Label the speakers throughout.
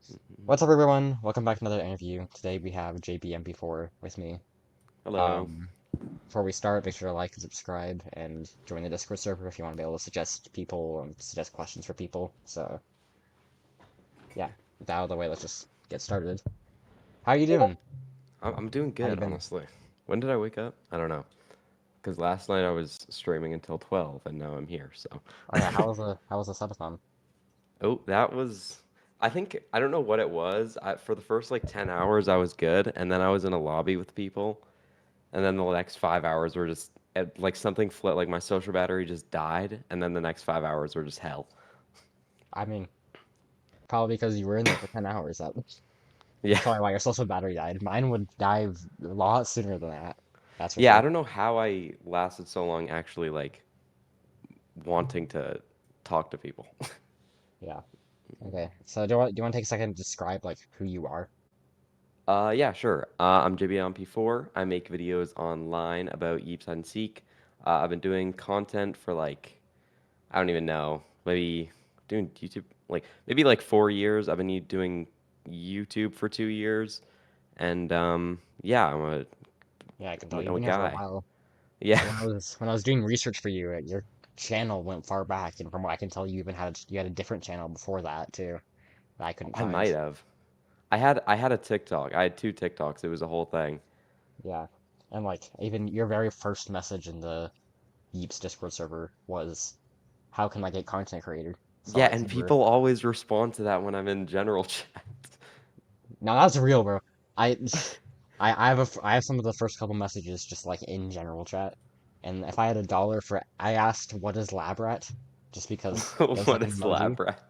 Speaker 1: What's up, everyone? Welcome back to another interview. Today we have Jb.mp4 with me.
Speaker 2: Hello.
Speaker 1: Um, Before we start, make sure to like and subscribe and join the Discord server if you want to be able to suggest people and suggest questions for people. So, yeah, with that out of the way, let's just get started. How you doing?
Speaker 2: I'm doing
Speaker 1: How you
Speaker 2: good,
Speaker 1: been?
Speaker 2: honestly. When did I wake up? I don't know. Because last night I was streaming until 12, and now I'm here, so.
Speaker 1: Oh yeah, how was the subathon?
Speaker 2: Oh, that was. I don't know what it was. For the first like 10 hours, I was good, and then I was in a lobby with people, and then the next 5 hours were just. Like something flipped, like my social battery just died, and then the next 5 hours were just hell.
Speaker 1: I mean, probably because you were in there for 10 hours. That's
Speaker 2: Yeah.
Speaker 1: probably why your social battery died. Mine would die a lot sooner than that. That's for
Speaker 2: Yeah, I
Speaker 1: sure.
Speaker 2: don't know how I lasted so long actually, like, wanting to talk to people.
Speaker 1: Yeah. Okay. So do you want to take a second to describe like who you are?
Speaker 2: Yeah, sure. I'm Jb.mp4. I make videos online about Yeeps and Seek. I've been doing content for like, I don't even know, maybe doing YouTube, like maybe like 4 years. I've been doing YouTube for 2 years. And yeah,
Speaker 1: Yeah, I can tell
Speaker 2: I'm
Speaker 1: you've
Speaker 2: a
Speaker 1: been here for a
Speaker 2: guy.
Speaker 1: while.
Speaker 2: Yeah,
Speaker 1: So when I was doing research for you, your channel went far back, and from what I can tell, you had a different channel before that too that I couldn't
Speaker 2: I
Speaker 1: find.
Speaker 2: might have. I had a TikTok. I had two TikToks. It was a whole thing.
Speaker 1: Yeah, and like even your very first message in the Yeeps Discord server was, "How can I get content creator?" So
Speaker 2: Yeah,
Speaker 1: like
Speaker 2: and
Speaker 1: you were
Speaker 2: people always respond to that when I'm in general chat.
Speaker 1: now that's real, bro. I I have some of the first couple messages just like in general chat, and if I had $1 for I asked what is lab rat, just because it was
Speaker 2: What
Speaker 1: like an
Speaker 2: is
Speaker 1: emoji.
Speaker 2: lab rat?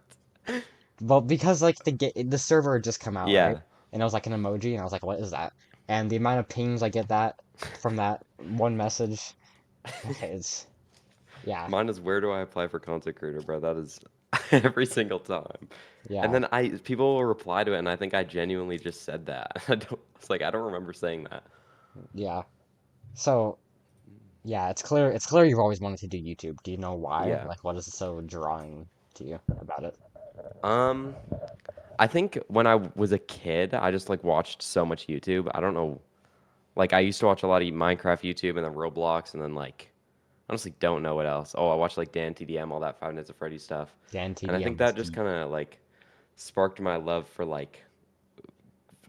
Speaker 1: Well, because like the server had just come out, right?
Speaker 2: Yeah.
Speaker 1: And it was like an emoji, and I was like, "What is that?" And the amount of pings I get that from that one message, it's yeah,
Speaker 2: Mine is where do I apply for content creator, bro? That is every single time. And
Speaker 1: yeah,
Speaker 2: then people will reply to it, and I think I genuinely just said that. I don't remember saying that.
Speaker 1: yeah. So yeah, it's clear you've always wanted to do YouTube. Do you know why?
Speaker 2: Yeah.
Speaker 1: Like, what is so drawing to you about it?
Speaker 2: Um, I think when I was a kid, I just like watched so much YouTube. I don't know. Like I used to watch a lot of Minecraft YouTube and then Roblox and then like honestly don't know what else. Oh, I watched like Dan TDM, all that Five Nights at Freddy stuff.
Speaker 1: Dan
Speaker 2: And I think
Speaker 1: TDM was
Speaker 2: that just
Speaker 1: deep.
Speaker 2: kind of like sparked my love for like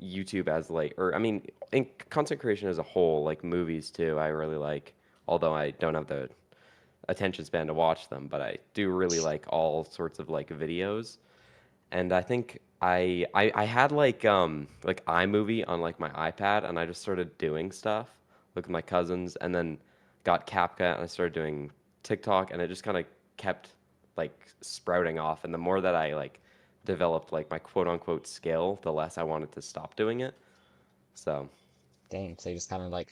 Speaker 2: YouTube as like, or I mean, in content creation as a whole, like movies too, I really like. Although I don't have the attention span to watch them, but I do really like all sorts of like videos. And I think I had like iMovie on like my iPad, and I just started doing stuff with my cousins, and then got CapCut, and I started doing TikTok, and it just kind of kept like sprouting off. And the more that I like developed like my quote unquote skill, the less I wanted to stop doing it. So
Speaker 1: Dang, so you just kind of like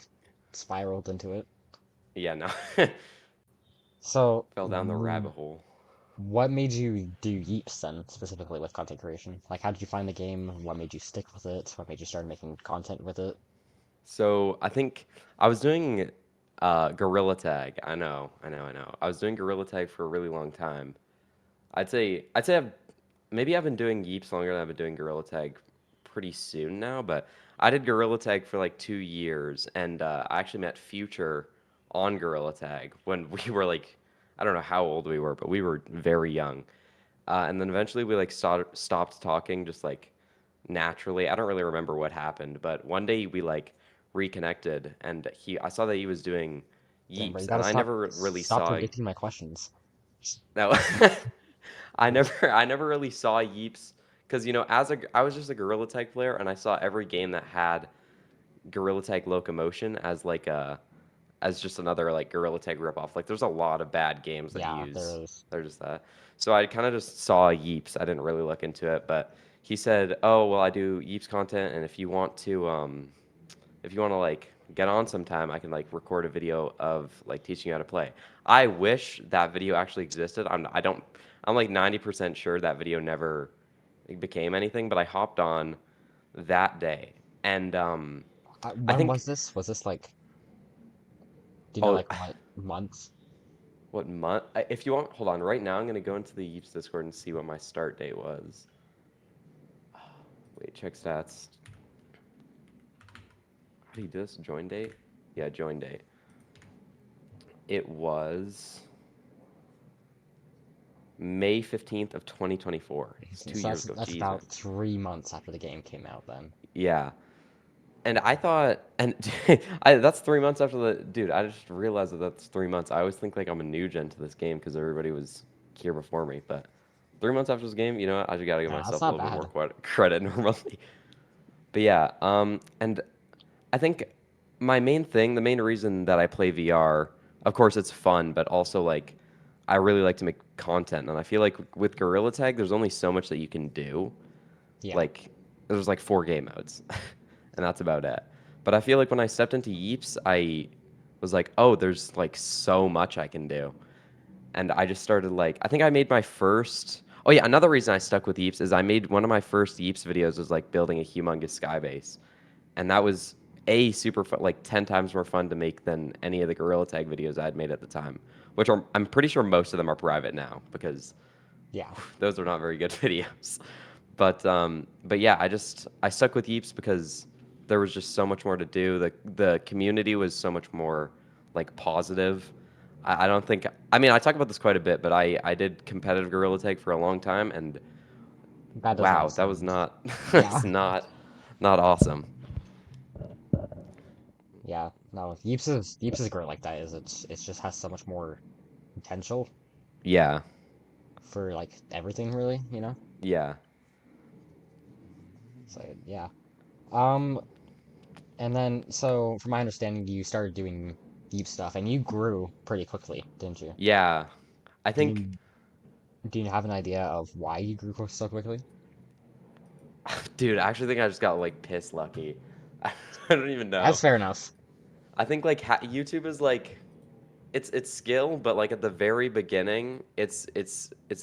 Speaker 1: spiraled into it.
Speaker 2: yeah, no,
Speaker 1: So,
Speaker 2: fell down the rabbit hole.
Speaker 1: what made you do Yeeps then, specifically with content creation? Like, how did you find the game? What made you stick with it? What made you start making content with it?
Speaker 2: So I think I was doing gorilla tag. I know. I was doing gorilla tag for a really long time. I'd say maybe I've been doing Yeeps longer than I've been doing gorilla tag pretty soon now, but I did gorilla tag for like 2 years, and I actually met Future on gorilla tag when we were like I don't know how old we were, but we were very young. And then eventually we like stopped talking just like naturally. I don't really remember what happened, but one day we like reconnected, and I saw that he was doing
Speaker 1: Damn, bro, you
Speaker 2: Yeeps, and
Speaker 1: gotta
Speaker 2: I
Speaker 1: stop
Speaker 2: never really
Speaker 1: stop
Speaker 2: saw
Speaker 1: predicting my questions.
Speaker 2: no. I never really saw Yeeps because I was just a Gorilla Tag player, and I saw every game that had Gorilla Tag Locomotion as like a as just another like Gorilla Tag ripoff. Like there's a lot of bad games that
Speaker 1: Yeah,
Speaker 2: use
Speaker 1: there is.
Speaker 2: they're just that. So I kind of just saw Yeeps. I didn't really look into it, but he said, "Oh, well, I do Yeeps content, and if you want to like get on sometime, I can like record a video of like teaching you how to play." I wish that video actually existed. I'm like 90% sure that video never became anything, but I hopped on that day, and I
Speaker 1: When was
Speaker 2: think
Speaker 1: this? Was this like, do you know
Speaker 2: oh
Speaker 1: like what month?
Speaker 2: what month? If you want, hold on. Right now, I'm gonna go into the Yeeps Discord and see what my start date was. check stats. How do you do this? Join date? Yeah, join date. It was May 15th of 2024. It's two
Speaker 1: So
Speaker 2: years ago.
Speaker 1: that's
Speaker 2: Jeez, man.
Speaker 1: about 3 months after the game came out then.
Speaker 2: Yeah. And I thought, and that's 3 months after the, dude, I just realized that that's 3 months. I always think like I'm a new gen to this game because everybody was here before me. But 3 months after this game, you know what? I just got to give
Speaker 1: No, that's
Speaker 2: myself a
Speaker 1: not
Speaker 2: little bit more
Speaker 1: bad.
Speaker 2: credit normally. But yeah, and I think my main thing, the main reason that I play VR, of course, it's fun, but also like I really like to make content, and I feel like with Gorilla Tag, there's only so much that you can do.
Speaker 1: Yeah.
Speaker 2: Like there's like 4 game modes, and that's about it. But I feel like when I stepped into Yeeps, I was like, oh, there's like so much I can do, and I just started like I think I made my first. Oh yeah, another reason I stuck with Yeeps is I made one of my first Yeeps videos was like building a humongous sky base, and that was a super fun, like 10 times more fun to make than any of the Gorilla Tag videos I had made at the time, which are I'm pretty sure most of them are private now because
Speaker 1: Yeah.
Speaker 2: those are not very good videos. But yeah, I stuck with Yeeps because there was just so much more to do. The community was so much more like positive. I don't think I mean I talk about this quite a bit, but I did competitive Gorilla Tag for a long time, and
Speaker 1: That does
Speaker 2: wow,
Speaker 1: not
Speaker 2: that was
Speaker 1: sound.
Speaker 2: not
Speaker 1: Yeah.
Speaker 2: it's not awesome.
Speaker 1: Yeah. No, Yeeps is great like that. Is it just has so much more potential
Speaker 2: Yeah,
Speaker 1: for like everything really, you know?
Speaker 2: yeah.
Speaker 1: So yeah. Um, and then so from my understanding, you started doing deep stuff, and you grew pretty quickly, didn't you?
Speaker 2: Yeah. I
Speaker 1: Do
Speaker 2: think,
Speaker 1: you do you have an idea of why you grew so quickly?
Speaker 2: dude, I actually think I just got like piss lucky. I don't even
Speaker 1: That's
Speaker 2: know.
Speaker 1: fair enough.
Speaker 2: I think like YouTube is like it's skill, but like at the very beginning, it's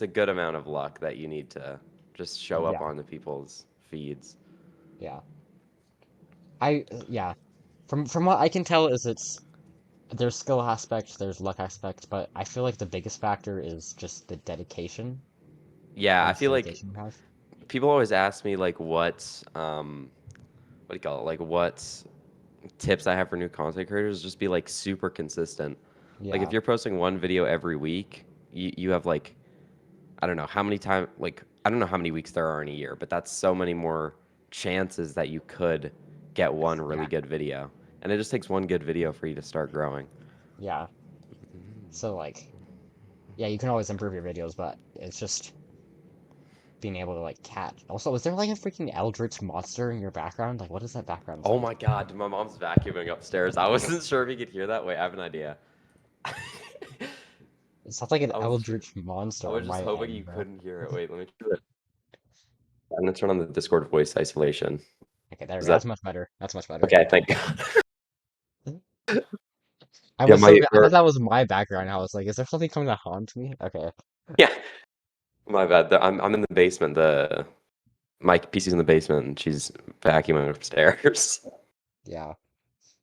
Speaker 2: a good amount of luck that you need to just show up
Speaker 1: Yeah,
Speaker 2: on the people's feeds.
Speaker 1: yeah. Yeah. From what I can tell is there's skill aspect, there's luck aspect, but I feel like the biggest factor is just the dedication.
Speaker 2: Yeah,
Speaker 1: How
Speaker 2: I
Speaker 1: much
Speaker 2: feel like
Speaker 1: dedication you have.
Speaker 2: people always ask me like what do you call it? Like what tips I have for new content creators, just be like super consistent. Like if
Speaker 1: Yeah,
Speaker 2: you're posting one video every week, you have like I don't know how many time like I don't know how many weeks there are in a year, but that's so many more chances that you could get one really
Speaker 1: yeah,
Speaker 2: good video. And it just takes one good video for you to start growing.
Speaker 1: yeah. So like, yeah, you can always improve your videos, but it's just being able to like catch. Also, is there like a freaking eldritch monster in your background? Like, what is that background
Speaker 2: Oh
Speaker 1: sound?
Speaker 2: my God, my mom's vacuuming upstairs. I wasn't sure if you could hear that. Wait, I have an idea. I
Speaker 1: It sounds like an
Speaker 2: was tr-
Speaker 1: eldritch monster
Speaker 2: I
Speaker 1: on
Speaker 2: was just
Speaker 1: my
Speaker 2: hoping
Speaker 1: end,
Speaker 2: you
Speaker 1: bro.
Speaker 2: couldn't hear it. Wait, let me try it. I'm gonna turn on the Discord voice isolation.
Speaker 1: Okay, there we
Speaker 2: Is
Speaker 1: go.
Speaker 2: that
Speaker 1: That's much better. That's much better.
Speaker 2: okay? Thank God. Yeah,
Speaker 1: I thought that was my background. I was like, is there something coming to haunt me? Okay.
Speaker 2: yeah, my bad. I'm in the basement. My PC's in the basement, and she's vacuuming upstairs.
Speaker 1: Yeah.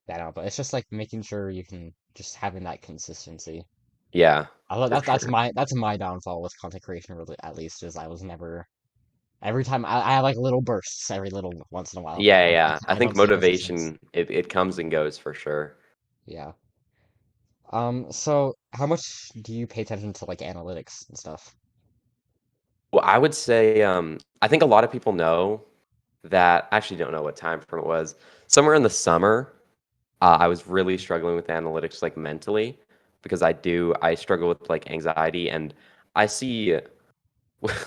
Speaker 1: Yeah, no, but it's just like making sure you can just having that consistency.
Speaker 2: Yeah,
Speaker 1: I thought
Speaker 2: for sure.
Speaker 1: that's my downfall with content creation really at least is I was never every time I have like little bursts every little once in a while,
Speaker 2: Yeah,
Speaker 1: but
Speaker 2: yeah, yeah. I
Speaker 1: I
Speaker 2: think
Speaker 1: don't stay consistent.
Speaker 2: motivation it comes and goes for sure.
Speaker 1: Yeah. So how much do you pay attention to like analytics and stuff?
Speaker 2: Well, I would say I think a lot of people know that. I actually don't know what time frame it was. Somewhere in the summer, I was really struggling with analytics like mentally because I struggle with like anxiety and I see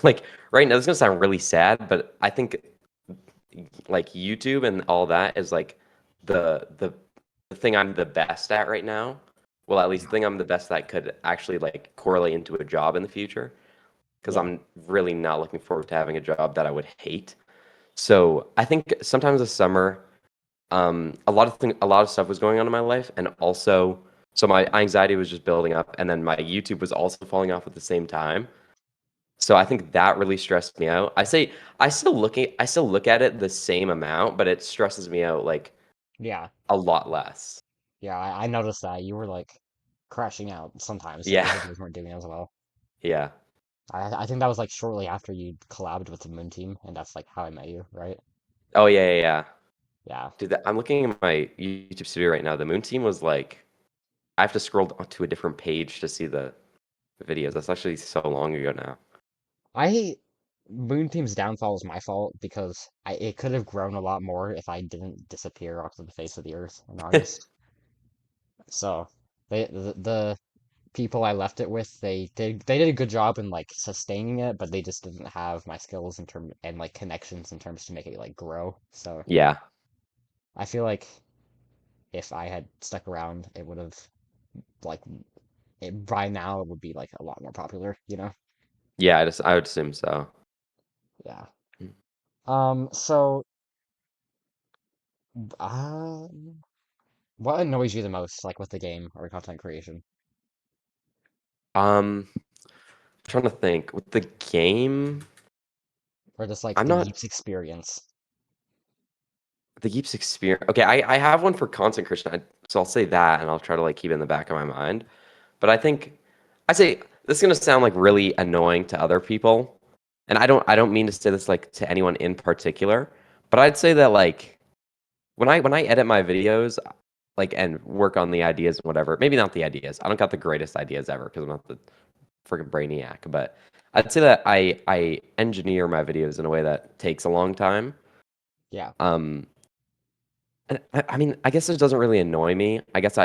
Speaker 2: like right now this is gonna sound really sad, but I think like YouTube and all that is like the thing I'm the best at right now. Well, at least
Speaker 1: Yeah.
Speaker 2: the thing I'm the best at could actually like correlate into a job in the future because
Speaker 1: Yeah.
Speaker 2: I'm really not looking forward to having a job that I would hate. So I think sometimes this summer, a lot of stuff was going on in my life, and also so my anxiety was just building up, and then my YouTube was also falling off at the same time. So I think that really stressed me out. I still look at it the same amount, but it stresses me out like
Speaker 1: Yeah.
Speaker 2: a lot less.
Speaker 1: Yeah, I noticed that you were like crashing out sometimes if your
Speaker 2: Yeah.
Speaker 1: videos weren't doing as well.
Speaker 2: Yeah.
Speaker 1: I think that was like shortly after you collabed with the Moon Team, and that's like how I met you, right?
Speaker 2: Oh yeah, yeah, yeah.
Speaker 1: Yeah.
Speaker 2: Dude, I'm looking at my YouTube studio right now. The Moon Team was like, I have to scroll to a different page to see the videos. That's actually so long ago now.
Speaker 1: I Moon Team's downfall was my fault because it could have grown a lot more if I didn't disappear off of the face of the earth in August. So the people I left it with, they did a good job in like sustaining it, but they just didn't have my skills in term and like connections in terms to make it like grow. So
Speaker 2: Yeah,
Speaker 1: I feel like if I had stuck around, it would have like by now it would be like a lot more popular, you know?
Speaker 2: yeah. I would assume so.
Speaker 1: Yeah. So um what annoys you the most, like with the game or content creation?
Speaker 2: Um, trying to think with the game.
Speaker 1: Or just like
Speaker 2: I'm
Speaker 1: the
Speaker 2: not
Speaker 1: Yeeps experience?
Speaker 2: the Yeeps experience. Okay, I have one for content creation, so I'll say that, and I'll try to like keep it in the back of my mind. But I think I say this is gonna sound like really annoying to other people, and I don't mean to say this like to anyone in particular, but I'd say that like when I edit my videos, like and work on the ideas and whatever, maybe not the ideas. I don't got the greatest ideas ever because I'm not the freaking brainiac, but I'd say that I engineer my videos in a way that takes a long time.
Speaker 1: Yeah.
Speaker 2: Um, and I mean, I guess it doesn't really annoy me. I guess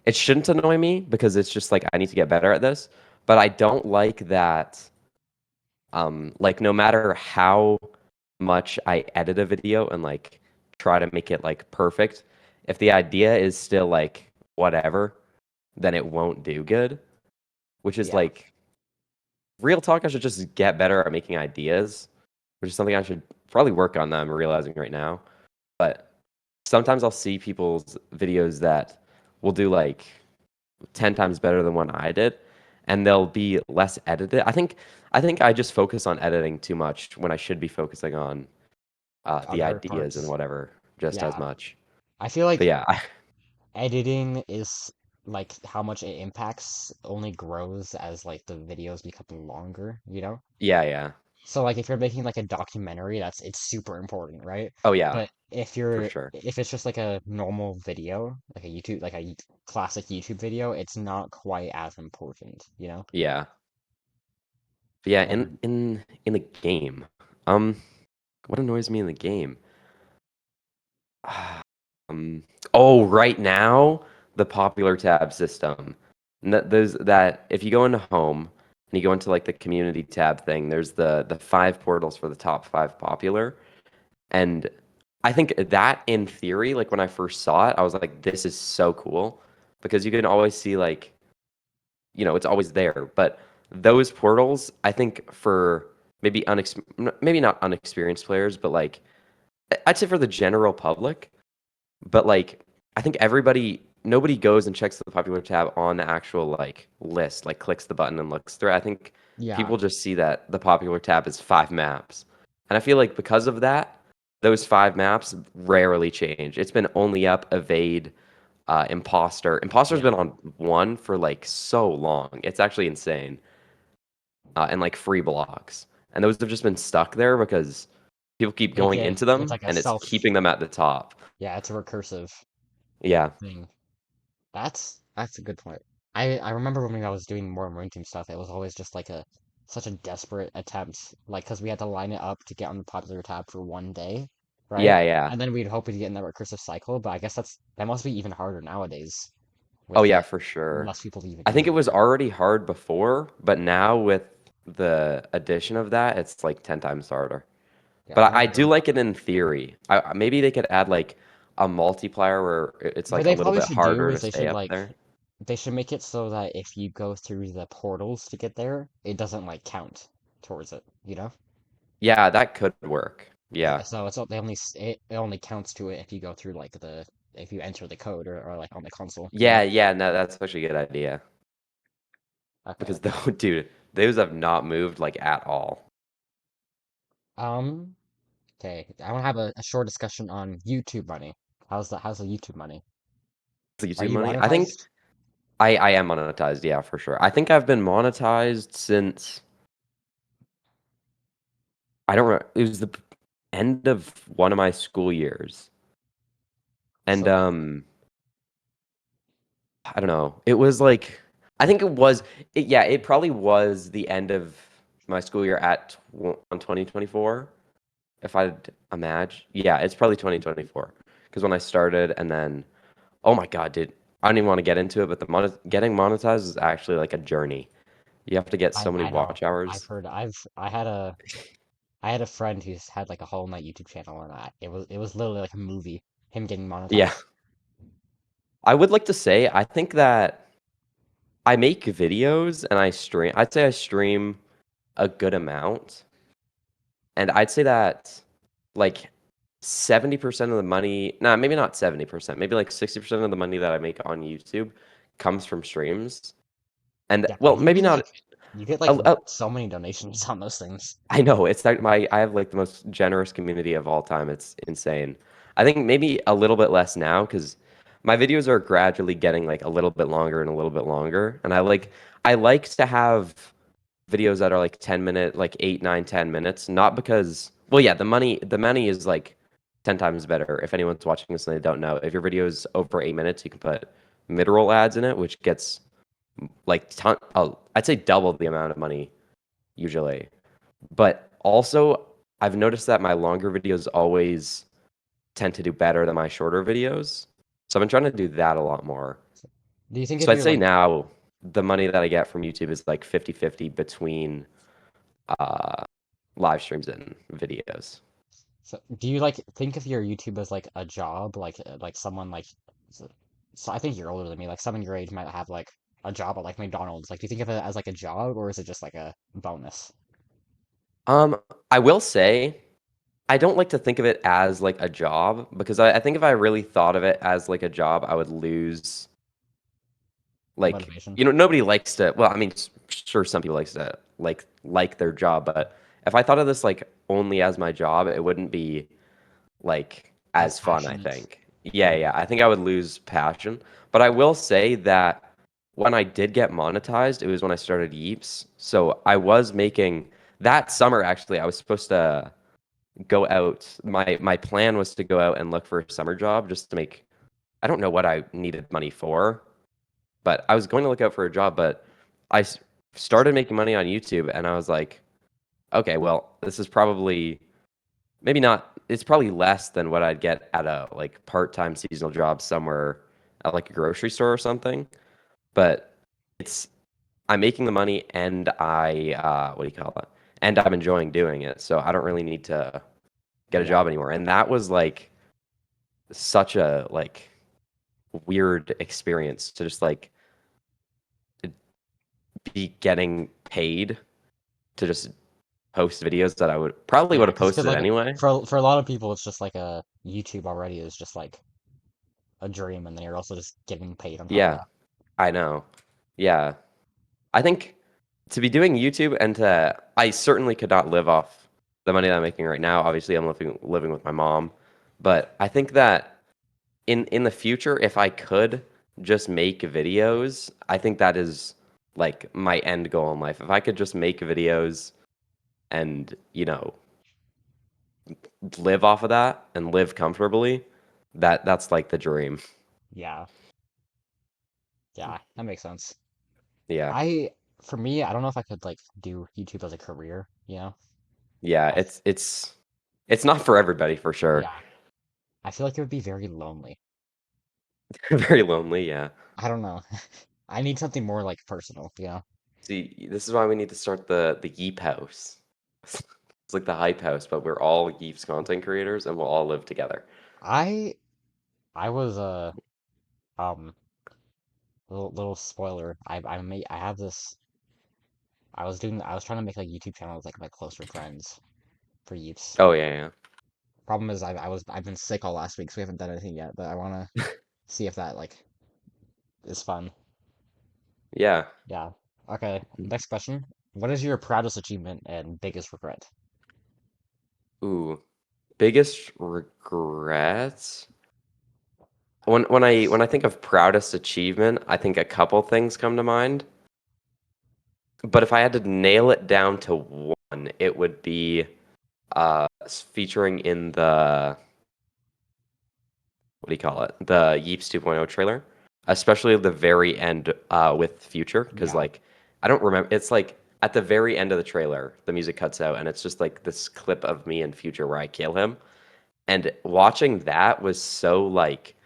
Speaker 2: it shouldn't annoy me because it's just like I need to get better at this. But I don't like that. Like no matter how much I edit a video and like try to make it like perfect, if the idea is still like whatever, then it won't do good. Which is
Speaker 1: Yeah.
Speaker 2: like real talk. I should just get better at making ideas, which is something I should probably work on that I'm realizing right now. But sometimes I'll see people's videos that will do like 10 times better than what I did, and they'll be less edited. I think I just focus on editing too much when I should be focusing on the
Speaker 1: Other
Speaker 2: ideas and
Speaker 1: parts.
Speaker 2: whatever just as
Speaker 1: Yeah.
Speaker 2: much.
Speaker 1: I feel
Speaker 2: But
Speaker 1: like
Speaker 2: yeah,
Speaker 1: editing is like how much it impacts only grows as like the videos become longer, you know?
Speaker 2: yeah, yeah.
Speaker 1: So like if you're making like a documentary, it's super important, right?
Speaker 2: Oh yeah,
Speaker 1: But if
Speaker 2: for
Speaker 1: you're
Speaker 2: sure.
Speaker 1: if it's just like a normal video, like a YouTube like a classic YouTube video, it's not quite as important, you know?
Speaker 2: Yeah. But yeah, in
Speaker 1: And
Speaker 2: in in the game, um, what annoys me in the game? Um, oh, right now, the popular tab system. Those that if you go into home and you go into like the community tab thing, there's the five portals for the top five popular. And I think that in theory, like when I first saw it, I was like, this is so cool because you can always see like, it's always there. But those portals, I think for maybe not unexperienced players, but like I'd say for the general public, but like I think nobody goes and checks the popular tab on the actual like list, like clicks the button and looks through. I think
Speaker 1: yeah,
Speaker 2: people just see that the popular tab is five maps. And I feel like because of that, those five maps rarely change. It's been only up, evade, imposter. Imposter's
Speaker 1: yeah.
Speaker 2: been on one for like so long. It's actually insane. And like free blocks. And those have just been stuck there because people keep going into
Speaker 1: It's
Speaker 2: them
Speaker 1: like a
Speaker 2: and it's
Speaker 1: self,
Speaker 2: keeping them at the top.
Speaker 1: yeah, it's a recursive
Speaker 2: Yeah.
Speaker 1: thing. That's a good point. I remember when I was doing more Marine Team stuff, it was always just like a such a desperate attempt, like because we had to line it up to get on the popular tab for one day, right?
Speaker 2: Yeah, yeah.
Speaker 1: And then we'd hope to get in that recursive cycle, but I guess that must be even harder nowadays
Speaker 2: Oh
Speaker 1: with
Speaker 2: yeah,
Speaker 1: like
Speaker 2: for sure.
Speaker 1: less people even
Speaker 2: I think it
Speaker 1: using it.
Speaker 2: was already hard before, but now with the addition of that, it's like 10 times harder.
Speaker 1: Yeah, I
Speaker 2: But I do
Speaker 1: remember.
Speaker 2: like it in theory. Maybe they could add like a multiplier where it's
Speaker 1: What
Speaker 2: like a
Speaker 1: they
Speaker 2: little
Speaker 1: probably
Speaker 2: bit
Speaker 1: should do
Speaker 2: harder to
Speaker 1: is
Speaker 2: stay up there.
Speaker 1: they should make it so that if you go through the portals to get there, it doesn't like count towards it, you know?
Speaker 2: Yeah, that could work. Yeah.
Speaker 1: So it only counts to it if you go through like the if you enter the code or like on the console, you
Speaker 2: Yeah,
Speaker 1: know?
Speaker 2: yeah, no, that's actually a good idea.
Speaker 1: Okay.
Speaker 2: Because though, dude, those have not moved like at all.
Speaker 1: Um, okay. I want to have a short discussion on YouTube money. How's the YouTube money?
Speaker 2: The
Speaker 1: Are
Speaker 2: YouTube
Speaker 1: you
Speaker 2: money. I think
Speaker 1: monetized?
Speaker 2: I am monetized, yeah, for sure. I think I've been monetized since I don't remember. It was end of one of my school years. And
Speaker 1: So
Speaker 2: I don't know. It was like I think it was yeah, it probably was the end of my school year on 2024 if I'd imagine. Yeah, it's probably 2024 because when I started and then oh my God, dude, I don't even want to get into it, but getting monetized is actually like a journey. You have to get so many
Speaker 1: I know
Speaker 2: watch hours.
Speaker 1: I've heard I had a friend who's had like a whole night YouTube channel, and it was literally like a movie, him getting
Speaker 2: Yeah.
Speaker 1: monetized.
Speaker 2: I would like to say I think that I make videos and I stream. I'd say I stream a good amount. And I'd say that like 70% of the money, nah, maybe not 70%, maybe like 60% of the money that I make on YouTube comes from streams. And
Speaker 1: Yeah, but
Speaker 2: well, maybe not
Speaker 1: you get like
Speaker 2: a,
Speaker 1: so many donations on those things.
Speaker 2: I know it's like I have like the most generous community of all time. It's insane. I think maybe a little bit less now because my videos are gradually getting like a little bit longer and a little bit longer. And I like to have videos that are like 10 minute, like 8, 9, 10 minutes. Not because well yeah, the money is like 10 times better. If anyone's watching this and they don't know, if your video is over 8 minutes, you can put mid-roll ads in it, which gets like I'd say double the amount of money usually. But also, I've noticed that my longer videos always tend to do better than my shorter videos. So I've been trying to do that a lot more.
Speaker 1: Do you think
Speaker 2: So
Speaker 1: if
Speaker 2: I'd
Speaker 1: you're
Speaker 2: say
Speaker 1: like
Speaker 2: now the money that I get from YouTube is like 50-50 between uh, live streams and videos.
Speaker 1: do you like think of your YouTube as like a job, like someone like so, so I think you're older than me, like someone your age might have like a job at like McDonald's. Like, do you think of it as like a job, or is it just like a bonus?
Speaker 2: Um, I will say I don't like to think of it as like a job because I think if I really thought of it as like a job, I would lose like
Speaker 1: Motivation.
Speaker 2: nobody likes to well I mean sure some people likes to like their job but if I thought of this like only as my job it wouldn't be like
Speaker 1: As
Speaker 2: as fun I
Speaker 1: passionate.
Speaker 2: think yeah
Speaker 1: Yeah.
Speaker 2: yeah I think I would lose passion but I will say that when I did get monetized it was when I started Yeeps so I was making that summer actually I was supposed to go out my plan was to go out and look for a summer job just to make I don't know what I needed money for but I was going to look out for a job, but I started making money on YouTube and I was like, okay, well, this is probably maybe not it's probably less than what I'd get at a like part-time seasonal job somewhere at like a grocery store or something, but it's I'm making the money and I what do you call it? And I'm enjoying doing it. So I don't really need to get a
Speaker 1: Yeah.
Speaker 2: job anymore. And that was like such a like weird experience to just like be getting paid to just post videos that I would
Speaker 1: Yeah,
Speaker 2: have
Speaker 1: because
Speaker 2: posted
Speaker 1: like
Speaker 2: anyway.
Speaker 1: for a lot of people, it's just like a YouTube already is just like a dream, and then you're also just getting paid on top of
Speaker 2: Yeah,
Speaker 1: that.
Speaker 2: I know. Yeah. I think to be doing YouTube and to I certainly could not live off the money that I'm making right now. Obviously, I'm living with my mom, but I think that in the future if I could just make videos, I think that is like my end goal in life. If I could just make videos and, live off of that and live comfortably, that's like the dream.
Speaker 1: Yeah, yeah, that makes sense.
Speaker 2: Yeah.
Speaker 1: I For me, I don't know if I could like do YouTube as a career, you know?
Speaker 2: Yeah,
Speaker 1: I f-
Speaker 2: it's not for everybody for sure.
Speaker 1: yeah, I feel like it would be very lonely.
Speaker 2: Very lonely, yeah.
Speaker 1: I don't know. I need something more like personal,
Speaker 2: See, this is why we need to start the Yeep house. It's like the hype house, but we're all Yeeps content creators and we'll all live together.
Speaker 1: I I was um little spoiler. I have this. I was trying to make like YouTube channel with like my closer friends for Yeeps.
Speaker 2: Oh yeah,
Speaker 1: Problem is I've been sick all last week, so we haven't done anything yet. But I want to
Speaker 2: yeah.
Speaker 1: see if that like is fun.
Speaker 2: Yeah.
Speaker 1: Yeah. Okay. Next question. What is your proudest achievement and biggest regret?
Speaker 2: Ooh. Biggest regrets? When I think of proudest achievement, I think a couple things come to mind. But if I had to nail it down to one, it would be featuring in the what do you call it? The Yeeps 2.0 trailer, especially the very end with Future, because
Speaker 1: Yeah,
Speaker 2: like I don't remember. It's like at the very end of the trailer, the music cuts out, and it's just like this clip of me in Future where I kill him. And watching that was so like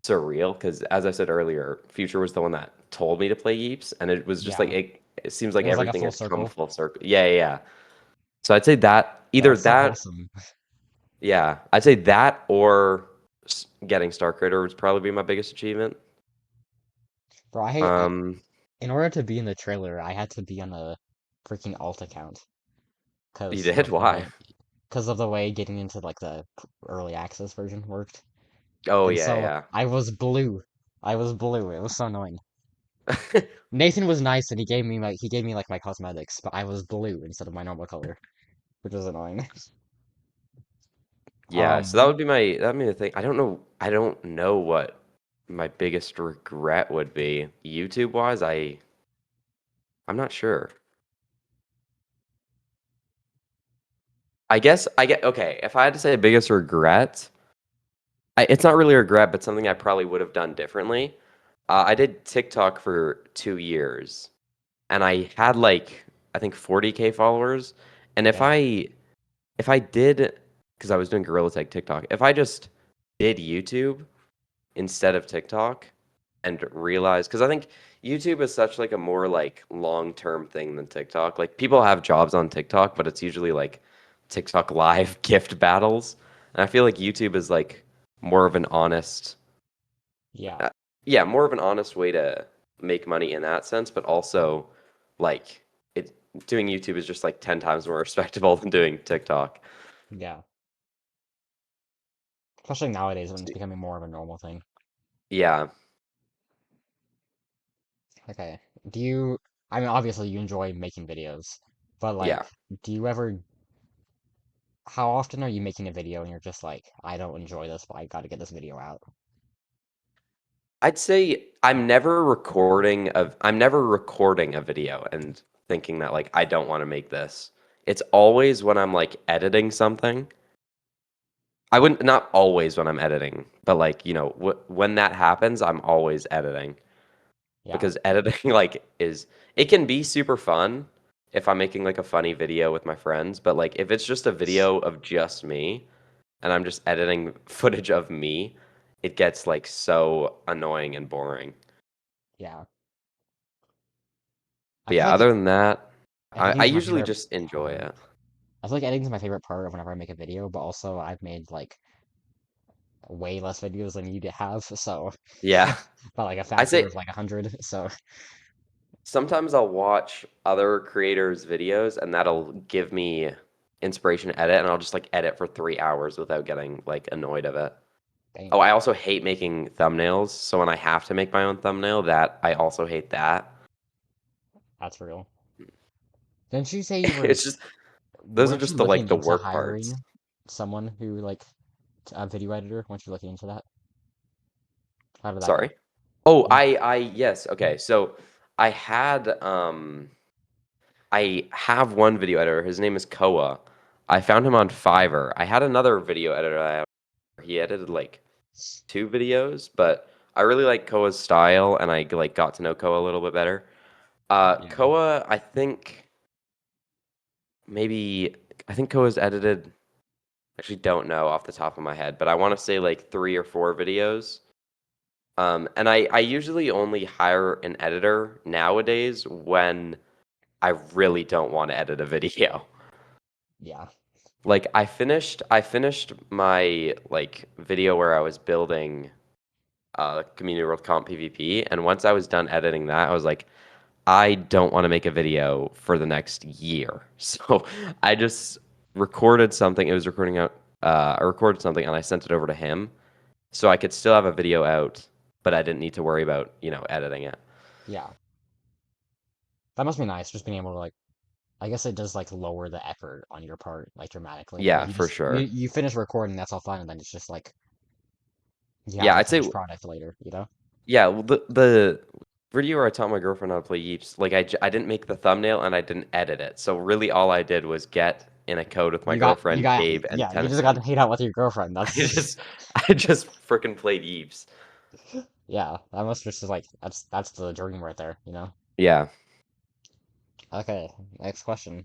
Speaker 2: surreal because, as I said earlier, Future was the one that told me to play Yeeps, and it was just like
Speaker 1: yeah.
Speaker 2: it seems like
Speaker 1: It was like a
Speaker 2: everything
Speaker 1: full
Speaker 2: has come
Speaker 1: circle.
Speaker 2: full circle. Yeah, yeah, yeah. So I'd say that
Speaker 1: That
Speaker 2: either
Speaker 1: was so
Speaker 2: that,
Speaker 1: wholesome.
Speaker 2: yeah, I'd say that or getting Star Creator would probably be my biggest achievement.
Speaker 1: Bro,
Speaker 2: Um,
Speaker 1: in order to be in the trailer, I had to be on a freaking alt account
Speaker 2: you
Speaker 1: because
Speaker 2: did?
Speaker 1: of the
Speaker 2: Why?
Speaker 1: way getting into like the early access version worked.
Speaker 2: Oh
Speaker 1: And
Speaker 2: yeah,
Speaker 1: so
Speaker 2: yeah.
Speaker 1: I was blue. I was blue. It was so annoying. Nathan was nice and he gave me like my cosmetics, but I was blue instead of my normal color, which was annoying.
Speaker 2: Yeah, so that'd be the thing. I don't know what my biggest regret would be. YouTube wise, I'm not sure. I guess I get okay. If I had to say biggest regret, it's not really a regret, but something I probably would have done differently. I did TikTok for 2 years, and I had like I think 40K followers. And
Speaker 1: Yeah,
Speaker 2: if I did, because I was doing Gorilla Tag TikTok, if I just did YouTube instead of TikTok and realized, because I think YouTube is such like a more like long-term thing than TikTok. Like people have jobs on TikTok, but it's usually like TikTok live gift battles. And I feel like YouTube is like more of an honest,
Speaker 1: yeah,
Speaker 2: uh, yeah, more of an honest way to make money in that sense, but also like it doing YouTube is just like 10 times more respectable than doing TikTok.
Speaker 1: yeah. Especially nowadays when it's becoming more of a normal thing.
Speaker 2: Yeah,
Speaker 1: Okay. Do you, I mean, obviously you enjoy making videos, but
Speaker 2: yeah.
Speaker 1: like, do you ever, how often are you making a video and you're just like, I don't enjoy this, but I gotta get this video out?
Speaker 2: I'd say I'm never recording a video and thinking that like I don't want to make this. It's always when I'm like editing something. I wouldn't not always when I'm editing, but like, when that happens, I'm always editing
Speaker 1: Yeah.
Speaker 2: because editing like is it can be super fun if I'm making like a funny video with my friends, but like if it's just a video of just me and I'm just editing footage of me, it gets like so annoying and boring.
Speaker 1: Yeah. I
Speaker 2: But
Speaker 1: feel
Speaker 2: yeah,
Speaker 1: like
Speaker 2: other than that, I
Speaker 1: editing's my
Speaker 2: usually
Speaker 1: favorite
Speaker 2: just enjoy
Speaker 1: part.
Speaker 2: it.
Speaker 1: I feel like editing's my favorite part of whenever I make a video, but also I've made like way less videos than you have, so
Speaker 2: Yeah.
Speaker 1: by like a
Speaker 2: I
Speaker 1: factor
Speaker 2: say
Speaker 1: of like 100. So
Speaker 2: sometimes I'll watch other creators' videos and that'll give me inspiration to edit and I'll just like edit for 3 hours without getting like annoyed of it. Oh,
Speaker 1: damn,
Speaker 2: I also hate making thumbnails. So when I have to make my own thumbnail, that I also hate that.
Speaker 1: that's real. Didn't you say you were,
Speaker 2: It's just those are
Speaker 1: weren't you
Speaker 2: just the like
Speaker 1: looking
Speaker 2: the
Speaker 1: into
Speaker 2: work parts.
Speaker 1: hiring someone who like a video editor? Weren't you looking into that? How did that go?
Speaker 2: Sorry. Oh,
Speaker 1: Didn't
Speaker 2: yes, okay. So I had I have one video editor. His name is Koa. I found him on Fiverr. I had another video editor. He edited like 2 videos, but I really like Koa's style, and I like got to know Koa a little bit better.
Speaker 1: yeah,
Speaker 2: Koa, maybe I think Koa's edited. Actually, don't know off the top of my head, but I want to say like 3 or 4 videos. And I usually only hire an editor nowadays when I really don't want to edit a video.
Speaker 1: yeah,
Speaker 2: Like I finished my like video where I was building Community World Comp PvP, and once I was done editing that, I was like, I don't want to make a video for the next year. So I just recorded something. It was recording out. I recorded something and I sent it over to him, so I could still have a video out, but I didn't need to worry about editing it.
Speaker 1: yeah. That must be nice, just being able to like. I guess it does like lower the effort on your part like dramatically because
Speaker 2: Yeah,
Speaker 1: you
Speaker 2: for
Speaker 1: just
Speaker 2: sure.
Speaker 1: you finish recording, that's all fine, and then it's just like you have
Speaker 2: Yeah,
Speaker 1: the
Speaker 2: I'd say
Speaker 1: finished product later, you know?
Speaker 2: yeah. Well, the video where I taught my girlfriend how to play Yeeps, like I didn't make the thumbnail and I didn't edit it. So really, all I did was get in a code with my
Speaker 1: you
Speaker 2: girlfriend
Speaker 1: got,
Speaker 2: Gabe and
Speaker 1: yeah, you just got to
Speaker 2: Tennyson.
Speaker 1: hang out with your girlfriend.
Speaker 2: I
Speaker 1: That's,
Speaker 2: I just freaking played Yeeps.
Speaker 1: yeah, that must just like, that's the dream right there, you know?
Speaker 2: Yeah.
Speaker 1: Okay, next question.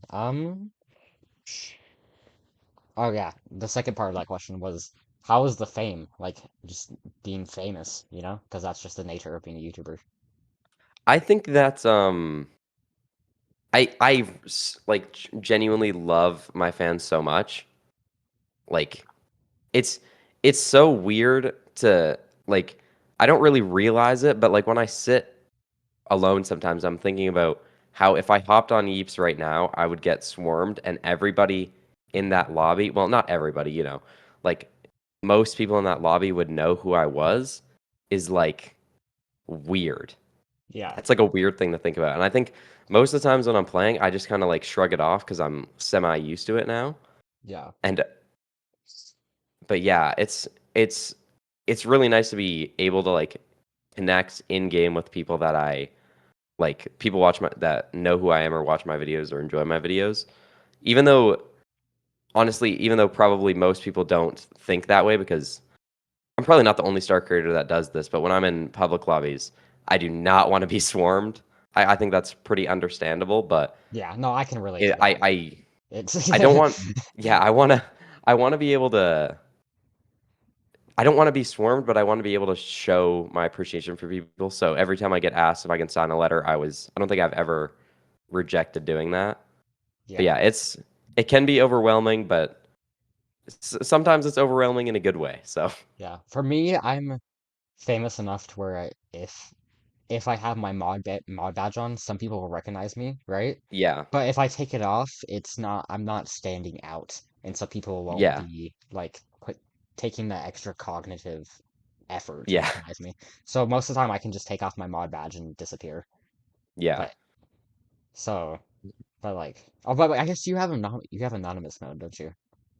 Speaker 1: Oh yeah, the second part of that question was, how is the fame? Like, just being famous, you know? Because that's just the nature of being a YouTuber.
Speaker 2: I think that's like genuinely love my fans so much. Like it's it's so weird to like I don't really realize it, but like when I sit alone sometimes I'm thinking about how if I hopped on Yeeps right now, I would get swarmed and everybody in that lobby, well, not everybody, like most people in that lobby would know who I was is like weird.
Speaker 1: Yeah,
Speaker 2: That's like a weird thing to think about. And I think most of the times when I'm playing, I just kind of like shrug it off because I'm semi used to it now.
Speaker 1: yeah,
Speaker 2: And but yeah, it's really nice to be able to like connect in game with people that I like people watch my that know who I am or watch my videos or enjoy my videos. Even though honestly, even though probably most people don't think that way because I'm probably not the only star creator that does this, but when I'm in public lobbies, I do not want to be swarmed. I think that's pretty understandable, but
Speaker 1: yeah. No, I can relate
Speaker 2: it,
Speaker 1: to that.
Speaker 2: I
Speaker 1: It's
Speaker 2: I don't want yeah, I wanna be able to I don't want to be swarmed, but I want to be able to show my appreciation for people. So every time I get asked if I can sign a letter, I don't think I've ever rejected doing that. But
Speaker 1: yeah,
Speaker 2: yeah, it can be overwhelming, but sometimes it's overwhelming in a good way. So
Speaker 1: yeah. For me, I'm famous enough to where if I have my mod badge on, some people will recognize me, right?
Speaker 2: yeah,
Speaker 1: But if I take it off, I'm not standing out, and so people won't
Speaker 2: yeah,
Speaker 1: be like taking the extra cognitive effort to
Speaker 2: yeah,
Speaker 1: recognize me. So most of the time, I can just take off my mod badge and disappear.
Speaker 2: yeah,
Speaker 1: But so, but like, oh, but I guess you have anonymous mode, don't you?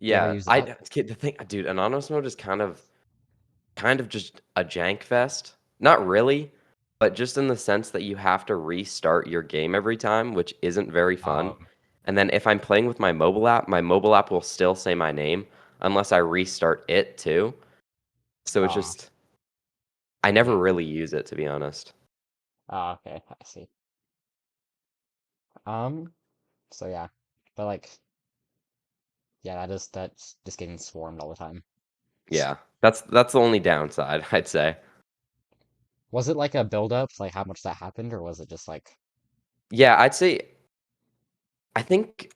Speaker 1: Do you ever
Speaker 2: yeah.
Speaker 1: use that?
Speaker 2: The thing, dude, anonymous mode is kind of just a jank fest. Not really, but just in the sense that you have to restart your game every time, which isn't very fun.
Speaker 1: Um,
Speaker 2: And then if I'm playing with my mobile app will still say my name unless I restart it too. So it's
Speaker 1: uh,
Speaker 2: just I never
Speaker 1: yeah.
Speaker 2: really use it to be honest.
Speaker 1: Okay, I see. So yeah, but like, yeah, that's just getting swarmed all the time.
Speaker 2: Yeah. That's the only downside, I'd say.
Speaker 1: Was it like a build up, like how much that happened, or was it just like,
Speaker 2: Yeah, I'd say I think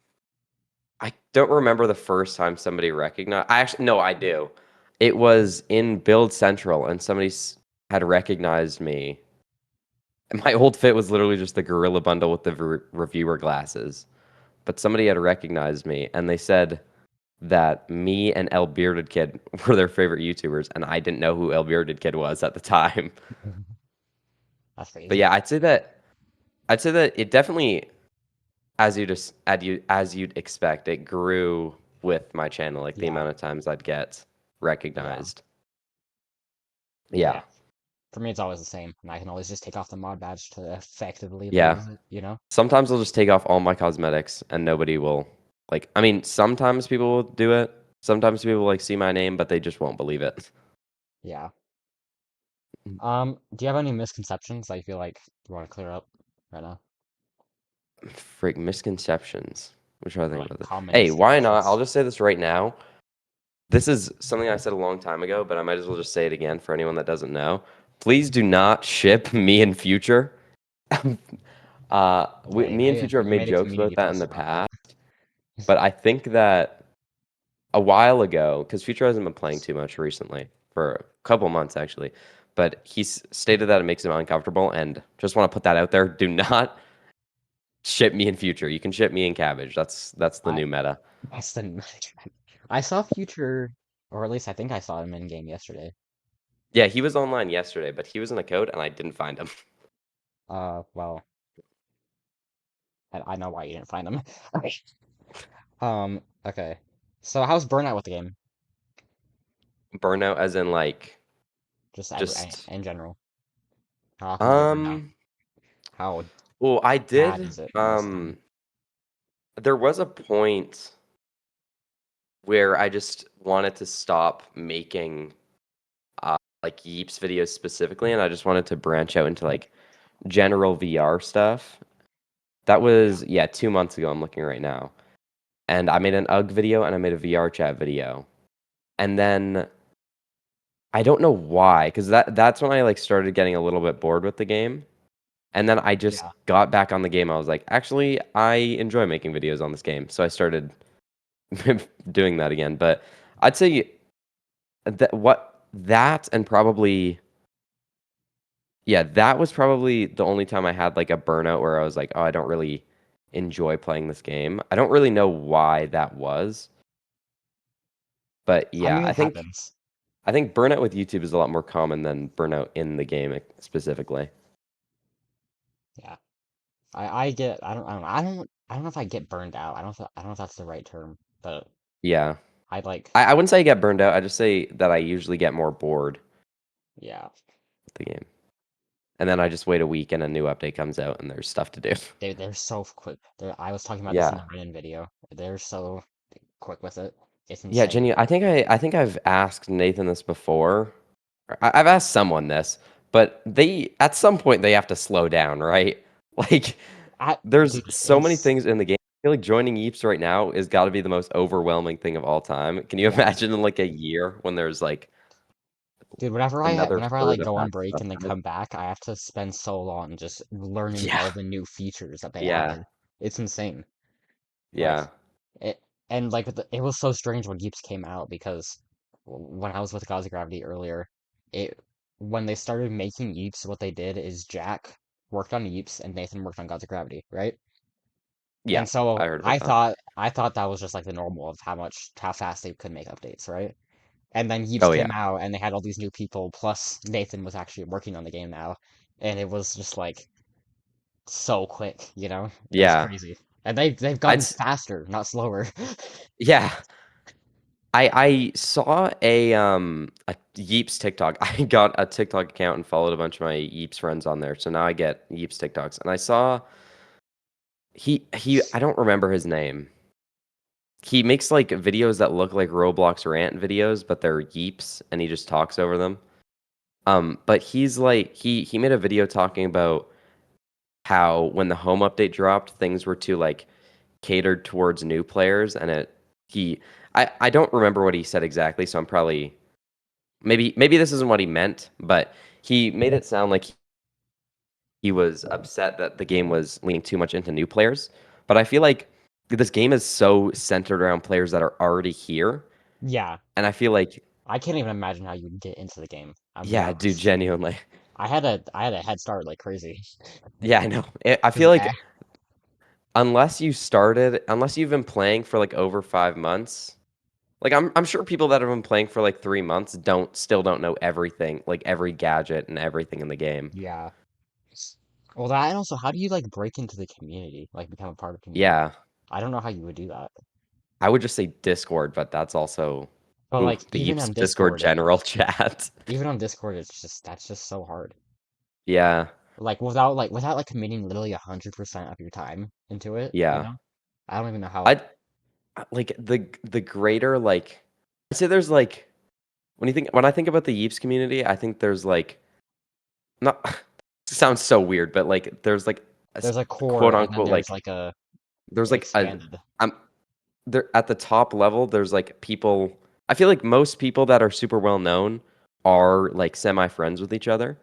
Speaker 2: I don't remember the first time somebody recognized. I actually no, I do. It was in Build Central, and had recognized me. And my old fit was literally just the gorilla bundle with the reviewer glasses. But somebody had recognized me, and they said that me and El Bearded Kid were their favorite YouTubers, and I didn't know who El Bearded Kid was at the time.
Speaker 1: that's
Speaker 2: But
Speaker 1: crazy?
Speaker 2: yeah, I'd say that it definitely, as you'd expect, it grew with my channel, like the
Speaker 1: Yeah,
Speaker 2: amount of times I'd get
Speaker 1: yeah,
Speaker 2: recognized.
Speaker 1: yeah.
Speaker 2: Yeah,
Speaker 1: For me, it's always the same, and I can always just take off the mod badge to effectively
Speaker 2: yeah.
Speaker 1: lose it, you know?
Speaker 2: Sometimes I'll just take off all my cosmetics, and nobody will like. I mean, sometimes people will do it. Sometimes people like see my name, but they just won't believe it.
Speaker 1: Yeah. Do you have any misconceptions that you feel like you want to clear up right now?
Speaker 2: Freak misconceptions. What should I
Speaker 1: Or
Speaker 2: think
Speaker 1: like
Speaker 2: about this?
Speaker 1: common
Speaker 2: Hey, why not? I'll
Speaker 1: misconceptions?
Speaker 2: just say this right now. This is something I said a long time ago, but I might as well just say it again for anyone that doesn't know. Please do not ship me and Future.
Speaker 1: Yeah,
Speaker 2: Me and Future have
Speaker 1: you
Speaker 2: made
Speaker 1: made a
Speaker 2: jokes about
Speaker 1: community
Speaker 2: that in
Speaker 1: post
Speaker 2: the
Speaker 1: about that.
Speaker 2: past, but I think that a while ago, because Future hasn't been playing too much recently, for a couple months actually, but he's stated that it makes him uncomfortable, and just want to put that out there. Do not ship me and Future. You can ship me and Cabbage. That's the
Speaker 1: I
Speaker 2: new meta.
Speaker 1: that's the I saw Future, or at least I think I saw him in game yesterday.
Speaker 2: Yeah, he was online yesterday, but he was in a code and I didn't find him.
Speaker 1: Well, I know why you didn't find him. Okay. So how's Burnout with the game?
Speaker 2: Burnout as in like
Speaker 1: Just
Speaker 2: just
Speaker 1: in general. How often do you get burned out?
Speaker 2: um
Speaker 1: How
Speaker 2: well I
Speaker 1: bad
Speaker 2: did
Speaker 1: is it most of the time?
Speaker 2: there was a point where I just wanted to stop making like Yeeps videos specifically, and I just wanted to branch out into like general VR stuff. That
Speaker 1: Yeah.
Speaker 2: was, yeah, 2 months ago. I'm looking right now. And I made an UG video and I made a VR chat video. And then I don't know why, because that's when I like started getting a little bit bored with the game. And then I just
Speaker 1: Yeah.
Speaker 2: got back on the game. I was like, actually, I enjoy making videos on this game. So I started doing that again. But I'd say that and probably, yeah, that was probably the only time I had like a burnout where I was like, oh, I don't really enjoy playing this game. I don't really know why that was. But
Speaker 1: I
Speaker 2: yeah,
Speaker 1: mean,
Speaker 2: I
Speaker 1: it
Speaker 2: think
Speaker 1: happens.
Speaker 2: I think burnout with YouTube is a lot more common than burnout in the game specifically.
Speaker 1: Yeah. I don't know if I get burned out. I don't know if that's the right term, but
Speaker 2: Yeah.
Speaker 1: I like,
Speaker 2: I wouldn't say I get burned out. I just say that I usually get more bored
Speaker 1: yeah.
Speaker 2: with the game. And then I just wait a week and a new update comes out and there's stuff to do.
Speaker 1: They're so quick. I was talking about this in the
Speaker 2: Yeah.
Speaker 1: Reddit video. They're so quick with it. It's
Speaker 2: Yeah,
Speaker 1: insane.
Speaker 2: Jenny, I think I've asked Nathan this before. I've asked someone this, but they at some point they have to slow down, right? Like there's
Speaker 1: Dude,
Speaker 2: so many
Speaker 1: it's
Speaker 2: things in the game. I feel like joining Yeeps right now is got to be the most overwhelming thing of all time. Can you
Speaker 1: yeah.
Speaker 2: imagine in like a year when there's like
Speaker 1: Dude,
Speaker 2: another
Speaker 1: whenever I like
Speaker 2: third of
Speaker 1: go on
Speaker 2: that
Speaker 1: break
Speaker 2: stuff
Speaker 1: and then
Speaker 2: coming?
Speaker 1: come back, I have to spend so long just learning
Speaker 2: Yeah,
Speaker 1: all the new features that they
Speaker 2: yeah,
Speaker 1: added. It's insane. Like
Speaker 2: yeah,
Speaker 1: it, and like it was so strange when Yeeps came out because when I was with Gods of Gravity earlier, it when they started making Yeeps, what they did is Jack worked on Yeeps and Nathan worked on Gods of Gravity, right?
Speaker 2: yeah.
Speaker 1: And so
Speaker 2: I heard about that.
Speaker 1: I thought that was just like the normal of how fast they could make updates, right? And then Yeeps
Speaker 2: Oh
Speaker 1: came
Speaker 2: yeah,
Speaker 1: out and they had all these new people, plus Nathan was actually working on the game now, and it was just like so quick, you know? It was
Speaker 2: yeah.
Speaker 1: crazy. And they've
Speaker 2: I'd
Speaker 1: gotten faster, not slower.
Speaker 2: yeah. I saw a Yeeps TikTok. I got a TikTok account and followed a bunch of my Yeeps friends on there. So now I get Yeeps TikToks. And I saw he I don't remember his name. He makes like videos that look like Roblox rant videos, but they're Yeeps and he just talks over them. But he's like he made a video talking about how when the home update dropped, things were too like catered towards new players and he I don't remember what he said exactly, so I'm probably maybe this isn't what he meant, but he made it sound like he was upset that the game was leaning too much into new players. But I feel like this game is so centered around players that are already here,
Speaker 1: Yeah,
Speaker 2: and I feel like
Speaker 1: I can't even imagine how you would get into the game. I'm gonna be
Speaker 2: yeah, dude,
Speaker 1: honest.
Speaker 2: genuinely.
Speaker 1: I had a head start like crazy.
Speaker 2: Yeah, I know. I
Speaker 1: Cause
Speaker 2: feel like unless you've been playing for like over 5 months, like I'm sure people that have been playing for like 3 months don't know everything, like every gadget and everything in the game.
Speaker 1: yeah. Well, that and also, how do you like break into the community, like become a part of community?
Speaker 2: Yeah,
Speaker 1: I don't know how you would do that.
Speaker 2: I would just say Discord, but that's also
Speaker 1: But
Speaker 2: ooh,
Speaker 1: like
Speaker 2: the Yeeps Discord general chat.
Speaker 1: Even on Discord, it's just that's just so hard.
Speaker 2: Yeah,
Speaker 1: Like without like committing literally 100% of your time into it, you
Speaker 2: yeah.
Speaker 1: know? I don't even know how.
Speaker 2: I like the greater like I say there's like when I think about the Yeeps community, I think there's like not sounds so weird, but like there's like
Speaker 1: There's a
Speaker 2: quote
Speaker 1: core, and then
Speaker 2: unquote
Speaker 1: there's
Speaker 2: like
Speaker 1: like a
Speaker 2: there's like a
Speaker 1: expanded.
Speaker 2: I'm there at the top level there's like people I feel like most people that are super well known are like semi friends with each other.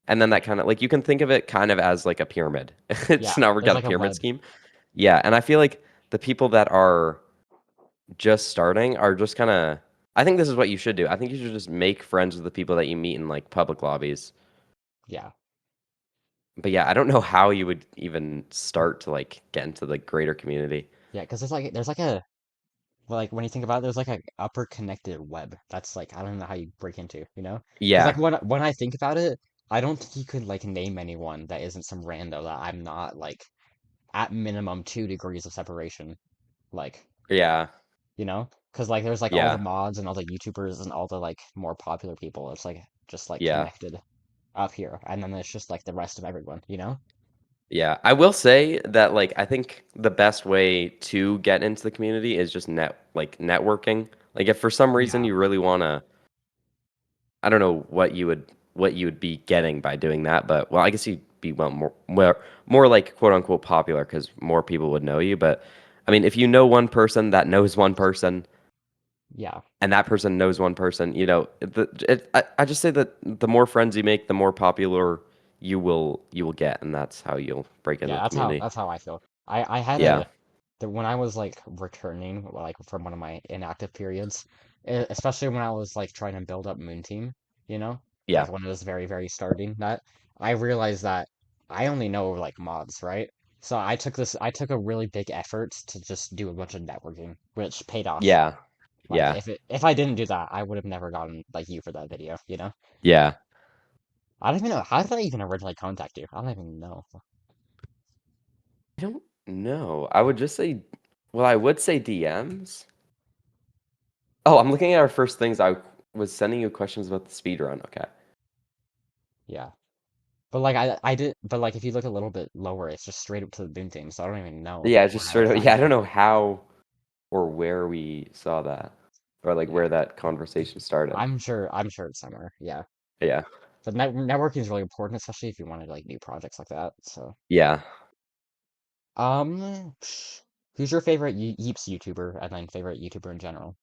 Speaker 2: And then that kind of like you can think of it kind of as like a pyramid. It's
Speaker 1: Yeah,
Speaker 2: now we've
Speaker 1: there's
Speaker 2: got a
Speaker 1: like a
Speaker 2: pyramid
Speaker 1: web.
Speaker 2: scheme. Yeah, and I feel like the people that are just starting are just kind of I think this is what you should do. I think you should just make friends with the people that you meet in like public lobbies.
Speaker 1: Yeah,
Speaker 2: But yeah, I don't know how you would even start to like get into the greater community.
Speaker 1: yeah, because there's like a well, like when you think about it, there's like a upper connected web. That's like I don't know how you break into, you know? Because like
Speaker 2: Yeah.
Speaker 1: when I think about it, I don't think you could like name anyone that isn't some rando that I'm not like at minimum 2 degrees of separation. Like,
Speaker 2: Yeah.
Speaker 1: you know? Because like there's like all the
Speaker 2: Yeah.
Speaker 1: mods and all the YouTubers and all the like more popular people. It's like just like
Speaker 2: Yeah.
Speaker 1: connected up here, and then there's just like the rest of everyone, you know?
Speaker 2: Yeah, I will say that like I think the best way to get into the community is just networking. Like if for some reason
Speaker 1: Yeah,
Speaker 2: you really want to, I don't know what you would be getting by doing that, but well, I guess you'd be more like quote unquote popular because more people would know you. But I mean, if you know one person that knows one person,
Speaker 1: yeah,
Speaker 2: and that person knows one person, I just say that the more friends you make, the more popular you will get, and that's how you'll break into
Speaker 1: yeah.
Speaker 2: the community.
Speaker 1: That's how I feel. I had
Speaker 2: Yeah,
Speaker 1: when I was like returning like from one of my inactive periods, especially when I was like trying to build up Moon Team, you know,
Speaker 2: yeah,
Speaker 1: like when it was very starting that, I realized that I only know like mods, right? So I took a really big effort to just do a bunch of networking, which paid off.
Speaker 2: yeah,
Speaker 1: Like
Speaker 2: yeah,
Speaker 1: if I didn't do that, I would have never gotten like you for that video, you know?
Speaker 2: yeah.
Speaker 1: I don't even know how did I even originally contact you? I don't even know.
Speaker 2: I don't know. I would just say, well, I would say DMs. Oh, I'm looking at our first things. I was sending you questions about the speed run. Okay.
Speaker 1: Yeah. But like I did but like if you look a little bit lower, it's just straight up to the Boon Team, so I don't even know
Speaker 2: Yeah,
Speaker 1: when
Speaker 2: just
Speaker 1: I
Speaker 2: sort
Speaker 1: would
Speaker 2: of.
Speaker 1: find
Speaker 2: Yeah, I don't
Speaker 1: you.
Speaker 2: know how or where we saw that, or like
Speaker 1: Yeah.
Speaker 2: where that conversation started.
Speaker 1: I'm sure it's somewhere. Yeah.
Speaker 2: Yeah,
Speaker 1: But networking is really important, especially if you wanted like new projects like that. So
Speaker 2: yeah.
Speaker 1: um who's your favorite Yeeps YouTuber and then favorite YouTuber in general?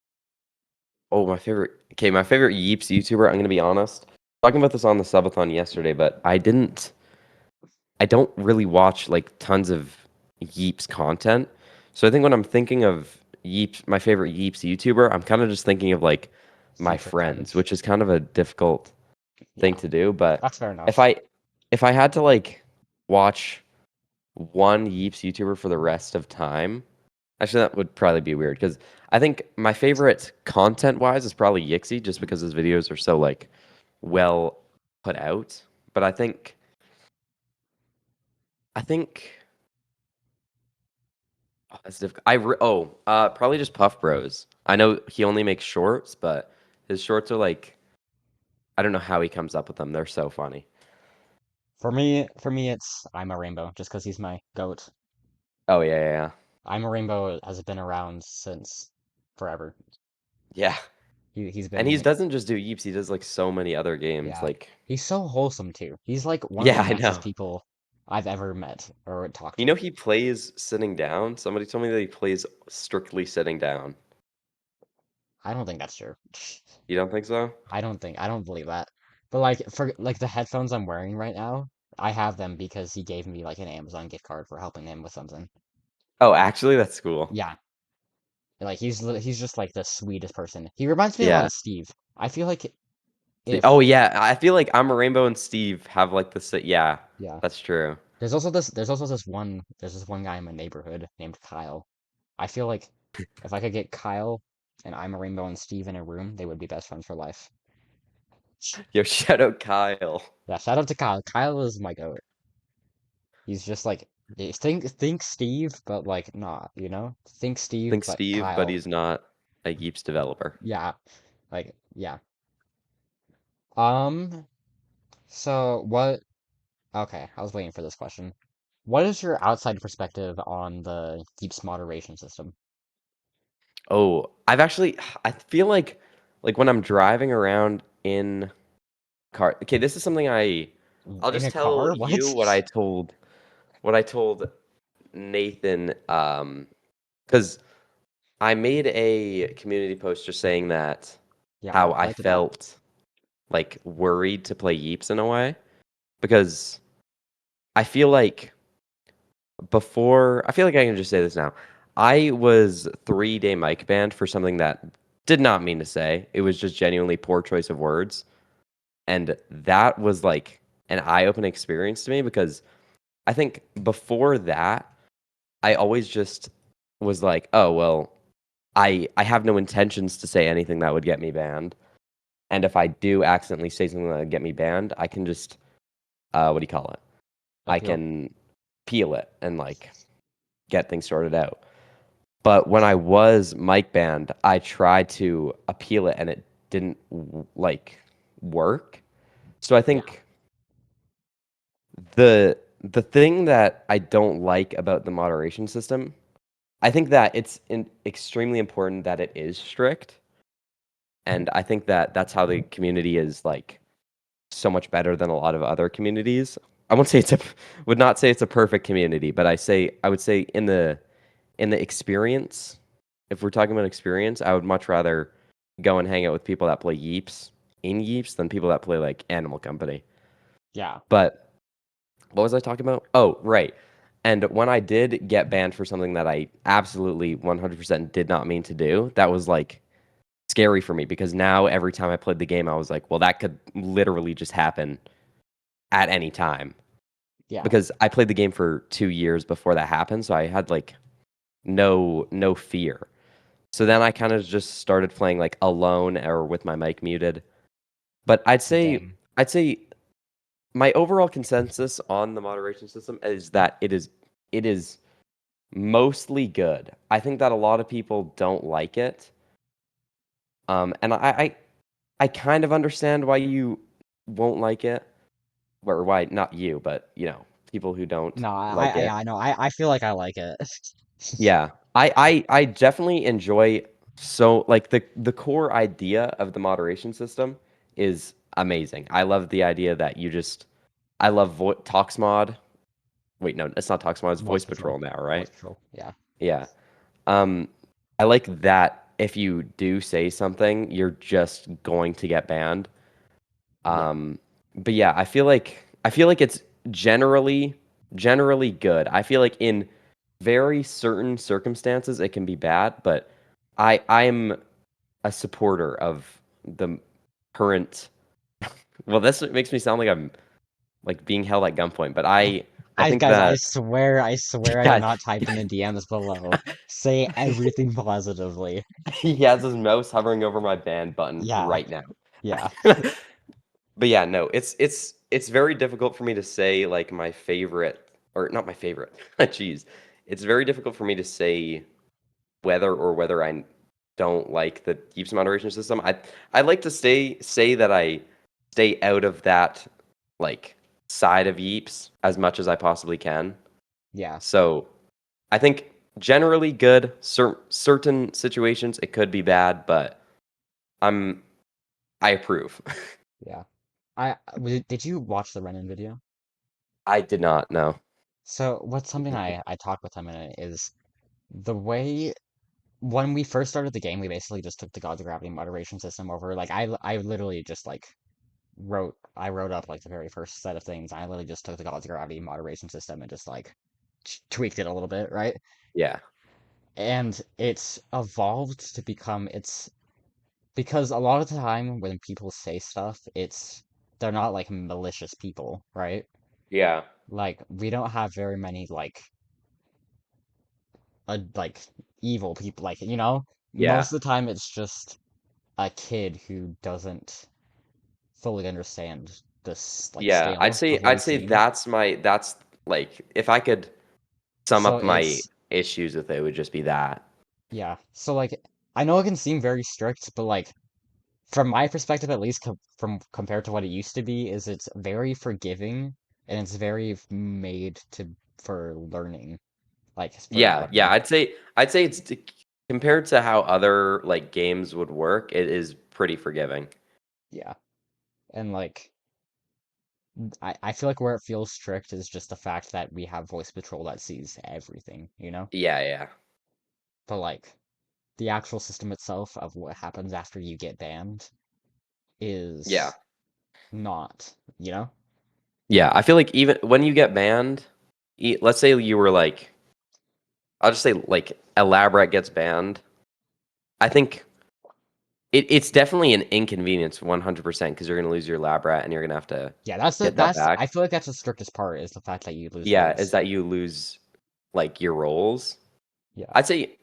Speaker 2: Oh, my favorite. Okay, my favorite Yeeps YouTuber. I'm gonna be honest. Talking about this on the subathon yesterday, but I didn't. I don't really watch like tons of Yeeps content. So I think when I'm thinking of Yeeps, my favorite Yeeps YouTuber, I'm kind of just thinking of like my
Speaker 1: Secret
Speaker 2: friends,
Speaker 1: friends.
Speaker 2: which is kind of a difficult thing
Speaker 1: Yeah.
Speaker 2: to do. But
Speaker 1: That's fair
Speaker 2: if
Speaker 1: enough.
Speaker 2: I if I had to like watch one Yeeps YouTuber for the rest of time, actually that would probably be weird because I think my favorite content wise is probably Yixi just because his videos are so like well put out. But I think oh, that's difficult. Probably just Puff Bros. I know he only makes shorts, but his shorts are like I don't know how he comes up with them. They're so funny.
Speaker 1: For me it's I'm a Rainbow just because he's my goat.
Speaker 2: Oh yeah, yeah, yeah.
Speaker 1: I'm a Rainbow has been around since forever.
Speaker 2: Yeah.
Speaker 1: He's
Speaker 2: And he
Speaker 1: been
Speaker 2: doesn't just do Yeeps, he does like so many other games.
Speaker 1: yeah.
Speaker 2: Like
Speaker 1: He's so wholesome too. He's like one of the
Speaker 2: yeah, I
Speaker 1: nicest
Speaker 2: know.
Speaker 1: people I've ever met or talked
Speaker 2: You
Speaker 1: to.
Speaker 2: know he plays sitting down? Somebody told me that he plays strictly sitting down.
Speaker 1: I don't think that's true.
Speaker 2: You don't think so?
Speaker 1: I don't believe that. But like for like the headphones I'm wearing right now, I have them because he gave me like an Amazon gift card for helping him with something.
Speaker 2: Oh, actually that's cool.
Speaker 1: Yeah. Like he's just like the sweetest person. He reminds me a lot
Speaker 2: Yeah.
Speaker 1: of Steve. I feel like
Speaker 2: Oh
Speaker 1: if
Speaker 2: yeah, I feel like I'm a Rainbow and Steve have like the yeah,
Speaker 1: yeah.
Speaker 2: that's true.
Speaker 1: There's also this one guy in my neighborhood named Kyle. I feel like if I could get Kyle and I'm a Rainbow and Steve in a room, they would be best friends for life.
Speaker 2: Yo, shout out Kyle.
Speaker 1: Yeah, shout out to Kyle. Kyle is my goat. He's just like think Steve, but like not, you know? Think Steve,
Speaker 2: Think
Speaker 1: but
Speaker 2: Steve, but
Speaker 1: Kyle.
Speaker 2: he's not a Yeeps developer.
Speaker 1: Yeah. Like yeah. Um so what okay, I was waiting for this question. What is your outside perspective on the Keeps moderation system?
Speaker 2: Oh, I feel like when I'm driving around in car. Okay, this is something I'll
Speaker 1: In
Speaker 2: just
Speaker 1: a
Speaker 2: tell
Speaker 1: car?
Speaker 2: you
Speaker 1: What?
Speaker 2: what I told Nathan cuz I made a community post just saying that
Speaker 1: Yeah, I
Speaker 2: how I
Speaker 1: replied to that.
Speaker 2: felt like worried to play Yeeps in a way because I feel like I feel like I can just say this now. I was 3-day mic banned for something that did not mean to say. It was just genuinely poor choice of words. And that was like an eye-opening experience to me because I think before that, I always just was like, oh, well, I have no intentions to say anything that would get me banned. And if I do accidentally say something that would get me banned, I can just, what do you call it? I
Speaker 1: Appeal.
Speaker 2: can peel it and like get things sorted out. But when I was mic banned, I tried to appeal it and it didn't like work. So I
Speaker 1: Yeah.
Speaker 2: think the the thing that I don't like about the moderation system, I think that extremely important that it is strict, and I think that that's how the community is like so much better than a lot of other communities. I won't say would not say it's a perfect community, but I would say in the experience, if we're talking about experience, I would much rather go and hang out with people that play Yeeps in Yeeps than people that play like Animal Company.
Speaker 1: Yeah.
Speaker 2: But what was I talking about? Oh, right. And when I did get banned for something that I absolutely 100% did not mean to do, that was like scary for me because now every time I played the game, I was like, well, that could literally just happen at any time.
Speaker 1: Yeah.
Speaker 2: Because I played the game for 2 years before that happened, so I had like no fear. So then I kind of just started playing like alone or with my mic muted. But
Speaker 1: Same.
Speaker 2: I'd say my overall consensus on the moderation system is that it is mostly good. I think that a lot of people don't like it. And I kind of understand why you won't like it, or why not you, but people who don't
Speaker 1: No,
Speaker 2: like it.
Speaker 1: I know. I feel like I like it.
Speaker 2: Yeah, I definitely enjoy so like the core idea of the moderation system is amazing. I love the idea that I love Talks mod. Wait, no, it's not Talks mod. It's
Speaker 1: Voice
Speaker 2: Voice
Speaker 1: Patrol.
Speaker 2: Patrol now,
Speaker 1: Voice
Speaker 2: right?
Speaker 1: Patrol. Yeah.
Speaker 2: Yeah. Um, I like that if you do say something, you're just going to get banned.
Speaker 1: Yeah.
Speaker 2: Um, but yeah, I feel like it's generally good. I feel like in very certain circumstances it can be bad, but I'm a supporter of the current. Well, this makes me sound like I'm like being held at gunpoint, but I think
Speaker 1: Guys,
Speaker 2: that
Speaker 1: I swear I did
Speaker 2: yeah,
Speaker 1: not type in the DMs below. Say everything positively.
Speaker 2: he has his mouse hovering over my ban button
Speaker 1: Yeah.
Speaker 2: right now.
Speaker 1: Yeah.
Speaker 2: But yeah, no, it's very difficult for me to say like my favorite or not my favorite. Jeez. It's very difficult for me to say whether I don't like the Yeeps moderation system. I like to say that I stay out of that like side of Yeeps as much as I possibly can.
Speaker 1: Yeah.
Speaker 2: So I think generally good. Certain situations it could be bad, but I'm I approve.
Speaker 1: Yeah. Did you watch the Renan video?
Speaker 2: I did not know.
Speaker 1: So what's something I talked with him in it is the way when we first started the game, we basically just took the God's Gravity moderation system over. Like I literally just like I wrote up like the very first set of things. I literally just took the God's Gravity moderation system and just like tweaked it a little bit, right?
Speaker 2: Yeah.
Speaker 1: And it's evolved to become it's because a lot of the time when people say stuff, they're not like malicious people, right?
Speaker 2: Yeah.
Speaker 1: Like we don't have very many like evil people like
Speaker 2: Yeah.
Speaker 1: most of the time it's just a kid who doesn't fully understand this like
Speaker 2: Yeah.
Speaker 1: scale of what
Speaker 2: I'd
Speaker 1: he's
Speaker 2: say
Speaker 1: seeing.
Speaker 2: that's like if I could sum
Speaker 1: So
Speaker 2: up my
Speaker 1: it's
Speaker 2: issues with it, would just be that.
Speaker 1: yeah. So like I know it can seem very strict, but like from my perspective at least from compared to what it used to be is it's very forgiving and it's very made to for learning, like for
Speaker 2: Yeah, yeah,
Speaker 1: learning.
Speaker 2: I'd say compared to how other like games would work, it is pretty forgiving.
Speaker 1: Yeah. And like I feel like where it feels strict is just the fact that we have voice patrol that sees everything, you know?
Speaker 2: Yeah, yeah.
Speaker 1: But like the actual system itself of what happens after you get banned
Speaker 2: Yeah.
Speaker 1: is not, you know?
Speaker 2: Yeah, I feel like even when you get banned, let's say you were like I'll just say like Elaborate gets banned. I think it's definitely an inconvenience 100% because you're going to lose your lab rat and you're going to have to
Speaker 1: Yeah,
Speaker 2: get that
Speaker 1: I
Speaker 2: back.
Speaker 1: feel like that's the strictest part is the fact that you lose
Speaker 2: Yeah, is
Speaker 1: those.
Speaker 2: that you lose like your roles.
Speaker 1: Yeah.
Speaker 2: I'd say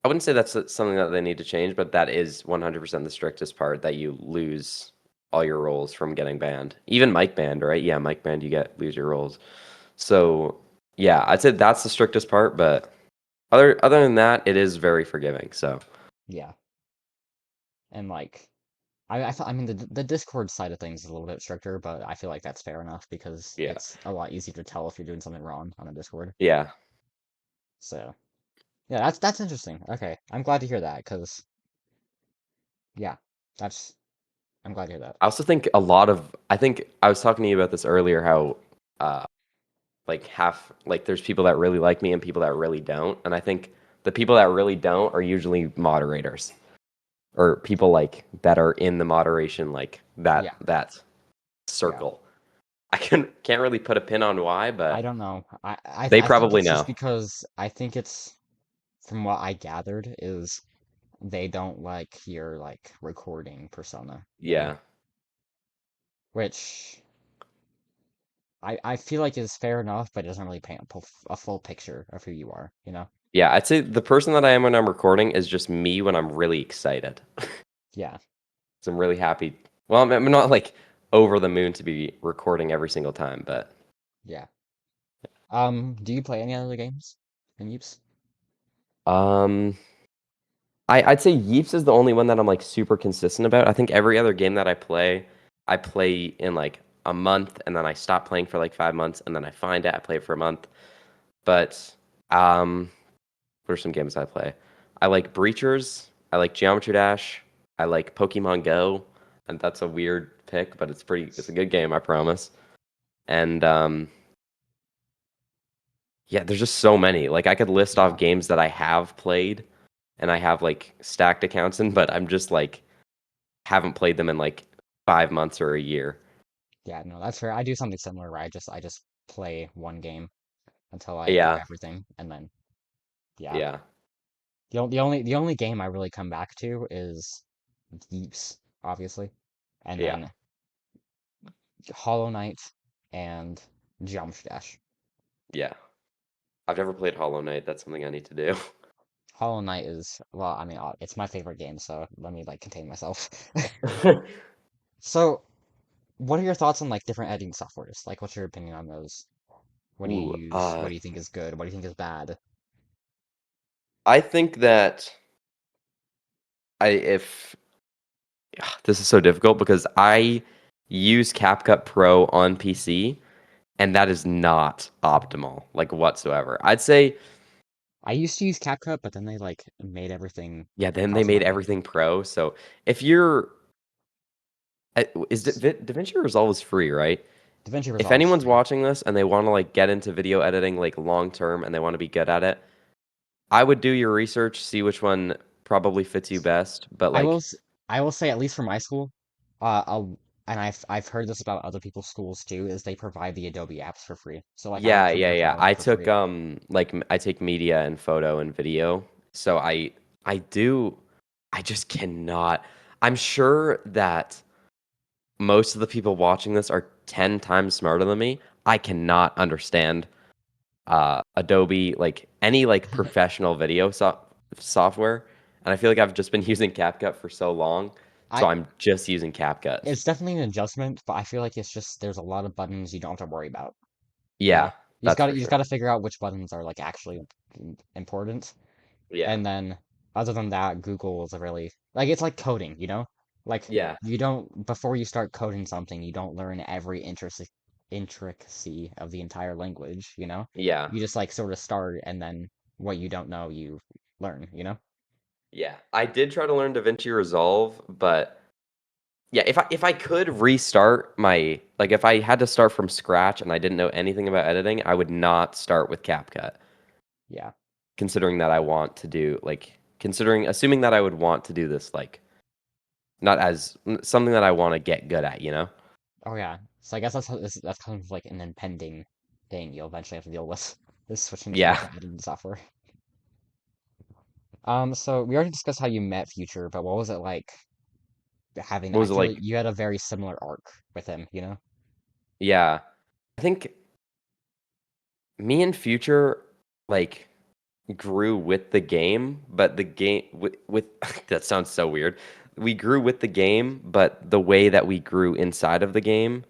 Speaker 2: I wouldn't say that's something that they need to change, but that is 100% the strictest part that you lose all your roles from getting banned. Even mic banned, right? Yeah, mic banned, you get lose your roles. So yeah, I'd say that's the strictest part, but other than that, it is very forgiving. So
Speaker 1: Yeah. And like I mean the Discord side of things is a little bit stricter, but I feel like that's fair enough because
Speaker 2: Yeah.
Speaker 1: it's a lot easier to tell if you're doing something wrong on a Discord.
Speaker 2: Yeah.
Speaker 1: So yeah, that's interesting. Okay, I'm glad to hear that because yeah, that's I'm glad to hear that.
Speaker 2: I also think a lot of I think I was talking to you about this earlier how uh like half like there's people that really like me and people that really don't, and I think the people that really don't are usually moderators or people like that are in the moderation like
Speaker 1: Yeah,
Speaker 2: that
Speaker 1: yeah.
Speaker 2: circle. I can't really put a pin on why,
Speaker 1: I
Speaker 2: but
Speaker 1: don't know.
Speaker 2: they
Speaker 1: I think
Speaker 2: probably
Speaker 1: it's just
Speaker 2: know.
Speaker 1: because I think it's from what I gathered is they don't like your like recording persona, you know,
Speaker 2: Yeah.
Speaker 1: which I feel like is fair enough, but it doesn't really paint a full picture of who you are, you know?
Speaker 2: Yeah, I'd say the person that I am when I'm recording is just me when I'm really excited.
Speaker 1: Yeah,
Speaker 2: So I'm really happy. Well, I'm not like over the moon to be recording every single time, but
Speaker 1: yeah. Do you play any other games in Yeeps?
Speaker 2: um I'd say Yeeps is the only one that I'm like super consistent about. I think every other game that I play in like a month and then I stop playing for like 5 months and then I find it, I play it for a month. But um what are some games I play? I like Breachers, I like Geometry Dash, I like Pokemon Go, and that's a weird pick, but it's a good game, I promise. And yeah, there's just so many. Like I could list off
Speaker 1: Yeah,
Speaker 2: games that I have played and I have like stacked accounts in, but I'm just like haven't played them in like 5 months or a year.
Speaker 1: yeah, no, that's fair. I do something similar where I just play one game until I do
Speaker 2: Yeah,
Speaker 1: everything, and then yeah.
Speaker 2: yeah,
Speaker 1: The only game I really come back to is Yeeps, obviously, and
Speaker 2: yeah,
Speaker 1: then Hollow Knight and Geometry Dash.
Speaker 2: yeah. I've never played Hollow Knight. That's something I need to do.
Speaker 1: Hollow Knight is, well, I mean, it's my favorite game, so let me like contain myself. So, what are your thoughts on like different editing softwares? Like, what's your opinion on those? What do you
Speaker 2: Ooh,
Speaker 1: use? What do you think is good? What do you think is bad?
Speaker 2: I think that I if this is so difficult because I use CapCut Pro on PC and that is not optimal like whatsoever. I'd say
Speaker 1: I used to use CapCut, but then they like made everything
Speaker 2: yeah, then they
Speaker 1: cost
Speaker 2: made
Speaker 1: money.
Speaker 2: everything pro. So if you're is DaVinci Resolve is free, right?
Speaker 1: DaVinci
Speaker 2: If
Speaker 1: Resolve is
Speaker 2: anyone's
Speaker 1: free.
Speaker 2: watching this and they want to like get into video editing like long term and they want to be good at it, I would do your research, see which one probably fits you best. But
Speaker 1: I will
Speaker 2: like,
Speaker 1: s- I will say at least for my school, and I've heard this about other people's schools too, is they provide the Adobe apps for free. So like I have
Speaker 2: yeah, yeah,
Speaker 1: Premiere
Speaker 2: yeah.
Speaker 1: Pro
Speaker 2: I
Speaker 1: for
Speaker 2: took
Speaker 1: free.
Speaker 2: I take media and photo and video. So I do I just cannot. I'm sure that most of the people watching this are 10 times smarter than me. I cannot understand Adobe, like any like professional video software. And I feel like I've just been using CapCut for so long, so
Speaker 1: I
Speaker 2: I'm just using CapCut.
Speaker 1: It's definitely an adjustment, but I feel like it's just there's a lot of buttons you don't have to worry about. You
Speaker 2: Yeah,
Speaker 1: know,
Speaker 2: that's for
Speaker 1: you just
Speaker 2: sure.
Speaker 1: gotta figure out which buttons are like actually important,
Speaker 2: Yeah,
Speaker 1: and then other than that, Google is a really like it's like coding. You know, like
Speaker 2: yeah,
Speaker 1: you don't before you start coding something, you don't learn every intricacy of the entire language. You know,
Speaker 2: yeah,
Speaker 1: you just like sort of start, and then what you don't know, you learn. You know.
Speaker 2: yeah. I did try to learn DaVinci Resolve, but yeah, if I could restart my like if I had to start from scratch and I didn't know anything about editing, I would not start with CapCut.
Speaker 1: Yeah.
Speaker 2: Considering that I want to do like considering assuming that I would want to do this like not as something that I want to get good at, you know?
Speaker 1: Oh yeah. So I guess that's kind of like an impending thing you'll eventually have to deal with is switching to
Speaker 2: Yeah.
Speaker 1: different editing software. So we already discussed how you met Future, but what was it like having
Speaker 2: What
Speaker 1: I
Speaker 2: was it
Speaker 1: feel like
Speaker 2: like?
Speaker 1: you had a very similar arc with him, you know?
Speaker 2: Yeah. I think me and Future like grew with the game, but the game with that sounds so weird. We grew with the game, but the way that we grew inside of the game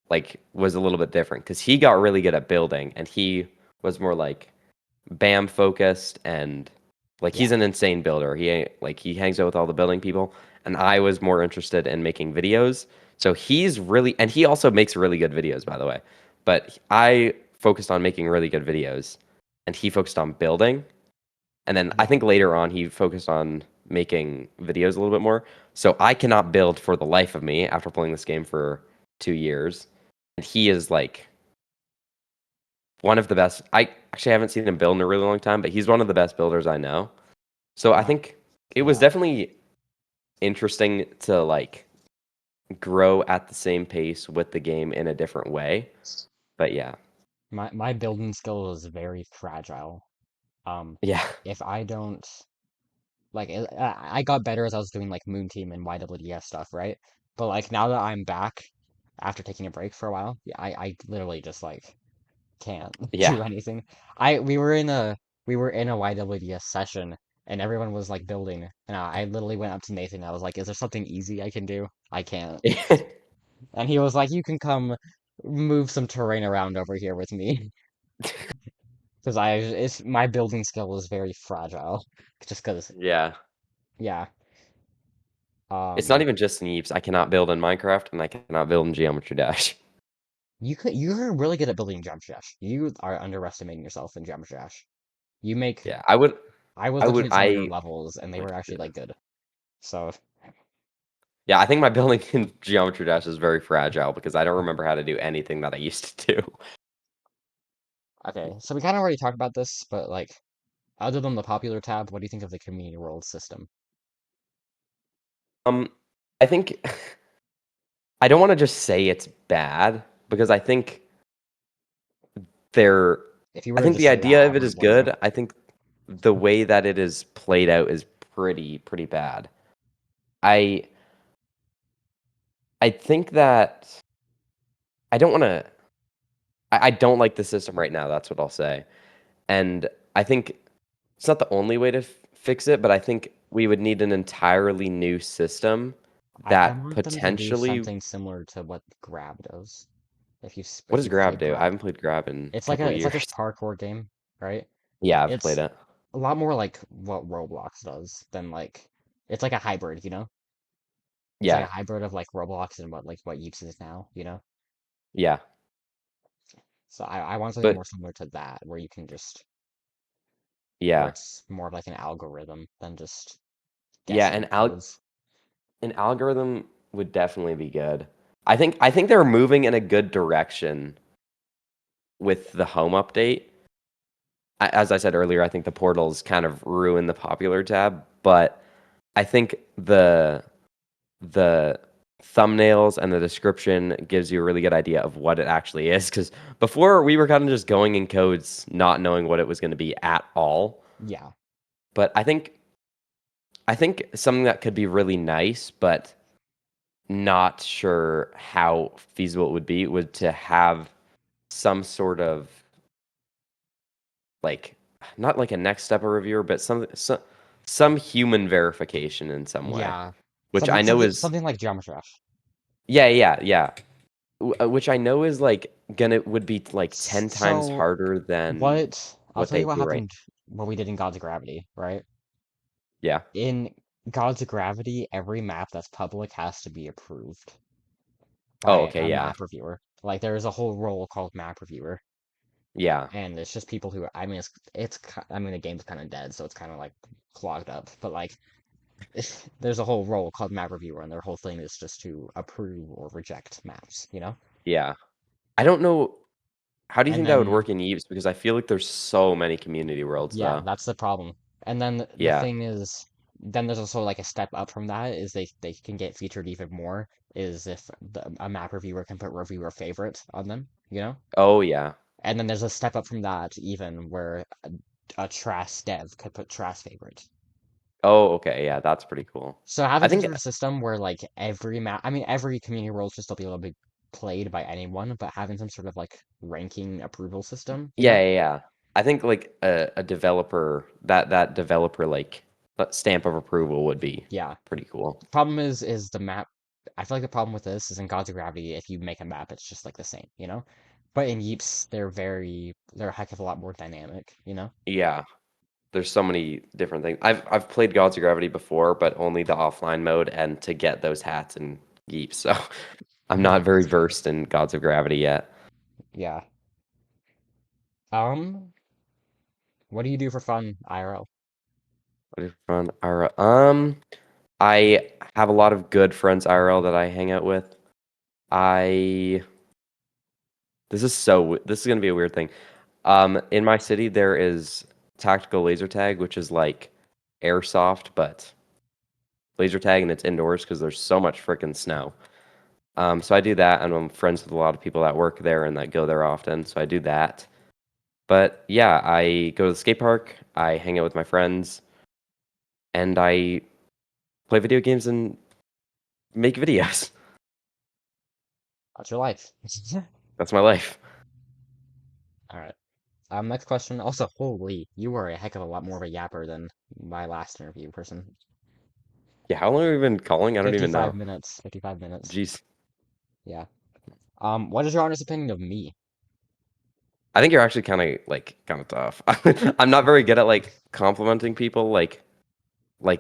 Speaker 2: like was a little bit different because he got really good at building and he was more like BAM focused and like he's
Speaker 1: Yeah.
Speaker 2: an insane builder. He hangs out with all the building people, and I was more interested in making videos. So he's really, and he also makes really good videos, by the way. But I focused on making really good videos, and he focused on building. And then I
Speaker 1: Yeah.
Speaker 2: think later on he focused on making videos a little bit more. So I cannot build for the life of me after playing this game for 2 years. And he is like one of the best. I actually haven't seen him build in a really long time, but he's one of the best builders I know. So I
Speaker 1: My,
Speaker 2: think it was
Speaker 1: yeah.
Speaker 2: definitely interesting to like grow at the same pace with the game in a different way. But yeah.
Speaker 1: My building skill is very fragile. Um,
Speaker 2: Yeah.
Speaker 1: if I don't like, I got better as I was doing like Moon Team and YWDS stuff, right? But like now that I'm back after taking a break for a while, yeah, I literally just like can't
Speaker 2: Yeah.
Speaker 1: do anything. I we were in a YWDS session and everyone was like building, and I literally went up to Nathan and I was like, "Is there something easy I can do? I can't." And he was like, "You can come move some terrain around over here with me." Because it's my building skill is very fragile. Just because,
Speaker 2: Yeah.
Speaker 1: yeah.
Speaker 2: It's not
Speaker 1: Um,
Speaker 2: even just in Yeeps. I cannot build in Minecraft and I cannot build in Geometry Dash.
Speaker 1: you're really good at building Geometry Dash. You are underestimating yourself in Geometry Dash. You make
Speaker 2: Yeah, I would
Speaker 1: I was
Speaker 2: I
Speaker 1: looking
Speaker 2: would
Speaker 1: at some of your
Speaker 2: I
Speaker 1: levels and they
Speaker 2: like
Speaker 1: were
Speaker 2: to
Speaker 1: actually
Speaker 2: do that.
Speaker 1: like good. So,
Speaker 2: Yeah, I think my building in Geometry Dash is very fragile because I don't remember how to do anything that I used to do.
Speaker 1: okay. So we kind of already talked about this, but like, other than the popular tab, what do you think of the community world system?
Speaker 2: Um, I think I don't want to just say it's bad because they're
Speaker 1: If you
Speaker 2: I
Speaker 1: were to
Speaker 2: think
Speaker 1: just
Speaker 2: the
Speaker 1: say
Speaker 2: idea of it
Speaker 1: average,
Speaker 2: is
Speaker 1: what is it?
Speaker 2: good. I think the way that it is played out is pretty bad. I I think that I don't want to I don't like the system right now. That's what I'll say. And I think it's not the only way to fix it, but I think we would need an entirely new system
Speaker 1: I
Speaker 2: that
Speaker 1: want them to do
Speaker 2: potentially.
Speaker 1: something similar to what Grab does.
Speaker 2: What
Speaker 1: If
Speaker 2: does
Speaker 1: you've
Speaker 2: Grab
Speaker 1: played
Speaker 2: do? I
Speaker 1: Grab,
Speaker 2: haven't played Grab in a
Speaker 1: it's like
Speaker 2: couple
Speaker 1: it's like
Speaker 2: years.
Speaker 1: a parkour game, right?
Speaker 2: Yeah, I've played
Speaker 1: It's
Speaker 2: it.
Speaker 1: a lot more like what Roblox does than like it's like a hybrid, you know? It's like
Speaker 2: Yeah,
Speaker 1: a hybrid of like Roblox and what Yeeps is now, you know?
Speaker 2: yeah,
Speaker 1: So I want something
Speaker 2: but
Speaker 1: more similar to that, where you can just where
Speaker 2: yeah,
Speaker 1: it's more of like an algorithm than just
Speaker 2: yeah.
Speaker 1: guessing codes.
Speaker 2: An algorithm would definitely be good. I think they're moving in a good direction with the home update. As I said earlier, I think the portals kind of ruin the popular tab, but I think the thumbnails and the description gives you a really good idea of what it actually is. Because before we were kind of just going in codes, not knowing what it was going to be at all.
Speaker 1: Yeah,
Speaker 2: But I think something that could be really nice, but not sure how feasible it would be, would to have some sort of like not like a next step of reviewer, but some human verification in some way,
Speaker 1: yeah.
Speaker 2: which I know is
Speaker 1: Something like Geometry Dash.
Speaker 2: yeah. Which I know is like gonna would be like 10 times
Speaker 1: So
Speaker 2: harder than
Speaker 1: what I'll
Speaker 2: what
Speaker 1: tell
Speaker 2: they
Speaker 1: you what
Speaker 2: do right.
Speaker 1: happened what we did in God's Gravity, right?
Speaker 2: Yeah.
Speaker 1: In God's Gravity, every map that's public has to be approved
Speaker 2: Oh,
Speaker 1: by
Speaker 2: okay,
Speaker 1: a
Speaker 2: yeah.
Speaker 1: map reviewer. Like there is a whole role called map reviewer,
Speaker 2: Yeah.
Speaker 1: and it's just people who I mean I mean the game's kind of dead, so it's kind of like clogged up, but like there's a whole role called map reviewer, and their whole thing is just to approve or reject maps, you know?
Speaker 2: Yeah. I don't know, how do you
Speaker 1: And
Speaker 2: think that would
Speaker 1: then
Speaker 2: work in Yeeps? Because I feel like there's so many community worlds
Speaker 1: yeah,
Speaker 2: though.
Speaker 1: that's the problem. And then the
Speaker 2: Yeah.
Speaker 1: thing is, then there's also like a step up from that is they can get featured even more is if a map reviewer can put reviewer favorite on them, you know?
Speaker 2: Oh, yeah.
Speaker 1: And then there's a step up from that even where a Trash dev could put Trash favorite.
Speaker 2: Oh, okay, yeah, that's pretty cool.
Speaker 1: So
Speaker 2: I
Speaker 1: having some
Speaker 2: think
Speaker 1: sort of system where like every map, I mean every community world should still be able to be played by anyone, but having some sort of like ranking approval system, you know?
Speaker 2: yeah. I think like a developer that developer like stamp of approval would be
Speaker 1: Yeah.
Speaker 2: pretty cool.
Speaker 1: Problem is the map. I feel like the problem with this is in Gods of Gravity, if you make a map, it's just like the same, you know? But in Yeeps, they're a heck of a lot more dynamic, you know?
Speaker 2: Yeah. there's so many different things. I've played Gods of Gravity before, but only the offline mode and to get those hats and Yeeps. So I'm not very
Speaker 1: That's fair.
Speaker 2: versed in Gods of Gravity yet.
Speaker 1: Yeah. Um, what do you do for fun, IRL?
Speaker 2: What is fun? IRL. I have a lot of good friends IRL that I hang out with. I this is gonna be a weird thing. In my city there is tactical laser tag, which is like airsoft, but laser tag and it's indoors because there's so much freaking snow. So I do that, and I'm friends with a lot of people that work there and that go there often. So I do that. But yeah, I go to the skate park, I hang out with my friends, and I play video games and make videos.
Speaker 1: That's your life.
Speaker 2: That's my life.
Speaker 1: All right. Next question. Also, holy, you were a heck of a lot more of a yapper than my last interview person.
Speaker 2: Yeah, how long have we been calling? I don't even
Speaker 1: 55
Speaker 2: know.
Speaker 1: minutes. 55 minutes.
Speaker 2: Jeez.
Speaker 1: Yeah. What is your honest opinion of me?
Speaker 2: I think you're actually kind of tough. I'm not very good at like complimenting people like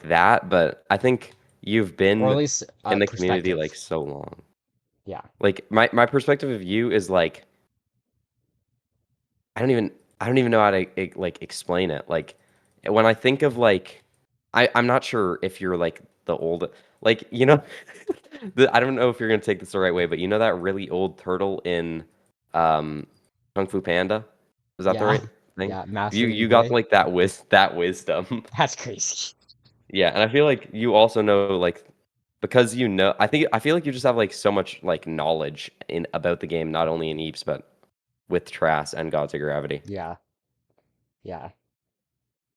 Speaker 2: that, but I think you've
Speaker 1: Or at
Speaker 2: been
Speaker 1: least
Speaker 2: in the community
Speaker 1: perspective.
Speaker 2: like so long.
Speaker 1: Yeah.
Speaker 2: Like my perspective of you is like I don't even I don't even know how to like explain it. Like when I think of like I'm not sure if you're like the old like I don't know if you're gonna take this the right way, but you know that really old turtle in um Kung Fu Panda? Is that the
Speaker 1: Yeah.
Speaker 2: right thing?
Speaker 1: Yeah.
Speaker 2: You
Speaker 1: Master
Speaker 2: got
Speaker 1: Gray.
Speaker 2: like that wisdom.
Speaker 1: That's crazy.
Speaker 2: Yeah, and I feel like you also know like because you know I feel like you just have like so much like knowledge in about the game, not only in Eeps but with Trass and Gods of Gravity.
Speaker 1: Yeah. Yeah.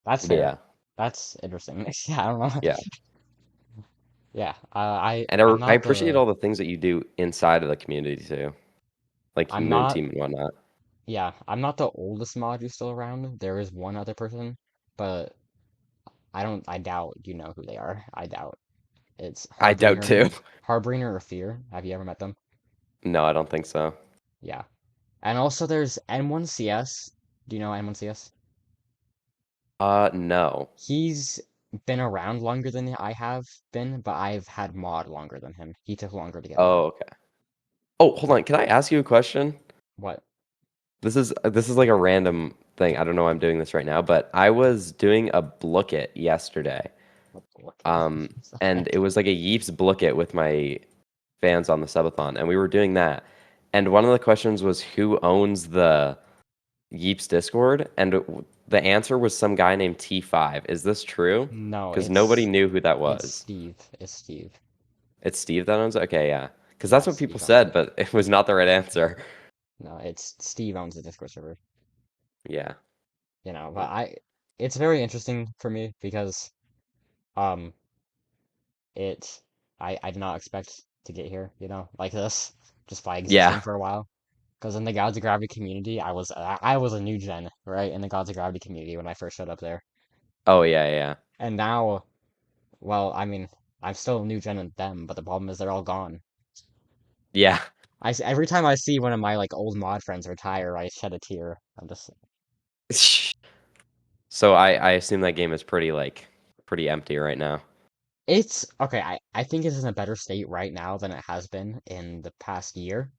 Speaker 1: That's
Speaker 2: But
Speaker 1: fair.
Speaker 2: yeah,
Speaker 1: That's interesting. Yeah, I don't know.
Speaker 2: yeah.
Speaker 1: Yeah.
Speaker 2: And
Speaker 1: I'm
Speaker 2: I
Speaker 1: not
Speaker 2: appreciate
Speaker 1: the
Speaker 2: all the things that you do inside of the community too, like
Speaker 1: I'm
Speaker 2: Moon
Speaker 1: not
Speaker 2: Team and whatnot.
Speaker 1: yeah, I'm not the oldest mod who's still around. There is one other person, but I doubt you know who they are. I doubt. It's
Speaker 2: I doubt too.
Speaker 1: Harbringer or Fear. Have you ever met them?
Speaker 2: No, I don't think so.
Speaker 1: Yeah. And also there's N1CS. Do you know N1CS?
Speaker 2: No.
Speaker 1: He's been around longer than I have been, but I've had mod longer than him. He took longer to get mod.
Speaker 2: Oh, okay. Oh, hold on. Can I ask you a question?
Speaker 1: What?
Speaker 2: This is like a random thing. I don't know why I'm doing this right now, but I was doing a Blooket yesterday.
Speaker 1: Look at what the
Speaker 2: And it
Speaker 1: heck?
Speaker 2: was like a Yeeps Blooket with my fans on the subathon, and we were doing that. And one of the questions was who owns the Yeeps Discord, and the answer was some guy named T5. Is this true?
Speaker 1: No,
Speaker 2: Because nobody knew who that
Speaker 1: it's
Speaker 2: was.
Speaker 1: Steve. It's Steve.
Speaker 2: It's Steve that owns it? Okay, yeah. Because
Speaker 1: Yeah,
Speaker 2: that's what
Speaker 1: Steve
Speaker 2: people
Speaker 1: owns
Speaker 2: said,
Speaker 1: it.
Speaker 2: but it was not the right answer.
Speaker 1: No, it's Steve owns the Discord server.
Speaker 2: Yeah.
Speaker 1: But it's very interesting for me because um it I did not expect to get here, like this, just by
Speaker 2: Yeah.
Speaker 1: existing for a while. Because in the Gods of Gravity community, I was a new gen, right? In the Gods of Gravity community when I first showed up there.
Speaker 2: Oh, yeah, yeah.
Speaker 1: And now, well, I mean, I'm still a new gen in them, but the problem is they're all gone.
Speaker 2: Yeah.
Speaker 1: Every time I see one of my like old mod friends retire, I shed a tear. I'm just
Speaker 2: So I assume that game is pretty empty right now.
Speaker 1: it's okay, I think it's in a better state right now than it has been in the past year.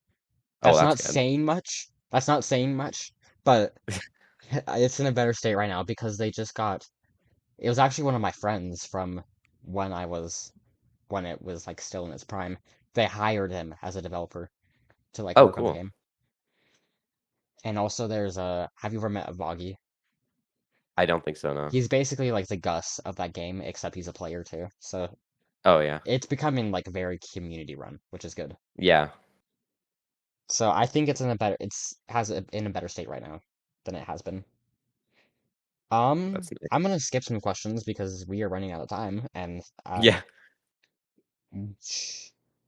Speaker 2: Oh,
Speaker 1: That's
Speaker 2: that's
Speaker 1: not
Speaker 2: good.
Speaker 1: saying much. That's not saying much, but it's in a better state right now because they just got it was actually one of my friends from when I was when it was like still in its prime. They hired him as a developer to like
Speaker 2: Oh,
Speaker 1: work on the
Speaker 2: cool.
Speaker 1: game. And also there's a have you ever met a Voggy?
Speaker 2: I don't think so, no.
Speaker 1: He's basically like the Gus of that game, except he's a player too. So
Speaker 2: Oh, yeah.
Speaker 1: it's becoming like very community run, which is good.
Speaker 2: Yeah,
Speaker 1: So I think it's in a better it's has it in a better state right now than it has been.
Speaker 2: that's nice.
Speaker 1: I'm gonna skip some questions because we are running out of time, and
Speaker 2: Yeah.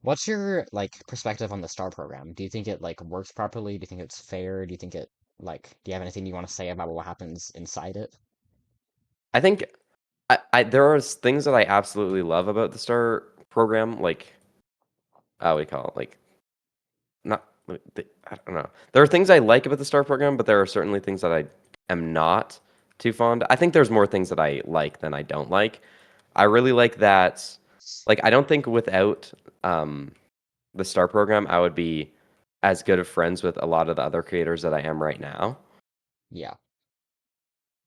Speaker 1: what's your like perspective on the STAR program? Do you think it like works properly? Do you think it's fair? Do you think it like do you have anything you want to say about what happens inside it?
Speaker 2: I think there are things that I absolutely love about the STAR program, like what do you call it? Like not I don't know. There are things I like about the STAR program, but there are certainly things that I am not. too fond. I think there's more things that I like than I don't like. I really like that. Like, I don't think without um, the Star program, I would be as good of friends with a lot of the other creators that I am right now.
Speaker 1: Yeah,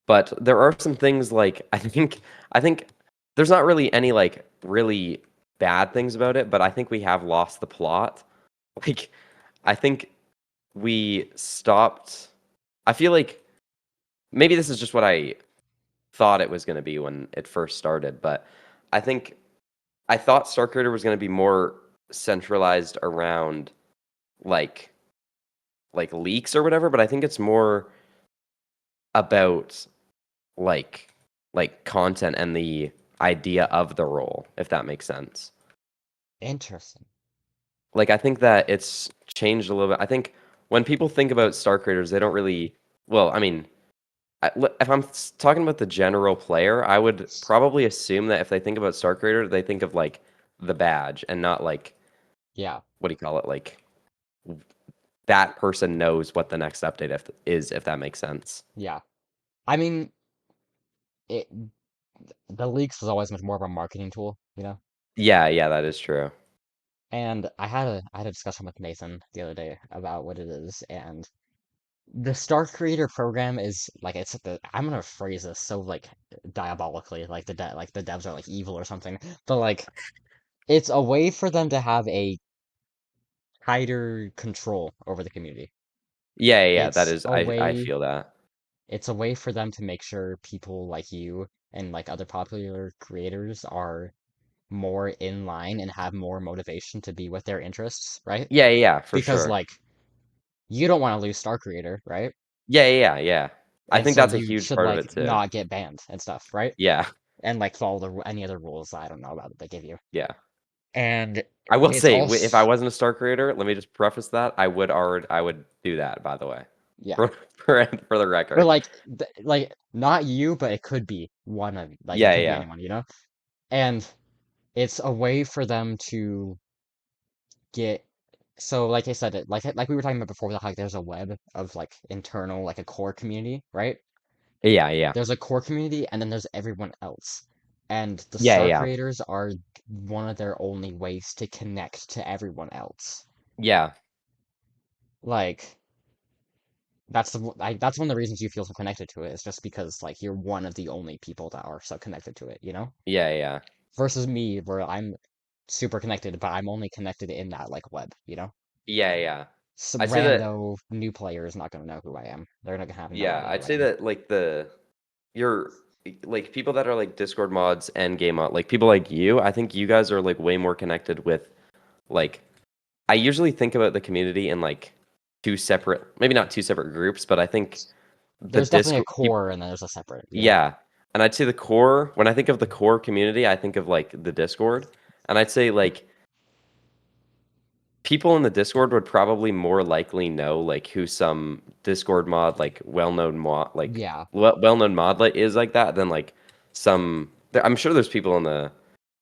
Speaker 2: But there are some things like I think there's not really any like really bad things about it, but I think we have lost the plot. Like I think we stopped. I feel like maybe this is just what I thought it was going to be when it first started, but I think I thought Star Creator was going to be more centralized around like leaks or whatever, but I think it's more about like content and the idea of the role, if that makes sense.
Speaker 1: interesting.
Speaker 2: Like I think that it's changed a little bit. I think when people think about star creators, they don't really well, I mean, if I'm talking about the general player, I would probably assume that if they think about star creator, they think of like the badge and not like
Speaker 1: Yeah,
Speaker 2: what do you call it? Like that person knows what the next update is, if that makes sense.
Speaker 1: yeah. I mean, it the leaks is always much more of a marketing tool, you know?
Speaker 2: Yeah, yeah, that is true.
Speaker 1: And I had a discussion with Nathan the other day about what it is, and the Star Creator program is like it's the I'm gonna phrase this so like diabolically, like like the devs are like evil or something, but like it's a way for them to have a tighter control over the community.
Speaker 2: Yeah, yeah, yeah, that
Speaker 1: It's
Speaker 2: is
Speaker 1: a
Speaker 2: I
Speaker 1: way
Speaker 2: feel that.
Speaker 1: it's a way for them to make sure people like you and like other popular creators are more in line and have more motivation to be with their interests, right?
Speaker 2: Yeah, yeah, yeah, for
Speaker 1: Because
Speaker 2: sure.
Speaker 1: like you don't want to lose Star Creator, right?
Speaker 2: Yeah, yeah, yeah, yeah. I
Speaker 1: And
Speaker 2: think
Speaker 1: so
Speaker 2: that's a
Speaker 1: you
Speaker 2: huge
Speaker 1: should
Speaker 2: part of
Speaker 1: like
Speaker 2: it too.
Speaker 1: not get banned and stuff, right?
Speaker 2: Yeah,
Speaker 1: And like follow any other rules I don't know about that they give you.
Speaker 2: yeah.
Speaker 1: And
Speaker 2: I will
Speaker 1: it's
Speaker 2: say,
Speaker 1: also
Speaker 2: if I wasn't a star creator, let me just preface that I would do that, by the way,
Speaker 1: yeah.
Speaker 2: for the
Speaker 1: But
Speaker 2: record.
Speaker 1: like like not you, but it could be one of like it
Speaker 2: Yeah,
Speaker 1: could be
Speaker 2: yeah,
Speaker 1: anyone, you know? And it's a way for them to get so like I said it like we were talking about before like there's a web of like internal like a core community, right?
Speaker 2: yeah, yeah,
Speaker 1: There's a core community and then there's everyone else. And the
Speaker 2: yeah,
Speaker 1: star
Speaker 2: yeah,
Speaker 1: creators are one of their only ways to connect to everyone else.
Speaker 2: yeah,
Speaker 1: Like that's one of the reasons you feel so connected to it is just because like you're one of the only people that are so connected to it, you know?
Speaker 2: yeah, yeah,
Speaker 1: Versus me where I'm super connected, but I'm only connected in that like web, you know?
Speaker 2: yeah, yeah.
Speaker 1: Some
Speaker 2: I'd say that.
Speaker 1: rando new player is not gonna know who I am. They're not gonna have no
Speaker 2: Yeah,
Speaker 1: idea
Speaker 2: I'd
Speaker 1: who I
Speaker 2: say
Speaker 1: am.
Speaker 2: that like you're like people that are like Discord mods and game mod, like people like you. I think you guys are like way more connected with like I usually think about the community in like two separate, maybe not two separate groups, but I think the
Speaker 1: There's definitely a
Speaker 2: Discord,
Speaker 1: core and then there's a separate, you know?
Speaker 2: yeah. And I'd say the core, when I think of the core community, I think of like the Discord. And I'd say like people in the Discord would probably more likely know like who some Discord mod, like well-known mod, like
Speaker 1: Yeah.
Speaker 2: well-known modlet is like that than like some. I'm sure there's people in the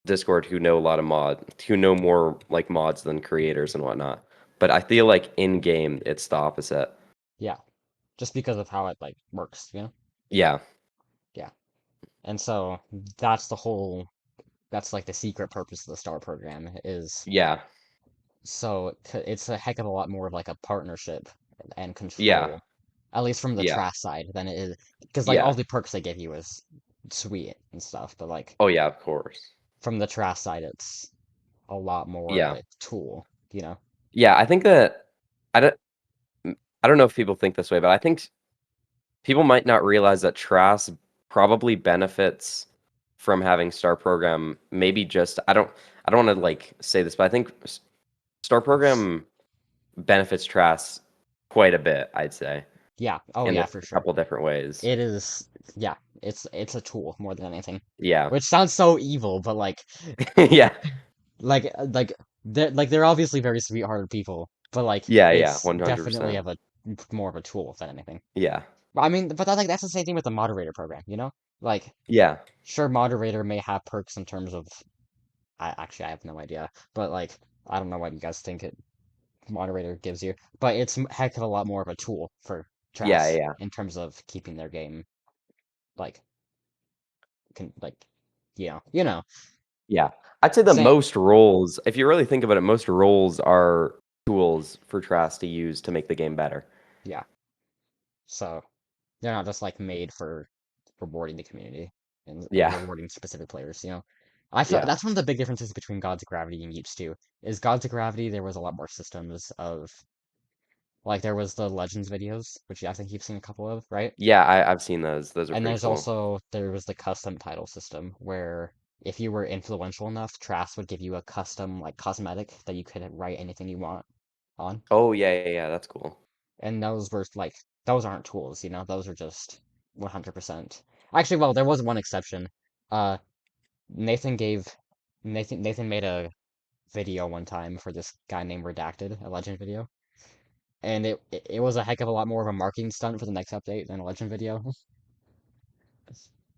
Speaker 2: Discord who know a lot of who know more like mods than creators and whatnot. But I feel like in game, it's the opposite.
Speaker 1: Yeah. Just because of how it like works, you know?
Speaker 2: Yeah,
Speaker 1: Yeah. And so that's the whole that's like the secret purpose of the STAR program is
Speaker 2: yeah,
Speaker 1: so it's a heck of a lot more of like a partnership and
Speaker 2: yeah,
Speaker 1: control, at least from the
Speaker 2: yeah,
Speaker 1: Trash side, than it is because like all
Speaker 2: yeah.
Speaker 1: the perks they give you is sweet and stuff, but like
Speaker 2: Oh yeah, of course.
Speaker 1: from the Trash side, it's a lot more of
Speaker 2: Yeah,
Speaker 1: a tool, you know?
Speaker 2: yeah. I think that I don't. I don't know if people think this way, but I think people might not realize that Trask probably benefits from having Star Program. Maybe just I don't want to like say this, but I think Star Program benefits Trask quite a bit. I'd say
Speaker 1: Yeah. Oh
Speaker 2: in
Speaker 1: yeah,
Speaker 2: a
Speaker 1: for sure.
Speaker 2: couple different ways.
Speaker 1: It is. Yeah. It's a tool more than anything,
Speaker 2: Yeah,
Speaker 1: which sounds so evil, but
Speaker 2: yeah,
Speaker 1: like they're obviously very sweethearted people, but like
Speaker 2: yeah, yeah,
Speaker 1: it's definitely
Speaker 2: 100%.
Speaker 1: of a more of a tool than anything.
Speaker 2: Yeah,
Speaker 1: But I mean, but that's the same thing with the moderator program, you know? Like,
Speaker 2: yeah,
Speaker 1: sure, moderator may have perks in terms of I have no idea, but like I don't know what you guys think it moderator gives you, but it's heck of a lot more of a tool for
Speaker 2: yeah,
Speaker 1: Trash
Speaker 2: yeah,
Speaker 1: in terms of keeping their game. like like you know.
Speaker 2: Yeah. I'd say that
Speaker 1: Same.
Speaker 2: most roles, if you really think about it, most roles are tools for Trask to use to make the game better.
Speaker 1: Yeah. So they're not just like made for rewarding the community and or
Speaker 2: Yeah.
Speaker 1: rewarding specific players, you know. I feel
Speaker 2: Yeah.
Speaker 1: that's one of the big differences between Gods of Gravity and Yeeps too. Is Gods of Gravity there was a lot more systems of like there was the Legends videos, which I think you've seen a couple of, right?
Speaker 2: Yeah, I've seen those. Those are
Speaker 1: And
Speaker 2: pretty
Speaker 1: there's
Speaker 2: cool.
Speaker 1: also there was the custom title system where if you were influential enough, Trask would give you a custom like cosmetic that you could write anything you want on.
Speaker 2: Oh, yeah, yeah, yeah. That's cool.
Speaker 1: And those were like those aren't tools, you know, those are just 100%. Actually, well, there was one exception. Uh, Nathan gave Nathan made a video one time for this guy named Redacted, a Legend video, and it was a heck of a lot more of a marketing stunt for the next update than a Legend video.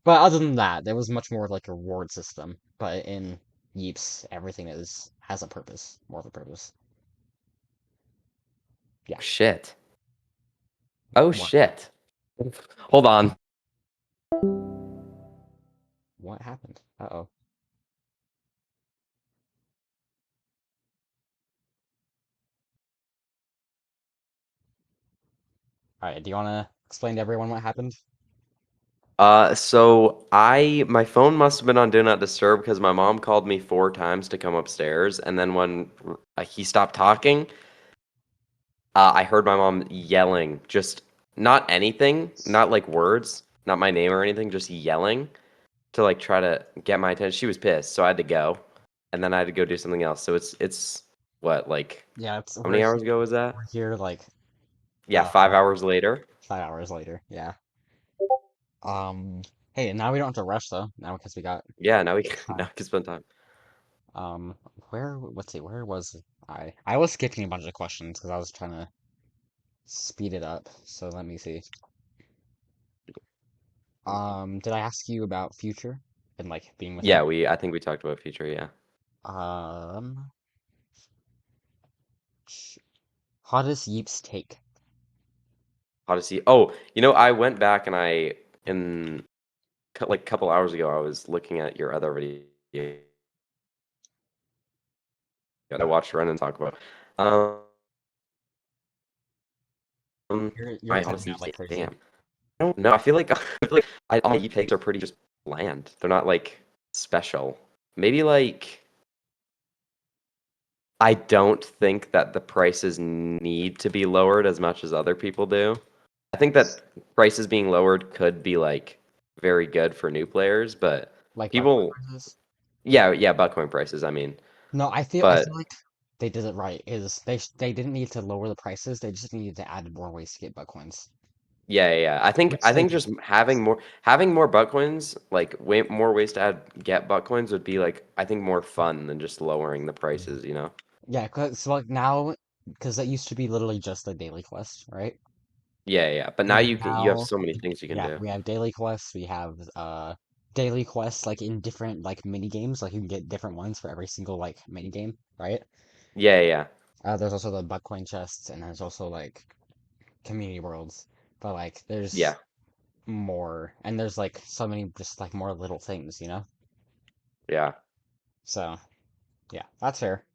Speaker 1: But other than that, there was much more of like a reward system. But in Yeeps, everything is has a purpose, more of a purpose. Yeah.
Speaker 2: Shit. Oh,
Speaker 1: What
Speaker 2: shit. Hold on.
Speaker 1: what happened? Uh-oh. All right. Do you want to explain to everyone what happened?
Speaker 2: So my phone must have been on Do Not Disturb because my mom called me 4 times to come upstairs, and then when he stopped talking, I heard my mom yelling, just not anything, not like words, not my name or anything, just yelling to like try to get my attention. She was pissed, so I had to go, and then I had to go do something else. So it's what, like,
Speaker 1: Yeah, it's
Speaker 2: how many hours ago was
Speaker 1: we're
Speaker 2: that?
Speaker 1: here like
Speaker 2: Yeah,
Speaker 1: uh
Speaker 2: 5 hours later.
Speaker 1: 5 hours later. Yeah. Um. Hey, now we don't have to rush though. Now because we got
Speaker 2: Yeah, now we can now
Speaker 1: time.
Speaker 2: we can spend time.
Speaker 1: Um. Where? Let's see. Where was I? I was skipping a bunch of questions because I was trying to speed it up. So let me see. Did I ask you about future and like being with
Speaker 2: Yeah,
Speaker 1: him?
Speaker 2: I think we talked about future. Yeah.
Speaker 1: Um, hottest Yeeps take.
Speaker 2: Odyssey. Oh, I went back and in like a couple hours ago, I was looking at your other video that I watched Renan talk about.
Speaker 1: You're
Speaker 2: My
Speaker 1: cutting
Speaker 2: Odyssey
Speaker 1: out like
Speaker 2: take.
Speaker 1: crazy.
Speaker 2: Damn. I don't know. I feel like all my Eve takes are pretty just bland. They're not like special. Maybe like I don't think that the prices need to be lowered as much as other people do. I think that prices being lowered could be like very good for new players, but
Speaker 1: Like Buckhorn
Speaker 2: people,
Speaker 1: prices.
Speaker 2: yeah, yeah, Buckcoin prices. I mean,
Speaker 1: No, I
Speaker 2: but
Speaker 1: feel like they did it right. Is they didn't need to lower the prices. They just needed to add more ways to get Buckcoins,
Speaker 2: yeah, yeah, yeah.
Speaker 1: which
Speaker 2: I
Speaker 1: they
Speaker 2: think
Speaker 1: did.
Speaker 2: just having more Buckcoins, like way more ways to get Buckcoins would be like I think more fun than just lowering the
Speaker 1: Yeah.
Speaker 2: prices. You know?
Speaker 1: Yeah, cause so like now, because that used to be literally just a daily quest, right?
Speaker 2: Yeah, yeah. But now
Speaker 1: And
Speaker 2: you have
Speaker 1: now,
Speaker 2: so many things you can
Speaker 1: yeah,
Speaker 2: do.
Speaker 1: we have daily quests. We have daily quests like in different like mini games. Like you can get different ones for every single like mini game, right?
Speaker 2: Yeah, yeah,
Speaker 1: There's also the Buckcoin chests, and there's also like community worlds. But like,
Speaker 2: yeah,
Speaker 1: there's more, and there's like so many just like more little things, you know?
Speaker 2: yeah.
Speaker 1: So yeah, that's fair.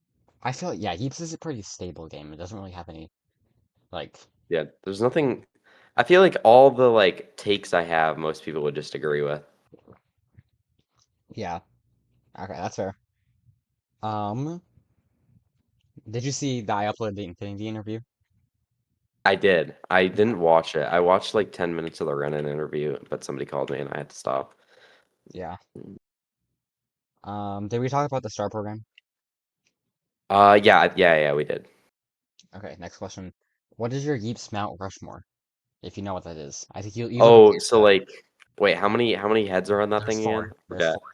Speaker 1: I feel yeah, Heaps is a pretty stable game. It doesn't really have any like
Speaker 2: Yeah, there's nothing. I feel like all the like takes I have, most people would just agree with.
Speaker 1: yeah. Okay, that's fair. Um, did you see that I uploaded the Infinity interview?
Speaker 2: I did. I
Speaker 1: Yeah.
Speaker 2: didn't watch it. I watched like 10 minutes of the Renan interview, but somebody called me and I had to stop.
Speaker 1: Yeah. Did we talk about the STAR program?
Speaker 2: Yeah, yeah, yeah, we did.
Speaker 1: Okay, next question. What is your Yeeps Mount Rushmore? If you know what that is. I think you don't have to
Speaker 2: Oh,
Speaker 1: answer
Speaker 2: so
Speaker 1: that.
Speaker 2: like, wait, how many heads are on that
Speaker 1: There's
Speaker 2: thing
Speaker 1: four.
Speaker 2: again?
Speaker 1: There's
Speaker 2: Forget.
Speaker 1: four.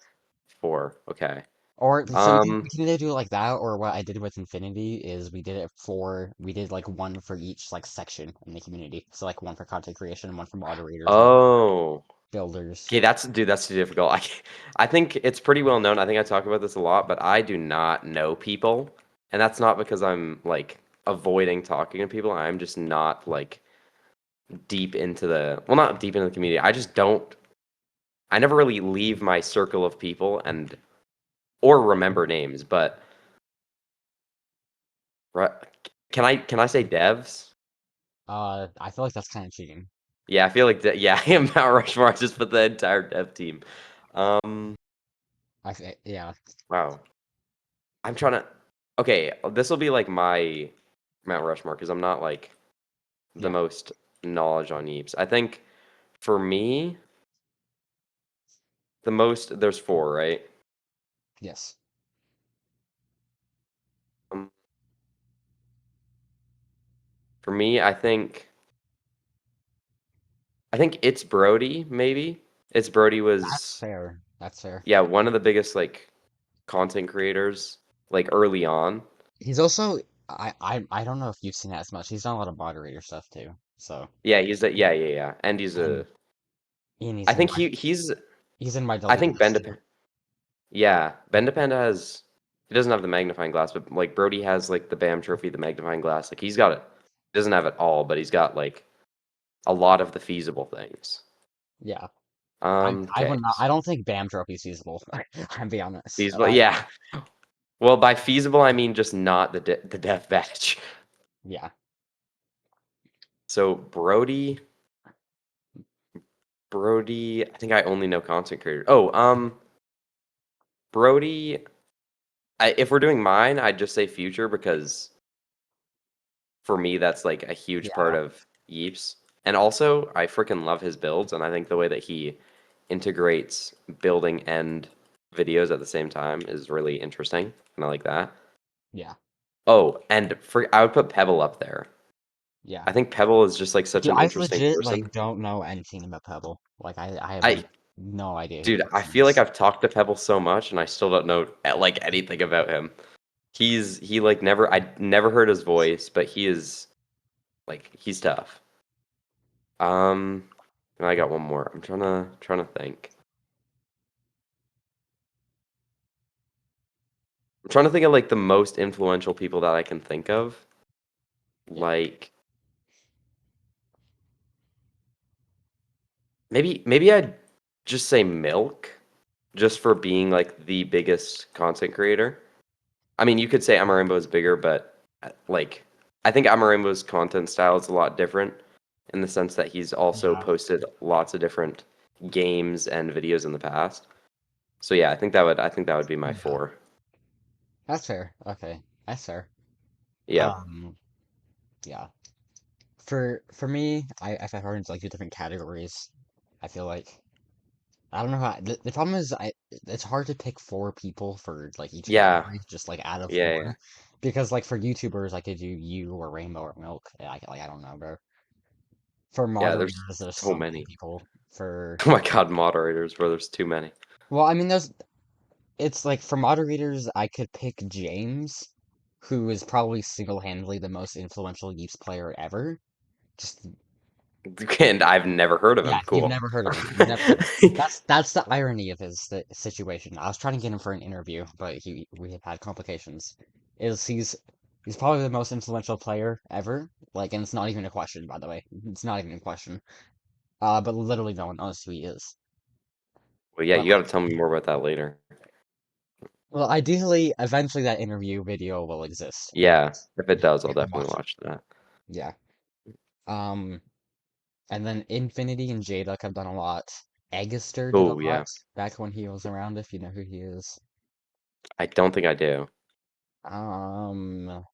Speaker 2: 4. Okay.
Speaker 1: Or so we
Speaker 2: Um.
Speaker 1: can either do it like that, or what I did with Infinity is we did like one for each like section in the community. So like one for content creation, one for moderators, one for
Speaker 2: Oh.
Speaker 1: builders.
Speaker 2: Okay, that's too difficult. I think it's pretty well known. I think I talk about this a lot, but I do not know people, and that's not because I'm like avoiding talking to people. I'm just not like deep into the well, not deep into the community. I just don't. I never really leave my circle of people and or remember names, but Ru- can I say devs?
Speaker 1: I feel like that's kind of cheating.
Speaker 2: Yeah, I feel like yeah, I am Mount Rushmore. I just put the entire dev team. Um,
Speaker 1: Yeah,
Speaker 2: wow. I'm trying to. Okay, this will be like my Mount Rushmore because I'm not like the
Speaker 1: yeah,
Speaker 2: most knowledge on Yeeps. I think for me, the most there's four, right?
Speaker 1: yes.
Speaker 2: Um, for me, I think it's Brody. Maybe it's Brody
Speaker 1: That's
Speaker 2: was
Speaker 1: fair. That's fair.
Speaker 2: yeah one of the biggest like content creators like early on.
Speaker 1: He's also I don't know if you've seen that as much. He's done a lot of moderator stuff too. So
Speaker 2: Yeah, he's a yeah, and he's
Speaker 1: and
Speaker 2: a.
Speaker 1: and
Speaker 2: I think he's
Speaker 1: he's in my
Speaker 2: I
Speaker 1: deleted
Speaker 2: think
Speaker 1: list too.
Speaker 2: Yeah, Bendapanda has. He doesn't have the magnifying glass, but like Brody has like the BAM trophy, the magnifying glass. Like he's got it. He doesn't have it all, but he's got like a lot of the feasible things.
Speaker 1: Yeah. I
Speaker 2: Okay.
Speaker 1: would not I don't think BAM trophy is feasible. I'll be honest.
Speaker 2: Feasible, yeah. Well, by feasible, I mean just not the death batch.
Speaker 1: Yeah.
Speaker 2: So Brody. I think I only know content creator. Oh, Brody. If we're doing mine, I'd just say future because for me, that's like a huge part
Speaker 1: Yeah.
Speaker 2: of Yeeps. And also, I freaking love his builds, and I think the way that he integrates building and videos at the same time is really interesting, and I like that.
Speaker 1: Yeah.
Speaker 2: Oh, and I would put Pebble up there.
Speaker 1: Yeah.
Speaker 2: I think Pebble is just like such
Speaker 1: Dude,
Speaker 2: an
Speaker 1: I
Speaker 2: interesting
Speaker 1: legit
Speaker 2: person.
Speaker 1: like don't know anything about Pebble. Like I have
Speaker 2: I,
Speaker 1: no idea who the
Speaker 2: dude, I
Speaker 1: person
Speaker 2: feel like
Speaker 1: is.
Speaker 2: I've talked to Pebble so much, and I still don't know like anything about him. He like I never heard his voice, but he is like he's tough. Um, and I got one more. I'm trying to think. I'm trying to think of like the most influential people that I can think of.
Speaker 1: Yeah.
Speaker 2: Like maybe I'd just say Milk, just for being like the biggest content creator. I mean, you could say Amarimbo is bigger, but like I think Amarimbo's content style is a lot different in the sense that he's also
Speaker 1: Yeah.
Speaker 2: posted lots of different games and videos in the past. So yeah, I think that would be my
Speaker 1: Yeah.
Speaker 2: four.
Speaker 1: That's fair. Okay. That's fair.
Speaker 2: Yeah.
Speaker 1: Um yeah. For me, if I heard into like the different categories, I feel like I don't know how the problem is it's hard to pick four people for like each
Speaker 2: Yeah.
Speaker 1: category, just like out of
Speaker 2: Yeah, yeah.
Speaker 1: one. Because like for YouTubers I could do you or Rainbow or Milk. I don't know, bro. For
Speaker 2: Yeah, there's
Speaker 1: moderators there's
Speaker 2: so
Speaker 1: so many
Speaker 2: many.
Speaker 1: people. For
Speaker 2: Oh my God, moderators, bro, there's too many.
Speaker 1: well, I mean there's it's like for moderators I could pick James, who is probably single-handedly the most influential Yeeps player ever. Just
Speaker 2: And I've never heard of
Speaker 1: yeah,
Speaker 2: him.
Speaker 1: you've
Speaker 2: Cool.
Speaker 1: never heard of him. You've never heard. That's the irony of his situation. I was trying to get him for an interview, but we have had complications. Is he's probably the most influential player ever. Like, and it's not even a question, by the way. It's not even a question. But literally no one knows who he is.
Speaker 2: Well, yeah,
Speaker 1: But
Speaker 2: you got to tell me more about that later.
Speaker 1: well, ideally, eventually that interview video will exist, and
Speaker 2: Yeah, if it does, I'll
Speaker 1: you can
Speaker 2: definitely
Speaker 1: watch it.
Speaker 2: watch that.
Speaker 1: Yeah. Um, and then Infinity and Jada have done a lot. Eggister did a
Speaker 2: Oh,
Speaker 1: lot
Speaker 2: yeah.
Speaker 1: back when he was around, if you know who he is.
Speaker 2: I don't think I do.
Speaker 1: Um,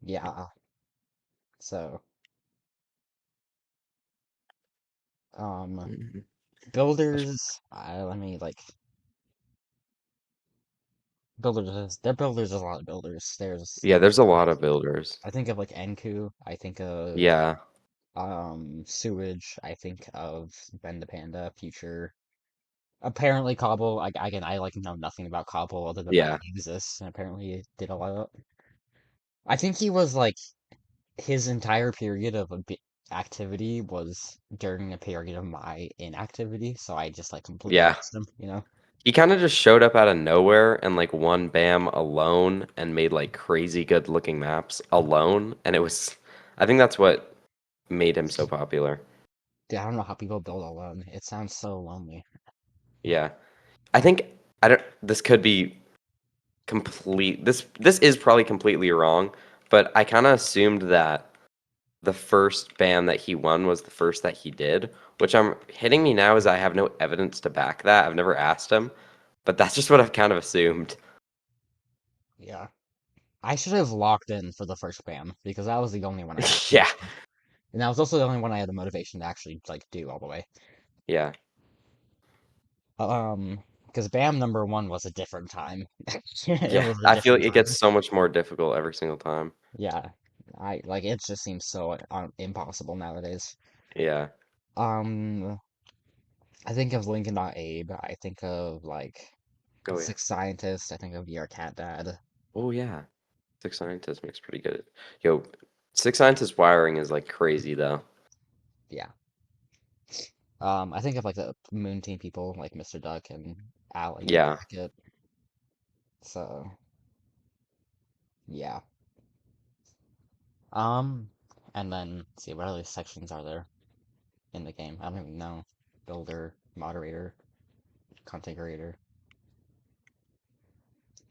Speaker 1: yeah. So, um,
Speaker 2: Mhm.
Speaker 1: builders. Let me like builders. There builders. There's a lot of builders. There's
Speaker 2: Yeah, there's a lot of builders.
Speaker 1: I think of like Enku. I think of
Speaker 2: Yeah,
Speaker 1: sewage. I think of Ben the Panda. Future. Apparently, Cobble. Again, I like know nothing about Cobble other than that
Speaker 2: yeah,
Speaker 1: he exists, and apparently he did a lot of. I think he was like his entire period of activity was during a period of my inactivity, so I just like completely
Speaker 2: yeah.
Speaker 1: missed him, you know?
Speaker 2: He kind of just showed up out of nowhere and like won BAM alone and made like crazy good looking maps alone. And it was, I think that's what made him so popular.
Speaker 1: Dude, I don't know how people build alone. It sounds so lonely.
Speaker 2: Yeah. I think I don't this could be this is probably completely wrong, but I kind of assumed that the first band that he won was the first that he did, which I'm hitting me now is I have no evidence to back that. I've never asked him, but that's just what I've kind of assumed.
Speaker 1: Yeah. I should have locked in for the first band because that was the only one I had
Speaker 2: Yeah.
Speaker 1: conviction. And that was also the only one I had the motivation to actually like do all the way.
Speaker 2: Yeah.
Speaker 1: Because BAM number one was a different time. It
Speaker 2: Yeah.
Speaker 1: was a
Speaker 2: I feel like
Speaker 1: different
Speaker 2: it gets
Speaker 1: time.
Speaker 2: so much more difficult every single time.
Speaker 1: Yeah, I like it. Just seems so impossible nowadays.
Speaker 2: Yeah.
Speaker 1: Um, I think of Lincoln Abe. I think of like
Speaker 2: Oh yeah.
Speaker 1: Six Scientist. I think of VR Cat Dad.
Speaker 2: Oh yeah. Six Scientist makes pretty good. Yo, Six Scientist wiring is like crazy though.
Speaker 1: Yeah. I think of like the Moon Team people, like Mr. Duck and Allie and
Speaker 2: Yeah.
Speaker 1: Bracket. So yeah. Um, and then let's see what other sections are there in the game? I don't even know. Builder, moderator, content creator.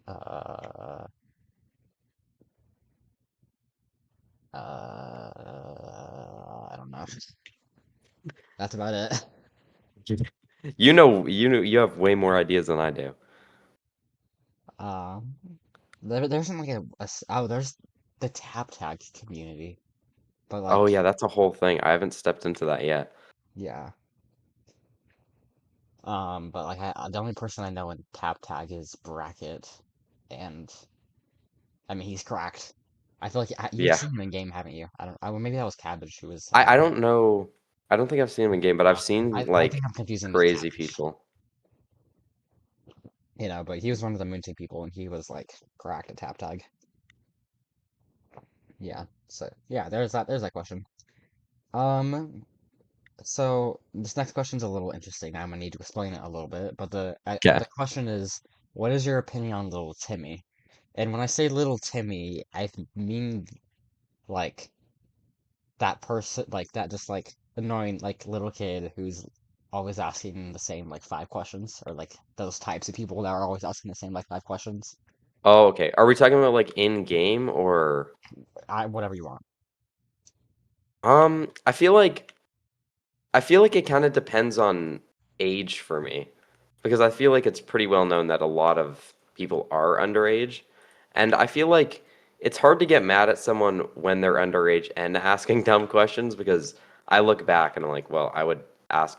Speaker 1: Uh, I don't know. That's about it.
Speaker 2: You have way more ideas than I do.
Speaker 1: Um, there isn't like oh, there's the tap tag community, but
Speaker 2: Oh
Speaker 1: like,
Speaker 2: yeah, that's a whole thing. I haven't stepped into that yet.
Speaker 1: yeah. But like, the only person I know in tap tag is Bracket, and I mean he's cracked. I feel like you've
Speaker 2: Yeah.
Speaker 1: seen him in game, haven't you? I don't. Well, maybe that was Cabbage who was.
Speaker 2: I don't know. I don't think I've seen him in game, but I've
Speaker 1: I
Speaker 2: seen
Speaker 1: I think
Speaker 2: like
Speaker 1: I'm confusing with
Speaker 2: crazy
Speaker 1: Cabbage.
Speaker 2: people.
Speaker 1: But he was one of the Moon Team people, and he was like cracked at tap tag. Yeah. So yeah, there's that question. Um, so this next question's a little interesting. I'm gonna need to explain it a little bit, but
Speaker 2: Okay.
Speaker 1: the question is, what is your opinion on little Timmy? And when I say little Timmy, I mean like that person, like that just like annoying like little kid who's always asking the same like five questions, or like those types of people that are always asking the same like five questions.
Speaker 2: Oh, okay. Are we talking about like in game or
Speaker 1: Whatever you want.
Speaker 2: I feel like it kind of depends on age for me because I feel like it's pretty well known that a lot of people are underage, and I feel like it's hard to get mad at someone when they're underage and asking dumb questions because I look back and I'm like, well, I would ask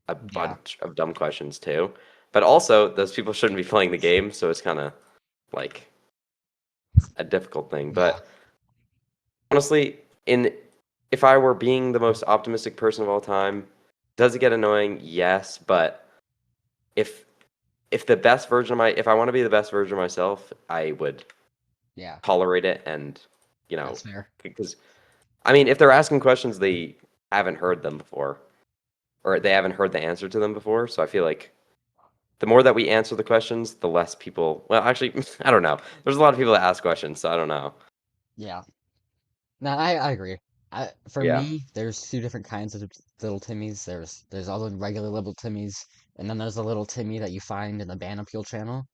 Speaker 2: a
Speaker 1: Yeah.
Speaker 2: bunch of dumb questions too. But also, those people shouldn't be playing the game, so it's kind of like a difficult thing.
Speaker 1: Yeah.
Speaker 2: But honestly, in if I were being the most optimistic person of all time, does it get annoying? Yes, but if the best version of my if I want to be the best version of myself, I would
Speaker 1: Yeah.
Speaker 2: tolerate it and
Speaker 1: That's fair.
Speaker 2: because I mean, if they're asking questions they haven't heard them before or they haven't heard the answer to them before, so I feel like the more that we answer the questions, the less people. Well, actually, I don't know. There's a lot of people that ask questions, so I don't know.
Speaker 1: Yeah. No, I agree. For
Speaker 2: Yeah.
Speaker 1: me, there's two different kinds of little Timmies. There's all the regular little Timmies, and then there's the little Timmy that you find in the Ban Appeal channel.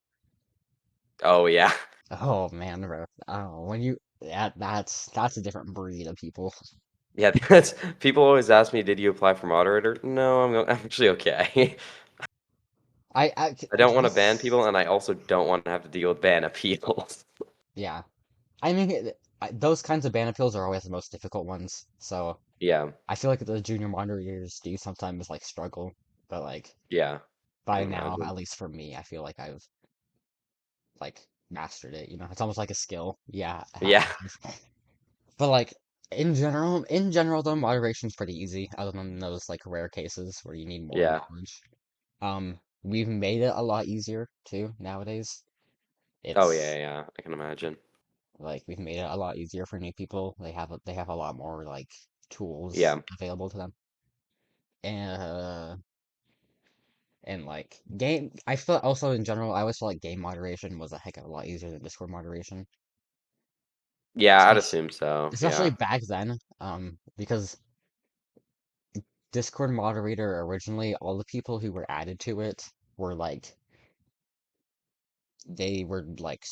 Speaker 2: Oh yeah.
Speaker 1: Oh man, bro. Oh, when you that's a different breed of people.
Speaker 2: Yeah. That's people always ask me, "Did you apply for moderator?" No, I'm actually okay. I don't want to ban people,
Speaker 1: This
Speaker 2: and I also don't want to have to deal with ban appeals.
Speaker 1: yeah. I mean, those kinds of ban appeals are always the most difficult ones. So
Speaker 2: Yeah.
Speaker 1: I feel like the junior moderators do sometimes like struggle, but like
Speaker 2: Yeah. I
Speaker 1: by
Speaker 2: can
Speaker 1: now,
Speaker 2: imagine.
Speaker 1: at least for me, I feel like I've like mastered it. It's almost like a skill. Yeah,
Speaker 2: Yeah.
Speaker 1: but like in general though, moderation's pretty easy, other than those like rare cases where you need more
Speaker 2: Yeah.
Speaker 1: knowledge. We've made it a lot easier too nowadays.
Speaker 2: Oh yeah,
Speaker 1: It's
Speaker 2: yeah. I can imagine.
Speaker 1: like we've made it a lot easier for new people. They have a lot more like tools
Speaker 2: Yeah.
Speaker 1: available to them. And like game I feel also in general, I always felt like game moderation was a heck of a lot easier than Discord moderation.
Speaker 2: Yeah, I'd
Speaker 1: Especially
Speaker 2: assume so.
Speaker 1: especially
Speaker 2: Yeah.
Speaker 1: back then, because Discord moderator originally, all the people who were added to it were like they were like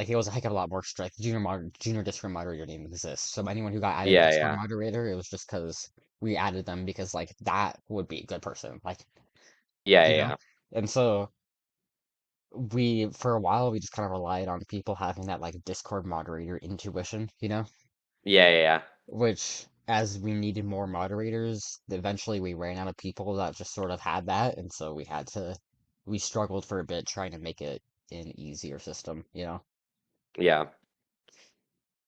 Speaker 1: it was a heck of a lot more strict. Junior Discord moderator didn't exist. So anyone who got added
Speaker 2: Yeah,
Speaker 1: Discord
Speaker 2: yeah,
Speaker 1: moderator, it was just because we added them because like that would be a good person, like
Speaker 2: yeah,
Speaker 1: you know.
Speaker 2: yeah,
Speaker 1: And so we for a while we just kind of relied on people having that like Discord moderator intuition,
Speaker 2: yeah, yeah, yeah.
Speaker 1: which as we needed more moderators, eventually we ran out of people that just sort of had that, and so we struggled for a bit trying to make it an easier system.
Speaker 2: Yeah.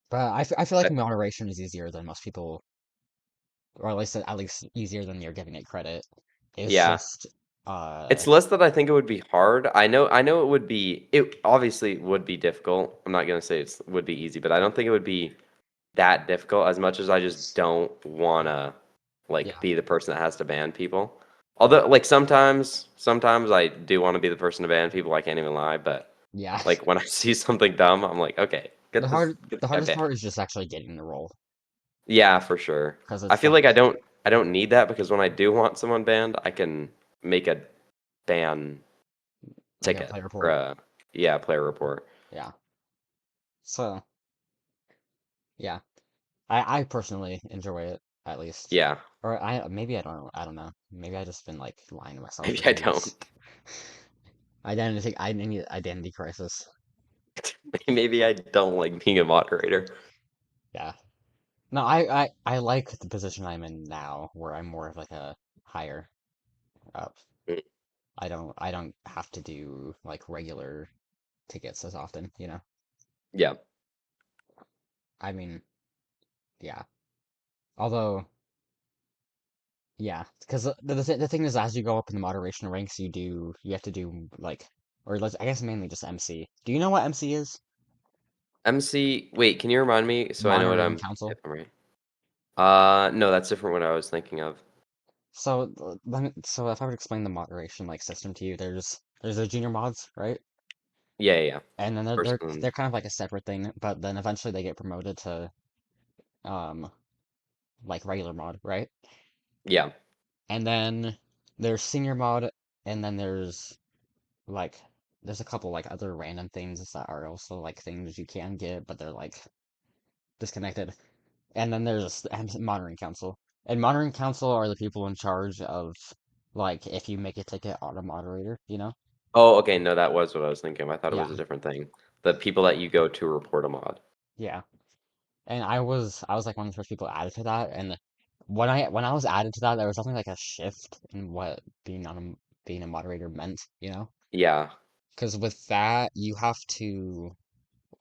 Speaker 1: But I feel like
Speaker 2: Uh,
Speaker 1: moderation is easier than most people, or at least easier than you're giving it credit. It's
Speaker 2: yeah.
Speaker 1: just
Speaker 2: It's less that I think it would be hard. I know it would be it obviously would be difficult. I'm not gonna say it would be easy, but I don't think it would be that difficult as much as I just don't wanna like
Speaker 1: yeah,
Speaker 2: be the person that has to ban people. Although like sometimes I do want to be the person to ban people, I can't even lie, but
Speaker 1: yeah.
Speaker 2: like when I see something dumb, I'm like, okay,
Speaker 1: The hard
Speaker 2: get
Speaker 1: the
Speaker 2: this guy
Speaker 1: hardest
Speaker 2: banned.
Speaker 1: part is just actually getting the role
Speaker 2: Yeah, for sure.
Speaker 1: because
Speaker 2: I
Speaker 1: it's
Speaker 2: feel
Speaker 1: like
Speaker 2: like I don't need that because when I do want someone banned, I can make a ban
Speaker 1: like a
Speaker 2: ticket
Speaker 1: play
Speaker 2: or
Speaker 1: report.
Speaker 2: a yeah, player report.
Speaker 1: Yeah. So yeah, I personally enjoy it at least.
Speaker 2: Yeah.
Speaker 1: Or I don't know. Maybe I just been like lying to myself
Speaker 2: Maybe
Speaker 1: for
Speaker 2: I
Speaker 1: 2 years.
Speaker 2: don't.
Speaker 1: I need crisis.
Speaker 2: Maybe I don't like being a moderator.
Speaker 1: Yeah. No, I like the position I'm in now, where I'm more of like a higher up.
Speaker 2: Mm,
Speaker 1: I don't have to do like regular tickets as often.
Speaker 2: yeah.
Speaker 1: I mean, yeah. Although, yeah, because the thing is, as you go up in the moderation ranks, you have to do like, or I guess mainly just MC. Do you know what MC is?
Speaker 2: MC, wait, can you remind me so I know what
Speaker 1: Moderating
Speaker 2: I'm
Speaker 1: council.
Speaker 2: if I'm right? No, that's different what I was thinking of.
Speaker 1: So so if I would explain the moderation like system to you, there's the junior mods, right?
Speaker 2: Yeah, yeah, yeah.
Speaker 1: And then they're
Speaker 2: First
Speaker 1: they're
Speaker 2: one.
Speaker 1: they're kind of like a separate thing, but then eventually they get promoted to um like regular mod, right?
Speaker 2: Yeah.
Speaker 1: And then there's senior mod, and then like there's a couple like other random things that are also like things you can get, but they're like disconnected. And then there's monitoring council. And monitoring council are the people in charge of like if you make a ticket on a moderator.
Speaker 2: Oh, okay, no, that was what I was thinking of. I thought it
Speaker 1: Yeah,
Speaker 2: was a different thing. The people that you go to report a mod.
Speaker 1: yeah. And I was like one of the first people added to that, and when I was added to that, there was something like a shift in what being a moderator meant.
Speaker 2: Yeah.
Speaker 1: Because with that, you have to.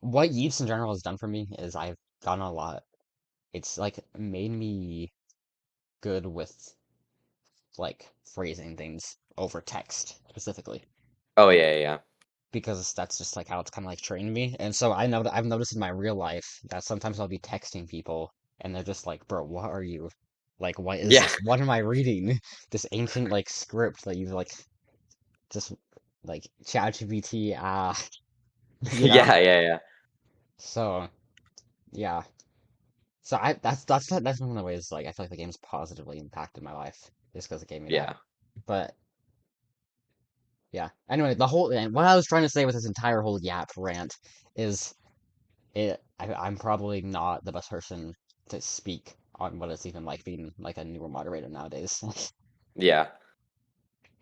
Speaker 1: What Yeeps in general has done for me is I've done a lot. It's like made me good with like phrasing things over text specifically
Speaker 2: Oh, yeah, yeah, yeah.
Speaker 1: because that's just like how it's kind of like trained me. And so I've noticed in my real life that sometimes I'll be texting people and they're just like, "Bro, what are you? Like, what is
Speaker 2: Yeah.
Speaker 1: this? What am I reading? This ancient like script that you've like just like ChatGPT you know?"
Speaker 2: Yeah, yeah, yeah.
Speaker 1: So, yeah. So that's one of the ways like I feel like the game's positively impacted my life just because it gave me that.
Speaker 2: Yeah.
Speaker 1: But yeah. Anyway, and what I was trying to say with this entire whole Yap rant is I'm probably not the best person to speak on what it's even like being like a newer moderator nowadays.
Speaker 2: Yeah.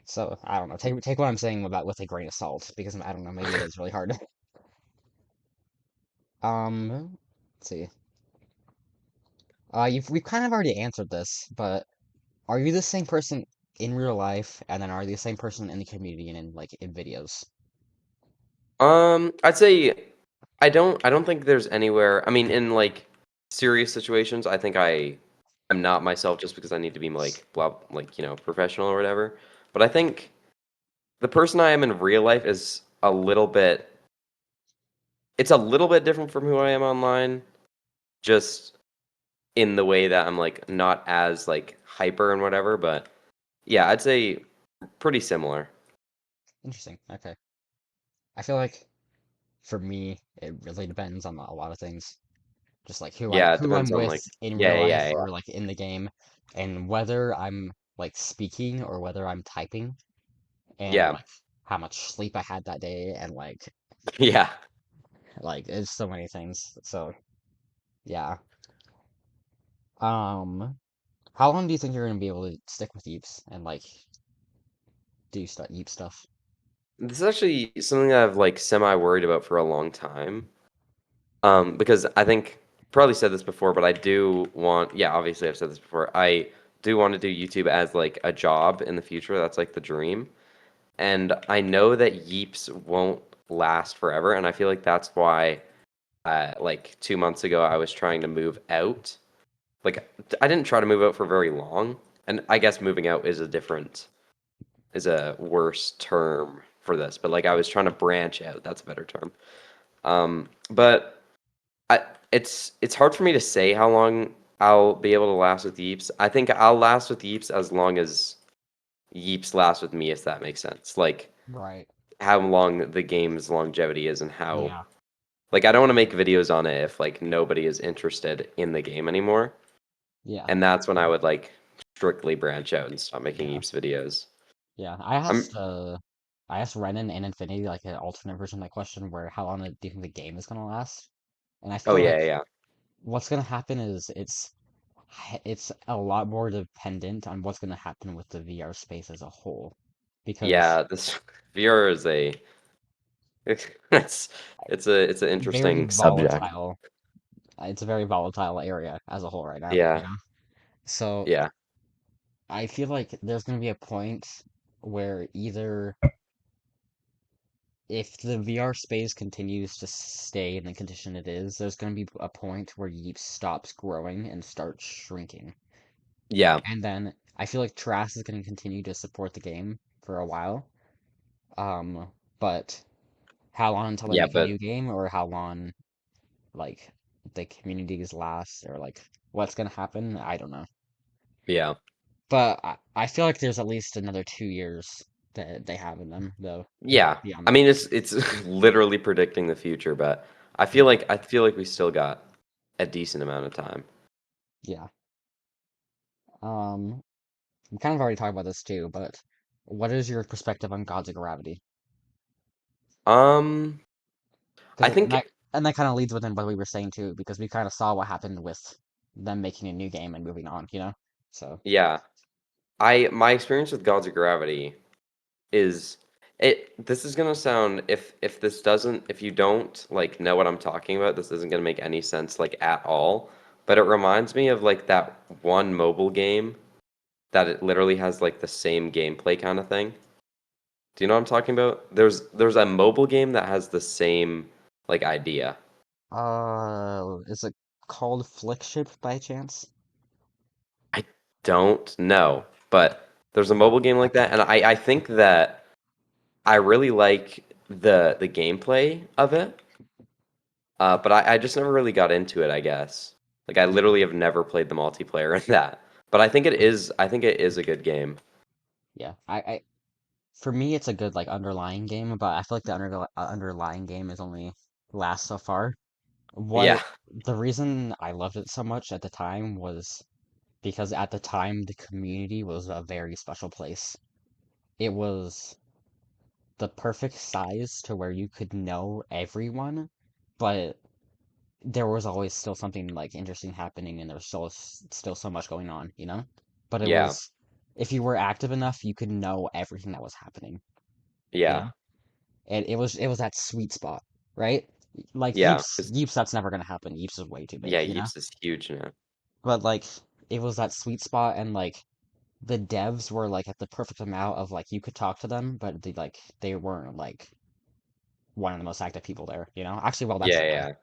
Speaker 1: So I don't know. Take what I'm saying about with a grain of salt because I don't know. Maybe it is really hard. Let's see. We've kind of already answered this, but are you the same person in real life, and then are you the same person in the community and in like in videos?
Speaker 2: I'd say I don't think there's anywhere. I mean, in like serious situations, I think I am not myself just because I need to be like blah like, professional or whatever. But I think the person I am in real life is a little bit different from who I am online, just in the way that I'm like not as like hyper and whatever, but yeah, I'd say pretty similar.
Speaker 1: Interesting. Okay. I feel like for me, it really depends on a lot of things. just like
Speaker 2: Yeah, it
Speaker 1: who I'm
Speaker 2: depends on
Speaker 1: with
Speaker 2: like
Speaker 1: in real
Speaker 2: yeah,
Speaker 1: life
Speaker 2: yeah, yeah.
Speaker 1: or like in the game, and whether I'm like speaking or whether I'm typing, and
Speaker 2: Yeah.
Speaker 1: like how much sleep I had that day, and
Speaker 2: Yeah.
Speaker 1: like it's so many things. So yeah. Um, how long do you think you're gonna be able to stick with Yeeps and like do stuff Yeep stuff?
Speaker 2: This is actually something I've like semi worried about for a long time. Because I think probably said this before, but I do want, yeah, obviously I've said this before. I do want to do YouTube as like a job in the future. That's like the dream. And I know that Yeeps won't last forever, and I feel like that's why like 2 months ago I was trying to move out. Like I didn't try to move out for very long, and I guess moving out is a worse term for this, but like I was trying to branch out. That's a better term. But I it's hard for me to say how long I'll be able to last with Yeeps. I think I'll last with Yeeps as long as Yeeps lasts with me, if that makes sense. Like
Speaker 1: Right.
Speaker 2: how long the game's longevity is and how
Speaker 1: Yeah.
Speaker 2: like I don't want to make videos on it if like nobody is interested in the game anymore.
Speaker 1: Yeah.
Speaker 2: And that's when I would like strictly branch out and stop making
Speaker 1: Yeah.
Speaker 2: Yeeps videos.
Speaker 1: Yeah.
Speaker 2: I'm
Speaker 1: I asked Renan and Infinity like an alternate version of that question where how long do you think the game is gonna last? And I
Speaker 2: oh
Speaker 1: feel
Speaker 2: yeah,
Speaker 1: like
Speaker 2: yeah.
Speaker 1: what's gonna happen is it's a lot more dependent on what's gonna happen with the VR space as a whole. Because
Speaker 2: Yeah, this VR is a it's it's an
Speaker 1: very
Speaker 2: interesting subject.
Speaker 1: volatile. It's a very volatile area as a whole right now, you
Speaker 2: Yeah,
Speaker 1: know? So
Speaker 2: yeah,
Speaker 1: I feel like there's going to be a point where either if the VR space continues to stay in the condition it is, there's going to be a point where Yeep stops growing and starts shrinking.
Speaker 2: yeah,
Speaker 1: And then I feel like Trash is going to continue to support the game for a while. But how long until they
Speaker 2: yeah,
Speaker 1: make a
Speaker 2: but
Speaker 1: new game or how long like the communities last or like what's going to happen, I don't know.
Speaker 2: yeah,
Speaker 1: But I feel like there's at least another 2 years that they have in them, though,
Speaker 2: yeah.
Speaker 1: beyond
Speaker 2: I
Speaker 1: that.
Speaker 2: mean, it's literally predicting the future, but
Speaker 1: Yeah,
Speaker 2: I feel like we still got a decent amount of time.
Speaker 1: yeah. Um, we kind of already talked about this too, but what is your perspective on Gods of Gravity?
Speaker 2: Um,
Speaker 1: Because
Speaker 2: I
Speaker 1: and
Speaker 2: think
Speaker 1: that kind of leads within what we were saying too, because we kind of saw what happened with them making a new game and moving on, you know? So,
Speaker 2: yeah, I my experience with Gods of Gravity is it this is gonna sound if this doesn't if you don't like know what I'm talking about, this isn't gonna make any sense like at all. But it reminds me of like that one mobile game that it literally has like the same gameplay kind of thing. Do you know what I'm talking about? There's a mobile game that has the same like idea.
Speaker 1: is it called Flickship by chance?
Speaker 2: I don't know, but there's a
Speaker 1: No,
Speaker 2: mobile game like
Speaker 1: okay.
Speaker 2: that, and I think that I really like the gameplay of it. But I just never really got into it, I guess. Like I
Speaker 1: Yeah,
Speaker 2: literally have never played the multiplayer in that. But I think it is a good game.
Speaker 1: yeah. For me, it's a good like underlying game, but I feel like the underlying game is only lasts so far.
Speaker 2: Yeah.
Speaker 1: What the reason I loved it so much at the time was because at the time the community was a very special place. It was the perfect size to where you could know everyone, but there was always still something like interesting happening and there was still so much going on, you know? But it
Speaker 2: Yeah.
Speaker 1: was if you were active enough, you could know everything that was happening, you
Speaker 2: Yeah.
Speaker 1: know? And it was that sweet spot, right? Like
Speaker 2: Yeah.
Speaker 1: Yeeps, that's never gonna happen. Yeeps is way too big,
Speaker 2: Yeah,
Speaker 1: you know?
Speaker 2: Yeeps is huge now.
Speaker 1: But like it was that sweet spot and like the devs were like at the perfect amount of like you could talk to them, but they weren't like one of the most active people there, you know? Actually, well, that's
Speaker 2: Yeah,
Speaker 1: a lie.
Speaker 2: yeah.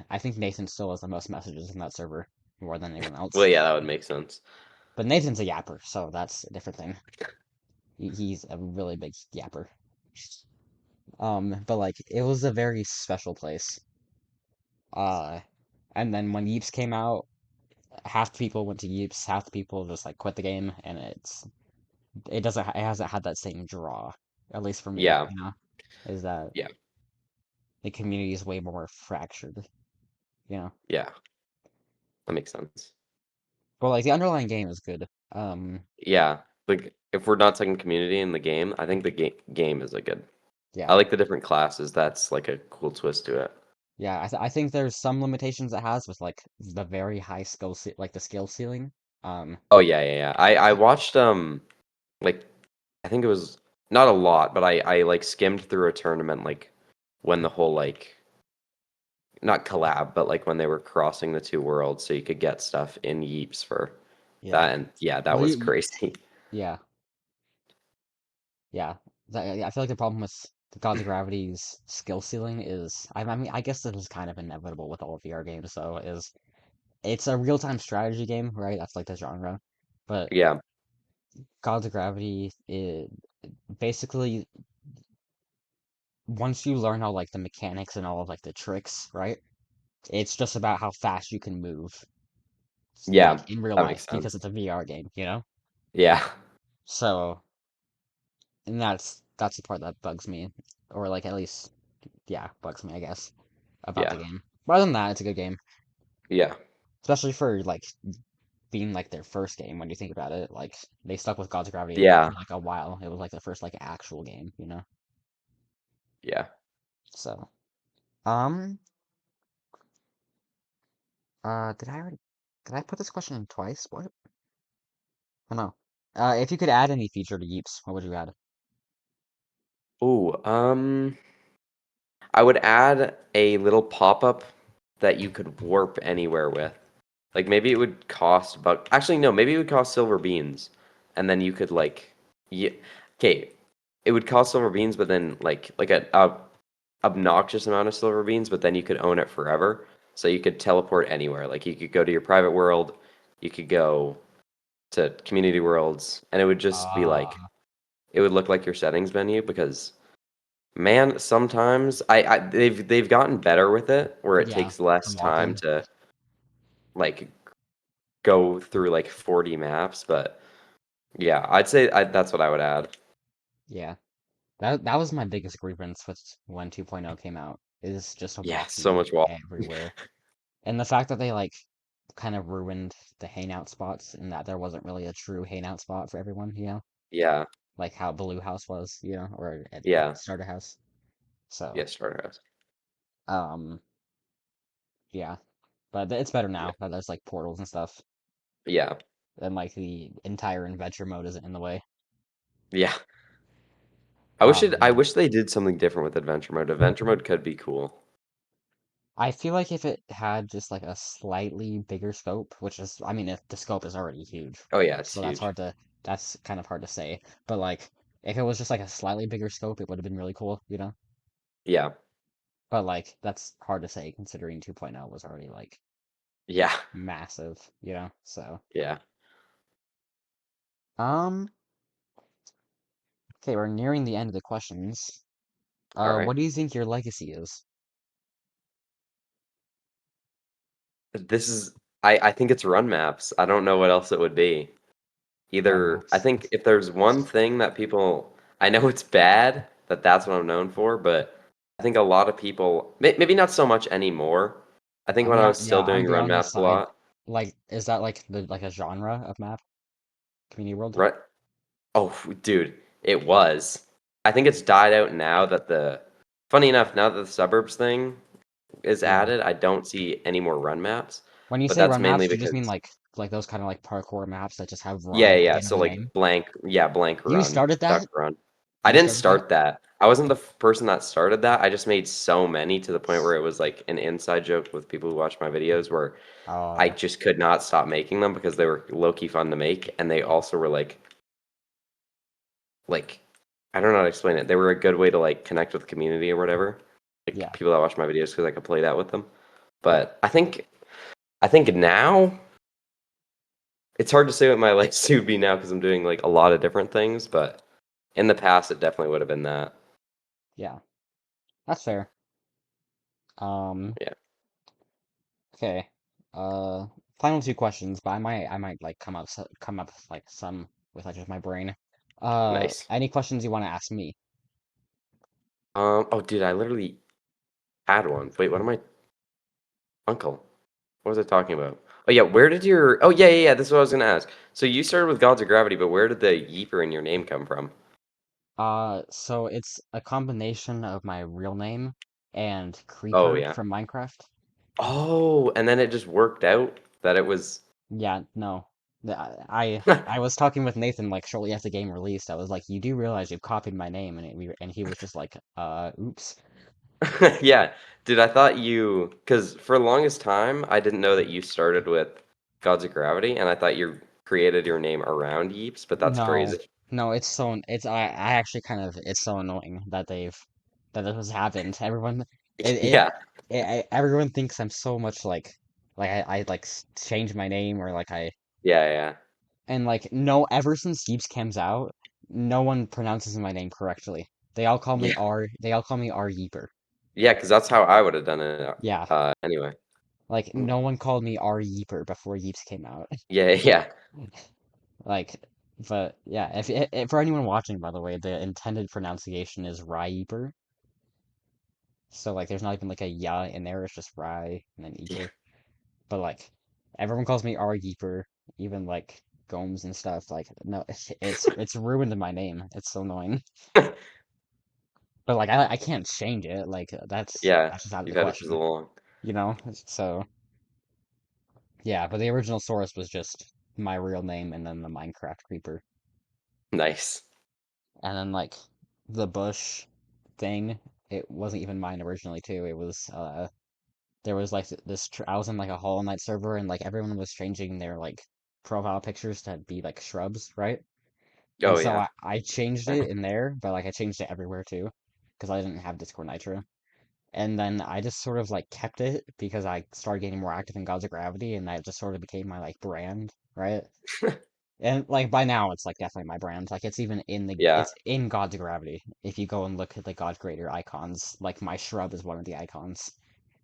Speaker 1: I think Nathan still has the most messages in that server more than anyone
Speaker 2: Well,
Speaker 1: else.
Speaker 2: yeah, that would make sense.
Speaker 1: But Nathan's a yapper, so that's a different thing. He's a really big yapper. But like it was a very special place. Uh, and then when Yeeps came out, half the people went to Yeeps, half the people just like quit the game, and it hasn't had that same draw, at least for me,
Speaker 2: Yeah.
Speaker 1: you know, is that
Speaker 2: Yeah.
Speaker 1: the community is way more fractured. you know.
Speaker 2: Yeah, that makes sense.
Speaker 1: But like the underlying game is good.
Speaker 2: Yeah, like if we're not talking community in the game, I think the game is a good. I
Speaker 1: Yeah.
Speaker 2: like the different classes. That's like a cool twist to it.
Speaker 1: Yeah, I think there's some limitations it has with like the very high like the skill ceiling. Um,
Speaker 2: Oh yeah, yeah, yeah. I watched like I think it was not a lot, but I like skimmed through a tournament like when the whole like not collab, but like when they were crossing the two worlds, so you could get stuff in Yeeps for
Speaker 1: yeah.
Speaker 2: that, and yeah, that
Speaker 1: Well,
Speaker 2: was crazy.
Speaker 1: yeah, yeah. I feel like the problem with the Gods of Gravity's skill ceiling is, I mean, I guess this is kind of inevitable with all VR games, so is it's a real-time strategy game, right? That's like the genre. But
Speaker 2: Yeah,
Speaker 1: Gods of Gravity is basically once you learn how like the mechanics and all of like the tricks, right? It's just about how fast you can move,
Speaker 2: yeah,
Speaker 1: like in real
Speaker 2: that makes
Speaker 1: life, because
Speaker 2: sense.
Speaker 1: it's a VR game, you know?
Speaker 2: Yeah,
Speaker 1: So, and that's the part that bugs me, or like at least, yeah, bugs me, I guess, about the
Speaker 2: yeah,
Speaker 1: game. But other than that, it's a good game,
Speaker 2: yeah,
Speaker 1: especially for like being like their first game. When you think about it, like they stuck with Gods of Gravity for
Speaker 2: yeah,
Speaker 1: like a while. It was like the first like actual game, you know?
Speaker 2: yeah.
Speaker 1: So, um, did I put this question in twice? What? Oh no. If you could add any feature to Yeeps, what would you add?
Speaker 2: Ooh, I would add a little pop-up that you could warp anywhere with. Like maybe it would cost about actually no, maybe it would cost silver beans, and then you could like yeah, okay, it would cost silver beans, but then like a obnoxious amount of silver beans, but then you could own it forever. So you could teleport anywhere. Like you could go to your private world, you could go to community worlds, and it would just be like
Speaker 1: Ah,
Speaker 2: it would look like your settings menu because man, sometimes they've gotten better with it where it
Speaker 1: yeah,
Speaker 2: takes
Speaker 1: the
Speaker 2: less time
Speaker 1: walking.
Speaker 2: to like go through like 40 maps, but yeah, I'd say that's what I would add.
Speaker 1: Yeah. That was my biggest grievance with when 2.0 came out, is just
Speaker 2: Yeah, so
Speaker 1: walking
Speaker 2: much wall.
Speaker 1: everywhere. And the fact that they like kind of ruined the hangout spots and that there wasn't really a true hangout spot for everyone, you know?
Speaker 2: Yeah,
Speaker 1: Like how Blue House was, you know, or at
Speaker 2: yeah,
Speaker 1: Starter House. So,
Speaker 2: yeah, starter house.
Speaker 1: um, yeah. But it's better now that there's like portals and stuff,
Speaker 2: Yeah,
Speaker 1: and like the entire adventure mode isn't in the way.
Speaker 2: yeah. I
Speaker 1: Um,
Speaker 2: wish they did something different with adventure mode. Adventure mode could be cool.
Speaker 1: I feel like if it had just like a slightly bigger scope, which is, I mean, if the scope is already huge,
Speaker 2: Oh yeah, it's
Speaker 1: so
Speaker 2: huge.
Speaker 1: that's kind of hard to say. But like, if it was just like a slightly bigger scope, it would have been really cool, you know?
Speaker 2: Yeah,
Speaker 1: But like, that's hard to say considering 2.0 was already like
Speaker 2: yeah,
Speaker 1: massive, you know? So,
Speaker 2: yeah.
Speaker 1: um, okay, we're nearing the end of the questions.
Speaker 2: All right.
Speaker 1: What do you think your legacy is?
Speaker 2: This is I think it's run maps. I don't know what else it would be.
Speaker 1: Run
Speaker 2: Either I
Speaker 1: maps.
Speaker 2: think if there's one thing that people I know it's bad that that's what I'm known for, but I think a lot of people maybe not so much anymore. I think when I was
Speaker 1: Yeah,
Speaker 2: still
Speaker 1: I'm gonna
Speaker 2: doing
Speaker 1: be
Speaker 2: run
Speaker 1: honest.
Speaker 2: maps a lot,
Speaker 1: Like, is that like the like a genre of map? Community World?
Speaker 2: right? Oh, dude, it was. I think it's died out now that the funny enough, now that the suburbs thing is
Speaker 1: Yeah.
Speaker 2: added, I don't see any more run maps,
Speaker 1: When you
Speaker 2: but
Speaker 1: say
Speaker 2: that's
Speaker 1: run
Speaker 2: mainly
Speaker 1: maps, do you just mean
Speaker 2: because
Speaker 1: like those kind of like parkour maps that just have
Speaker 2: yeah,
Speaker 1: run
Speaker 2: yeah,
Speaker 1: at the
Speaker 2: yeah.
Speaker 1: end of
Speaker 2: So
Speaker 1: the
Speaker 2: like
Speaker 1: name?
Speaker 2: blank, yeah, blank
Speaker 1: You
Speaker 2: run,
Speaker 1: started
Speaker 2: duck
Speaker 1: that?
Speaker 2: run. I
Speaker 1: You
Speaker 2: didn't
Speaker 1: started that?
Speaker 2: start that. I wasn't the person that started that. I just made so many to the point where it was like an inside joke with people who watch my videos where I
Speaker 1: Oh,
Speaker 2: just could not stop making them because they were low key fun to make and they also were like I don't know how to explain it. They were a good way to like connect with the community or whatever. Like
Speaker 1: yeah,
Speaker 2: people that watch my videos because I could play that with them.
Speaker 1: yeah,
Speaker 2: But I think now it's hard to say what my legacy would be now because I'm doing like a lot of different things, but in the past it definitely would have been that.
Speaker 1: yeah. That's fair. Um,
Speaker 2: Yeah,
Speaker 1: okay. Final two questions, but I might like come up with, like some with like just my brain.
Speaker 2: nice.
Speaker 1: Any questions you want to ask me?
Speaker 2: Oh dude, I literally had one. Wait, what am I? Uncle. What was I talking about? Oh yeah, where did your? Oh yeah, yeah, yeah. This is what I was gonna ask. So you started with Gods of Gravity, but where did the Yeeper in your name come from?
Speaker 1: So it's a combination of my real name and
Speaker 2: Oh
Speaker 1: Creeper
Speaker 2: yeah.
Speaker 1: from Minecraft.
Speaker 2: Oh, and then it just worked out that it was.
Speaker 1: Yeah, no. I was talking with Nathan like shortly after the game released. I was like, "You do realize you've copied my name?" And he was just like, oops."
Speaker 2: Yeah, dude, I thought you, because for the longest time, I didn't know that you started with Gods of Gravity, and I thought you created your name around Yeeps, but that's
Speaker 1: No,
Speaker 2: crazy.
Speaker 1: no, I actually kind of it's so annoying that this has happened.
Speaker 2: Yeah,
Speaker 1: Everyone thinks I'm so much like I change my name or
Speaker 2: yeah, yeah,
Speaker 1: and like no ever since Yeeps comes out, no one pronounces my name correctly.
Speaker 2: yeah,
Speaker 1: They all call me R Yeeper.
Speaker 2: yeah, because that's how I would have done it.
Speaker 1: Yeah,
Speaker 2: Anyway,
Speaker 1: like no one called me R Yeeper before Yeeps came out.
Speaker 2: yeah, yeah,
Speaker 1: Like, but yeah, if for anyone watching, by the way, the intended pronunciation is Ryeeper. So like, there's not even like a ya in there. It's just Rye and then
Speaker 2: yeah,
Speaker 1: Eeper. But like, everyone calls me R Yeeper, even like Gomes and stuff. Like, no, it's ruined my name. It's so annoying. But like, I can't change it. Like,
Speaker 2: yeah.
Speaker 1: that's just out of
Speaker 2: You've
Speaker 1: the
Speaker 2: had it for so
Speaker 1: question,
Speaker 2: long.
Speaker 1: you know? So yeah, but the original source was just my real name and then the Minecraft creeper.
Speaker 2: Nice.
Speaker 1: And then like the bush thing, it wasn't even mine originally too. It was there was like I was in like a Hollow Knight server and like everyone was changing their like profile pictures to be like shrubs, right? And
Speaker 2: Oh
Speaker 1: so
Speaker 2: yeah.
Speaker 1: I changed it in there, but like I changed it everywhere too, because I didn't have Discord Nitro. And then I just sort of like kept it because I started getting more active in Gods of Gravity, and that just sort of became my like brand, right? And like by now it's like definitely my brand. Like
Speaker 2: Yeah.
Speaker 1: it's in Gods of Gravity. If you go and look at the God Creator icons, like my shrub is one of the icons.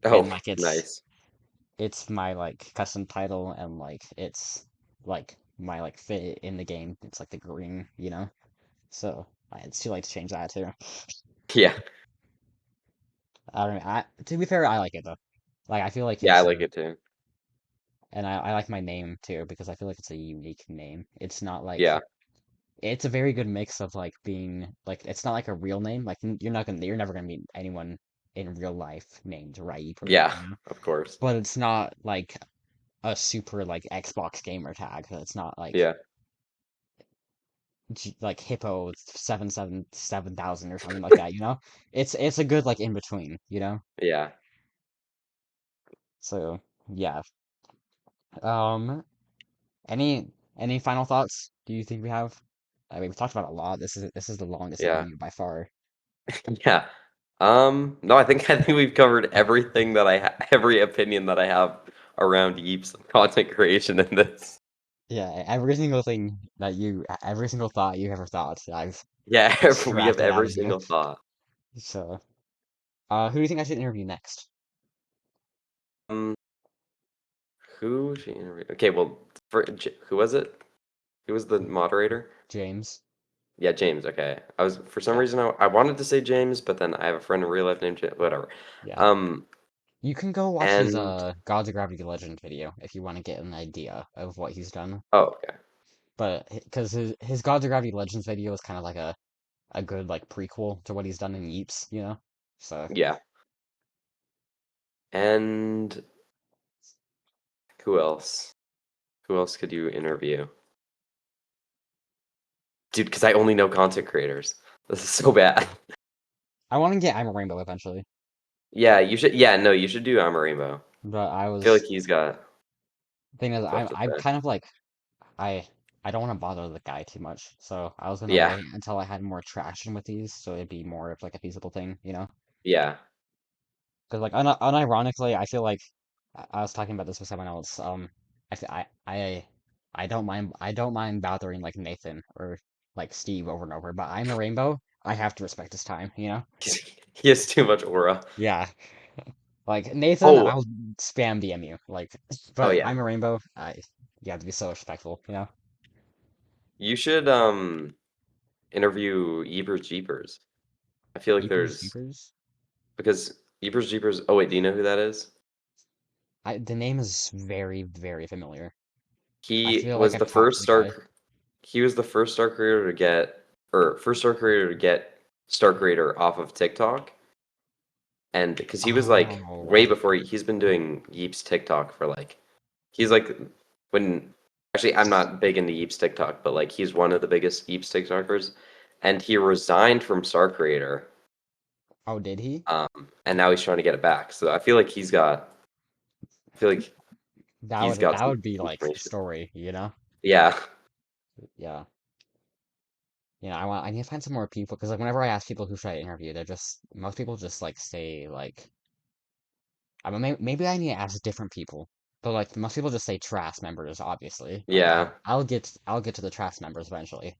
Speaker 1: And
Speaker 2: Oh,
Speaker 1: like
Speaker 2: nice.
Speaker 1: it's my like custom title and like it's like my like fit in the game. It's like the green, you know? So it's too late to change that too.
Speaker 2: Yeah.
Speaker 1: I don't know. To be fair, I like it though. Like I feel like
Speaker 2: Yeah, I
Speaker 1: it's
Speaker 2: like it too.
Speaker 1: and I like my name too because I feel like it's a unique name. It's not like
Speaker 2: Yeah.
Speaker 1: it's a very good mix of like being like it's not like a real name. Like you're never gonna meet anyone in real life named Raiper,
Speaker 2: Yeah,
Speaker 1: you know?
Speaker 2: of course.
Speaker 1: But it's not like a super like Xbox gamer tag. It's not like
Speaker 2: Yeah.
Speaker 1: like Hippo 777,000 or something like that, you know? It's a good like in between, you know?
Speaker 2: Yeah.
Speaker 1: So yeah. Um any final thoughts do you think we have? I mean, we've talked about a lot. This is the longest
Speaker 2: Yeah.
Speaker 1: interview by far.
Speaker 2: Yeah. No, I think we've covered everything that every opinion that I have around Yeeps content creation in this.
Speaker 1: Yeah, every single thought you ever thought, I've
Speaker 2: Yeah, we have
Speaker 1: extracted out
Speaker 2: every
Speaker 1: of you.
Speaker 2: single thought.
Speaker 1: So, who do you think I should interview next?
Speaker 2: Um, who should interview? Okay, well, who was it? Who was the moderator?
Speaker 1: James?
Speaker 2: Yeah, James. Okay, I was for some
Speaker 1: Yeah,
Speaker 2: reason I wanted to say James, but then I have a friend in real life named James. Whatever.
Speaker 1: yeah.
Speaker 2: Um,
Speaker 1: You can go watch his
Speaker 2: and
Speaker 1: Gods of Gravity Legend video if you want to get an idea of what he's done.
Speaker 2: oh, okay.
Speaker 1: But because his Gods of Gravity Legends video is kind of like a good like prequel to what he's done in Yeeps, you know? So,
Speaker 2: Yeah. And who else? Who else could you interview? Dude, because I only know content creators. This is so bad.
Speaker 1: I want to get I'm a Rainbow eventually.
Speaker 2: Yeah, you should. Yeah, no, you should do Amarimbo. I
Speaker 1: But
Speaker 2: feel like he's got
Speaker 1: thing is,
Speaker 2: stuff to
Speaker 1: I'm
Speaker 2: say.
Speaker 1: kind of like I I don't want to bother the guy too much, so I was gonna
Speaker 2: Yeah,
Speaker 1: wait until I had more traction with these, so it'd be more of like a feasible thing, you know?
Speaker 2: yeah.
Speaker 1: Because like unironically, I feel like I was talking about this with someone else. I fe- I don't mind bothering like Nathan or like Steve over and over, but I'm a Rainbow. I have to respect his time, you know?
Speaker 2: He has too much aura.
Speaker 1: Yeah. Like Nathan,
Speaker 2: Oh,
Speaker 1: I'll spam DM you, like,
Speaker 2: oh
Speaker 1: but
Speaker 2: yeah.
Speaker 1: I'm a Rainbow. You have to be so respectful, you know?
Speaker 2: You should interview Ebers Jeepers. I feel like
Speaker 1: Jeepers,
Speaker 2: there's
Speaker 1: jeepers.
Speaker 2: because Ebers Jeepers. Oh wait, do you know who that is?
Speaker 1: The name is very, very familiar. I
Speaker 2: He
Speaker 1: feel like
Speaker 2: was
Speaker 1: I've
Speaker 2: the
Speaker 1: talked to
Speaker 2: first
Speaker 1: the guy.
Speaker 2: he was the first Star creator to get or first Star creator to get Star creator off of TikTok. And because he was like
Speaker 1: Oh,
Speaker 2: way before he's been doing Yeeps TikTok for like he's like when actually I'm not big into Yeeps TikTok, but like he's one of the biggest Yeeps TikTokers, and he resigned from Star Creator,
Speaker 1: oh, did he?
Speaker 2: and now he's trying to get it back. So I feel like he's got
Speaker 1: That
Speaker 2: some
Speaker 1: would be like the
Speaker 2: information.
Speaker 1: story, you know?
Speaker 2: Yeah,
Speaker 1: Yeah. Yeah, I need to find some more people because like whenever I ask people who should I interview, they're just most people just like say like I mean maybe I need to ask different people. But like most people just say Trash members, obviously. Like
Speaker 2: yeah,
Speaker 1: I'll get to the Trash members eventually.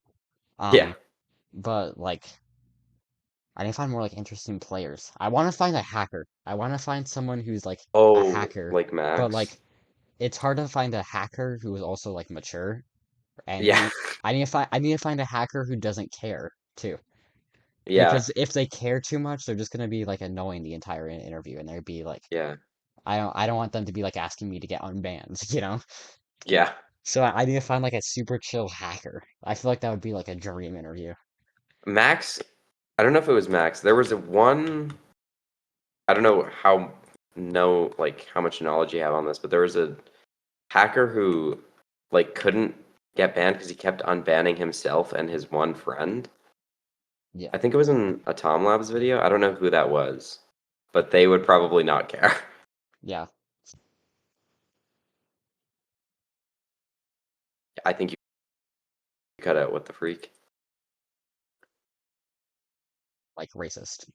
Speaker 2: yeah.
Speaker 1: Um, but like I need to find more like interesting players. I want to find a hacker. I want to find someone who's like a
Speaker 2: Oh,
Speaker 1: hacker,
Speaker 2: like
Speaker 1: but
Speaker 2: Max.
Speaker 1: like it's hard to find a hacker who is also like mature and
Speaker 2: Yeah,
Speaker 1: who I need to find a hacker who doesn't care too.
Speaker 2: yeah,
Speaker 1: Because if they care too much, they're just gonna be like annoying the entire interview, and they'd be like,
Speaker 2: yeah,
Speaker 1: I don't want them to be like asking me to get unbanned, you know?
Speaker 2: yeah.
Speaker 1: So I need to find like a super chill hacker. I feel like that would be like a dream interview.
Speaker 2: Max. I don't know if it was Max. There was a one. I don't know how much knowledge you have on this, but there was a hacker who like couldn't get banned because he kept unbanning himself and his one friend.
Speaker 1: Yeah,
Speaker 2: I think it was in a Tom Labs video. I don't know who that was, but they would probably not care.
Speaker 1: yeah,
Speaker 2: I think you cut out what the freak.
Speaker 1: like racist.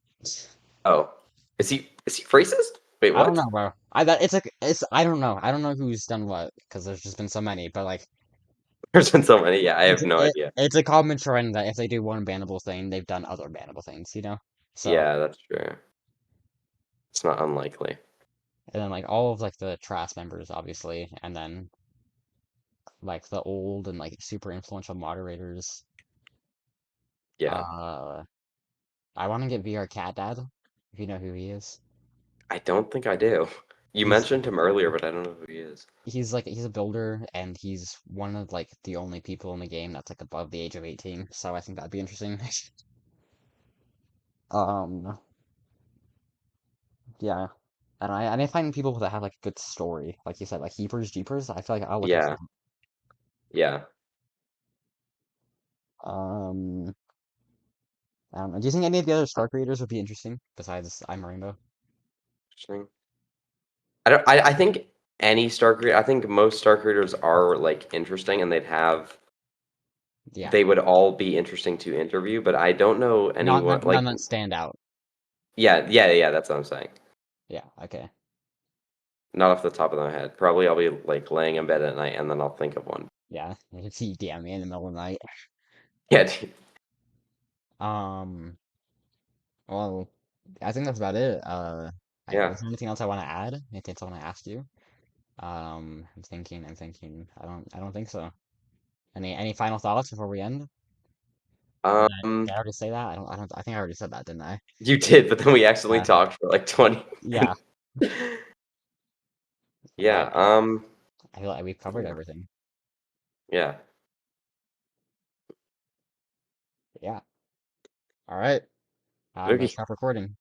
Speaker 2: Oh, is he racist? Wait,
Speaker 1: I don't
Speaker 2: what?
Speaker 1: know, bro. I that it's like it's I don't know. I don't know who's done what because there's just been so many. But like
Speaker 2: There's been so many. Yeah, I have no idea.
Speaker 1: it's a common trend that if they do one bannable thing, they've done other bannable things. You know. So
Speaker 2: Yeah, that's true. It's not unlikely.
Speaker 1: and then like all of like the Trash members, obviously, and then like the old and like super influential moderators.
Speaker 2: Yeah,
Speaker 1: Uh, I want to get VR Cat Dad, if you know who he is.
Speaker 2: I don't think I do. You
Speaker 1: He's
Speaker 2: mentioned him earlier, but I don't know who he is.
Speaker 1: he's a builder and he's one of like the only people in the game that's like above the age of 18. So I think that'd be interesting. Um, yeah. And I need to find people that have like a good story, like you said, like Heapers Jeepers. I feel like I'll look into
Speaker 2: Yeah,
Speaker 1: them.
Speaker 2: yeah.
Speaker 1: Um, I don't know. Do you think any of the other Star creators would be interesting besides I'm Rainbow?
Speaker 2: Interesting. I think any star creator. I think most star creators are like interesting, and
Speaker 1: Yeah.
Speaker 2: they would all be interesting to interview. But I don't know anyone
Speaker 1: None
Speaker 2: like.
Speaker 1: that stand out.
Speaker 2: Yeah, yeah, yeah. That's what I'm saying.
Speaker 1: Yeah. Okay.
Speaker 2: Not off the top of my head. Probably I'll be like laying in bed at night, and then I'll think of one.
Speaker 1: Yeah. If he DM me in the middle of the night.
Speaker 2: Yeah, dude.
Speaker 1: Um. Well, I think that's about it.
Speaker 2: Yeah.
Speaker 1: is there anything else I want to add? Anything else I want to ask you? I'm thinking. I don't think so. Any final thoughts before we end? Did I already say that? I think I already said that, didn't I?
Speaker 2: You did, but then we accidentally
Speaker 1: Yeah.
Speaker 2: talked for like 20
Speaker 1: Yeah.
Speaker 2: minutes. Yeah.
Speaker 1: I feel like we've covered
Speaker 2: Yeah.
Speaker 1: everything.
Speaker 2: Yeah.
Speaker 1: Yeah. All right. I'm gonna
Speaker 2: Okay.
Speaker 1: stop recording.